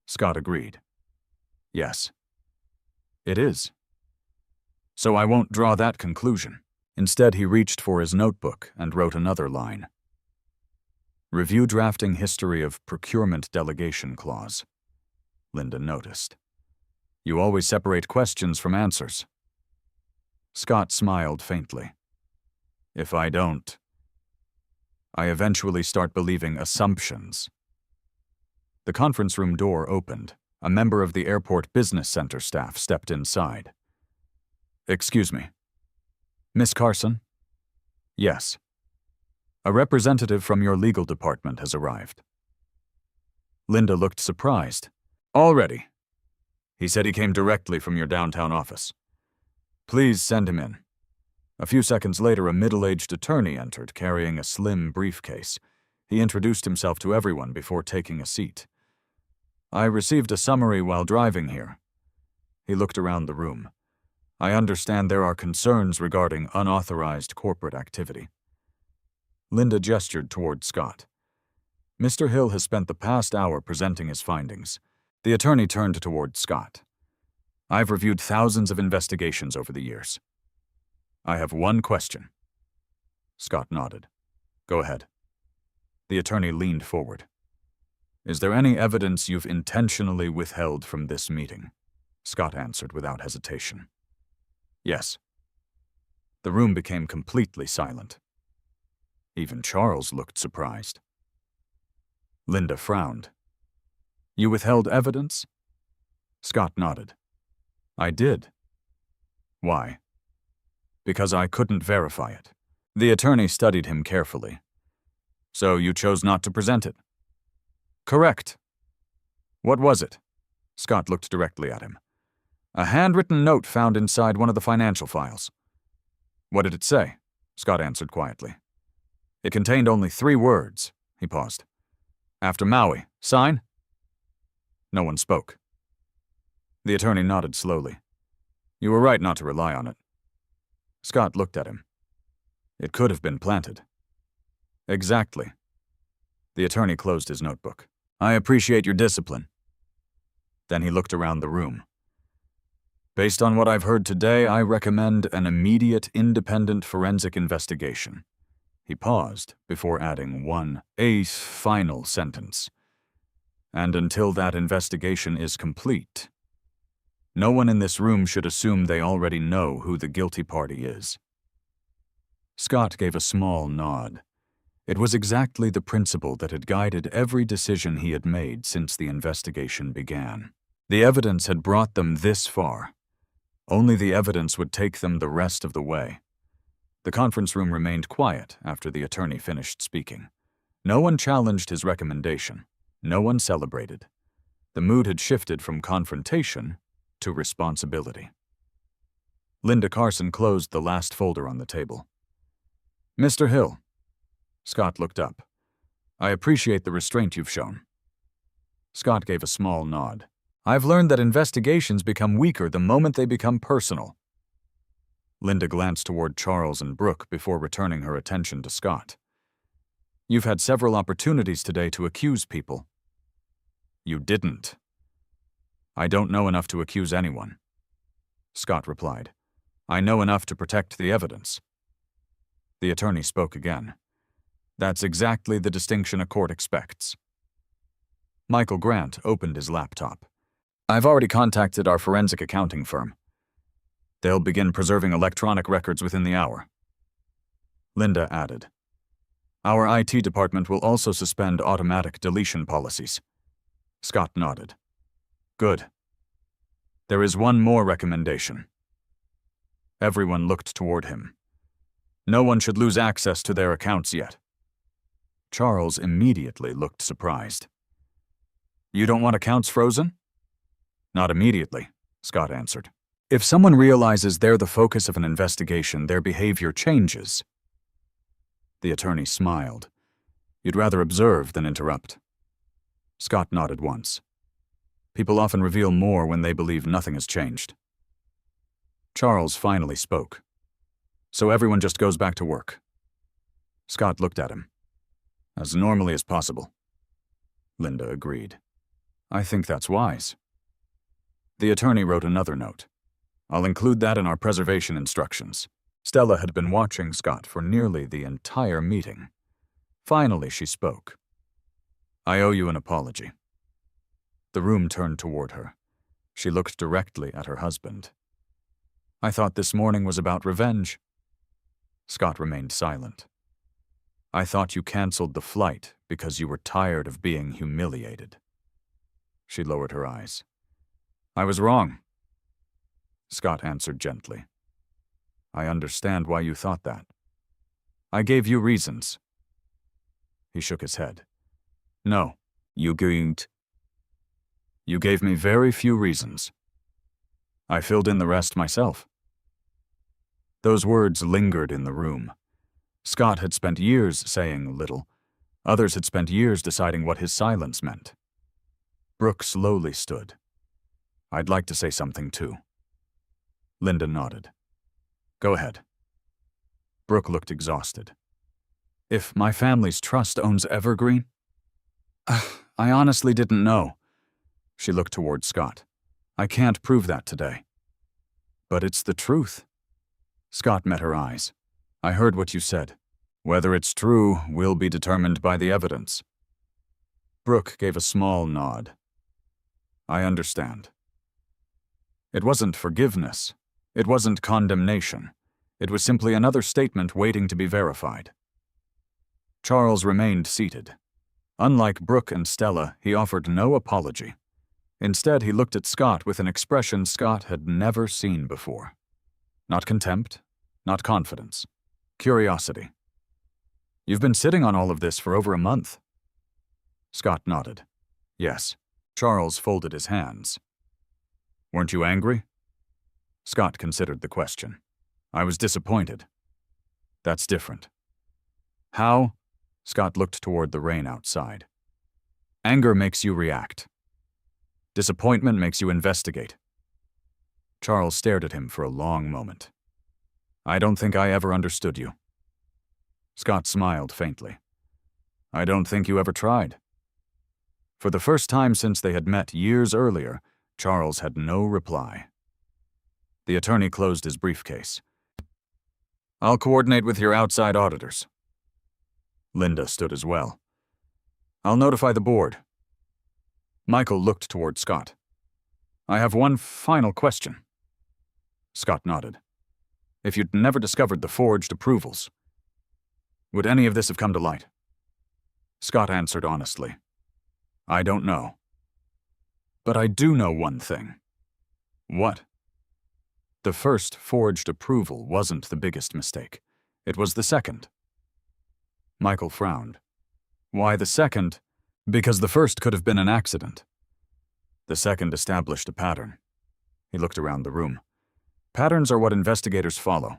Scott agreed. Yes. It is. So I won't draw that conclusion. Instead, he reached for his notebook and wrote another line. Review drafting history of procurement delegation clause. Linda noticed. You always separate questions from answers. Scott smiled faintly. If I don't, I eventually start believing assumptions. The conference room door opened. A member of the airport business center staff stepped inside. Excuse me. Miss Carson? Yes. A representative from your legal department has arrived. Linda looked surprised. Already. He said he came directly from your downtown office. Please send him in. A few seconds later, a middle-aged attorney entered, carrying a slim briefcase. He introduced himself to everyone before taking a seat. I received a summary while driving here. He looked around the room. I understand there are concerns regarding unauthorized corporate activity. Linda gestured toward Scott. Mr. Hill has spent the past hour presenting his findings. The attorney turned toward Scott. I've reviewed thousands of investigations over the years. I have one question. Scott nodded. Go ahead. The attorney leaned forward. Is there any evidence you've intentionally withheld from this meeting? Scott answered without hesitation. Yes. The room became completely silent. Even Charles looked surprised. Linda frowned. You withheld evidence? Scott nodded. I did. Why? Because I couldn't verify it. The attorney studied him carefully. So you chose not to present it? Correct. What was it? Scott looked directly at him. A handwritten note found inside one of the financial files. What did it say? Scott answered quietly. It contained only 3 words. He paused. After Maui, sign? No one spoke. The attorney nodded slowly. You were right not to rely on it. Scott looked at him. It could have been planted. Exactly. The attorney closed his notebook. I appreciate your discipline. Then he looked around the room. Based on what I've heard today, I recommend an immediate independent forensic investigation. He paused before adding a final sentence. And until that investigation is complete, no one in this room should assume they already know who the guilty party is. Scott gave a small nod. It was exactly the principle that had guided every decision he had made since the investigation began. The evidence had brought them this far. Only the evidence would take them the rest of the way. The conference room remained quiet after the attorney finished speaking. No one challenged his recommendation. No one celebrated. The mood had shifted from confrontation to responsibility. Linda Carson closed the last folder on the table. "Mr. Hill." Scott looked up. "I appreciate the restraint you've shown." Scott gave a small nod. "I've learned that investigations become weaker the moment they become personal." Linda glanced toward Charles and Brooke before returning her attention to Scott. "You've had several opportunities today to accuse people." "You didn't." "I don't know enough to accuse anyone," Scott replied. "I know enough to protect the evidence." The attorney spoke again. "That's exactly the distinction a court expects." Michael Grant opened his laptop. "I've already contacted our forensic accounting firm. They'll begin preserving electronic records within the hour." Linda added, "Our IT department will also suspend automatic deletion policies." Scott nodded. "Good. There is one more recommendation." Everyone looked toward him. "No one should lose access to their accounts yet." Charles immediately looked surprised. "You don't want accounts frozen?" "Not immediately," Scott answered. "If someone realizes they're the focus of an investigation, their behavior changes." The attorney smiled. "You'd rather observe than interrupt." Scott nodded once. "People often reveal more when they believe nothing has changed." Charles finally spoke. "So everyone just goes back to work?" Scott looked at him. "As normally as possible." Linda agreed. "I think that's wise." The attorney wrote another note. "I'll include that in our preservation instructions." Stella had been watching Scott for nearly the entire meeting. Finally, she spoke. "I owe you an apology." The room turned toward her. She looked directly at her husband. "I thought this morning was about revenge." Scott remained silent. "I thought you canceled the flight because you were tired of being humiliated." She lowered her eyes. "I was wrong." Scott answered gently. "I understand why you thought that. I gave you reasons." He shook his head. "No, you didn't. You gave me very few reasons. I filled in the rest myself." Those words lingered in the room. Scott had spent years saying little. Others had spent years deciding what his silence meant. Brooke slowly stood. "I'd like to say something too." Linda nodded. "Go ahead." Brooke looked exhausted. "If my family's trust owns Evergreen?" "I honestly didn't know." She looked toward Scott. "I can't prove that today." "But it's the truth." Scott met her eyes. "I heard what you said. Whether it's true will be determined by the evidence." Brooke gave a small nod. "I understand." It wasn't forgiveness. It wasn't condemnation. It was simply another statement waiting to be verified. Charles remained seated. Unlike Brooke and Stella, he offered no apology. Instead, he looked at Scott with an expression Scott had never seen before. Not contempt, not confidence. Curiosity. "You've been sitting on all of this for over a month." Scott nodded. "Yes." Charles folded his hands. "Weren't you angry?" Scott considered the question. "I was disappointed." "That's different." "How?" Scott looked toward the rain outside. "Anger makes you react. Disappointment makes you investigate." Charles stared at him for a long moment. "I don't think I ever understood you." Scott smiled faintly. "I don't think you ever tried." For the first time since they had met years earlier, Charles had no reply. The attorney closed his briefcase. "I'll coordinate with your outside auditors." Linda stood as well. "I'll notify the board." Michael looked toward Scott. I have one final question. Scott nodded. If you'd never discovered the forged approvals, would any of this have come to light? Scott answered honestly. I don't know. But I do know one thing. What? The first forged approval wasn't the biggest mistake. It was the second. Michael frowned. Why the second? Because the first could have been an accident. The second established a pattern. He looked around the room. Patterns are what investigators follow.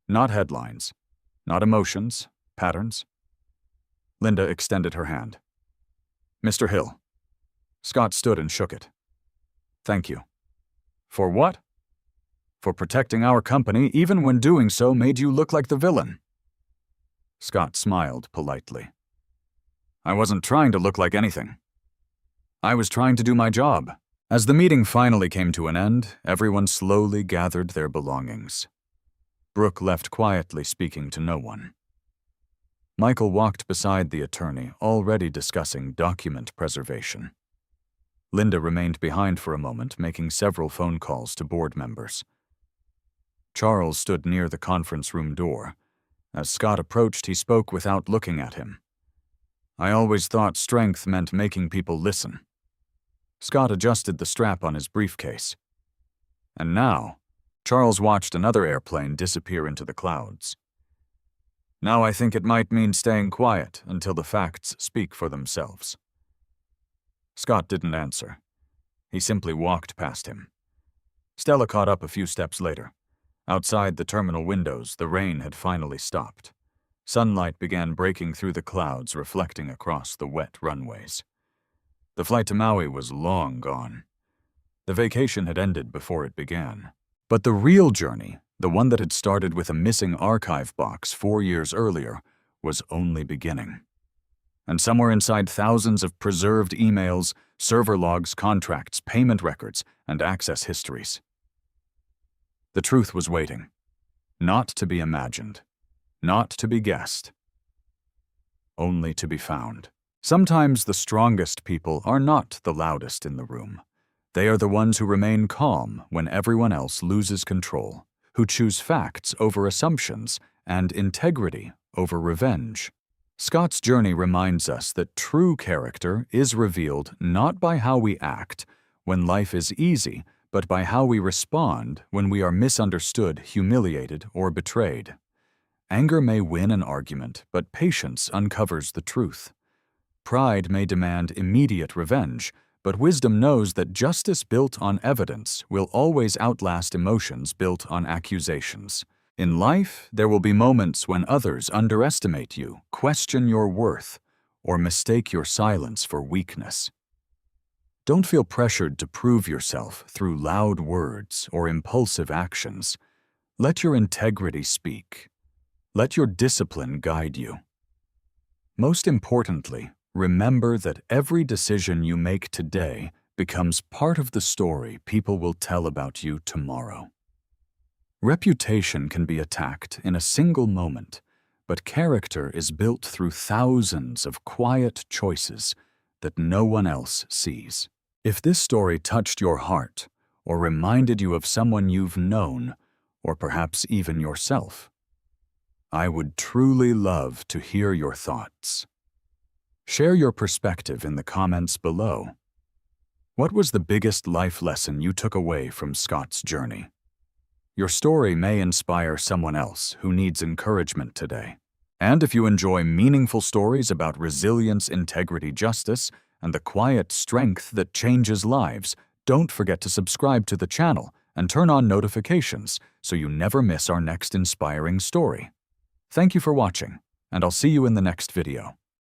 Not headlines, not emotions, patterns. Linda extended her hand. Mr. Hill. Scott stood and shook it. Thank you. For what? For protecting our company, even when doing so made you look like the villain. Scott smiled politely. I wasn't trying to look like anything. I was trying to do my job. As the meeting finally came to an end, everyone slowly gathered their belongings. Brooke left quietly, speaking to no one. Michael walked beside the attorney, already discussing document preservation. Linda remained behind for a moment, making several phone calls to board members. Charles stood near the conference room door. As Scott approached, he spoke without looking at him. I always thought strength meant making people listen. Scott adjusted the strap on his briefcase. And now, Charles watched another airplane disappear into the clouds. Now I think it might mean staying quiet until the facts speak for themselves. Scott didn't answer. He simply walked past him. Stella caught up a few steps later. Outside the terminal windows, the rain had finally stopped. Sunlight began breaking through the clouds, reflecting across the wet runways. The flight to Maui was long gone. The vacation had ended before it began. But the real journey, the one that had started with a missing archive box 4 years earlier, was only beginning. And somewhere inside thousands of preserved emails, server logs, contracts, payment records, and access histories. The truth was waiting. Not to be imagined. Not to be guessed. Only to be found. Sometimes the strongest people are not the loudest in the room. They are the ones who remain calm when everyone else loses control, who choose facts over assumptions and integrity over revenge. Scott's journey reminds us that true character is revealed not by how we act when life is easy, but by how we respond when we are misunderstood, humiliated, or betrayed. Anger may win an argument, but patience uncovers the truth. Pride may demand immediate revenge, but wisdom knows that justice built on evidence will always outlast emotions built on accusations. In life, there will be moments when others underestimate you, question your worth, or mistake your silence for weakness. Don't feel pressured to prove yourself through loud words or impulsive actions. Let your integrity speak. Let your discipline guide you. Most importantly, remember that every decision you make today becomes part of the story people will tell about you tomorrow. Reputation can be attacked in a single moment, but character is built through thousands of quiet choices that no one else sees. If this story touched your heart, or reminded you of someone you've known, or perhaps even yourself, I would truly love to hear your thoughts. Share your perspective in the comments below. What was the biggest life lesson you took away from Scott's journey? Your story may inspire someone else who needs encouragement today. And if you enjoy meaningful stories about resilience, integrity, justice, and the quiet strength that changes lives, don't forget to subscribe to the channel and turn on notifications so you never miss our next inspiring story. Thank you for watching, and I'll see you in the next video.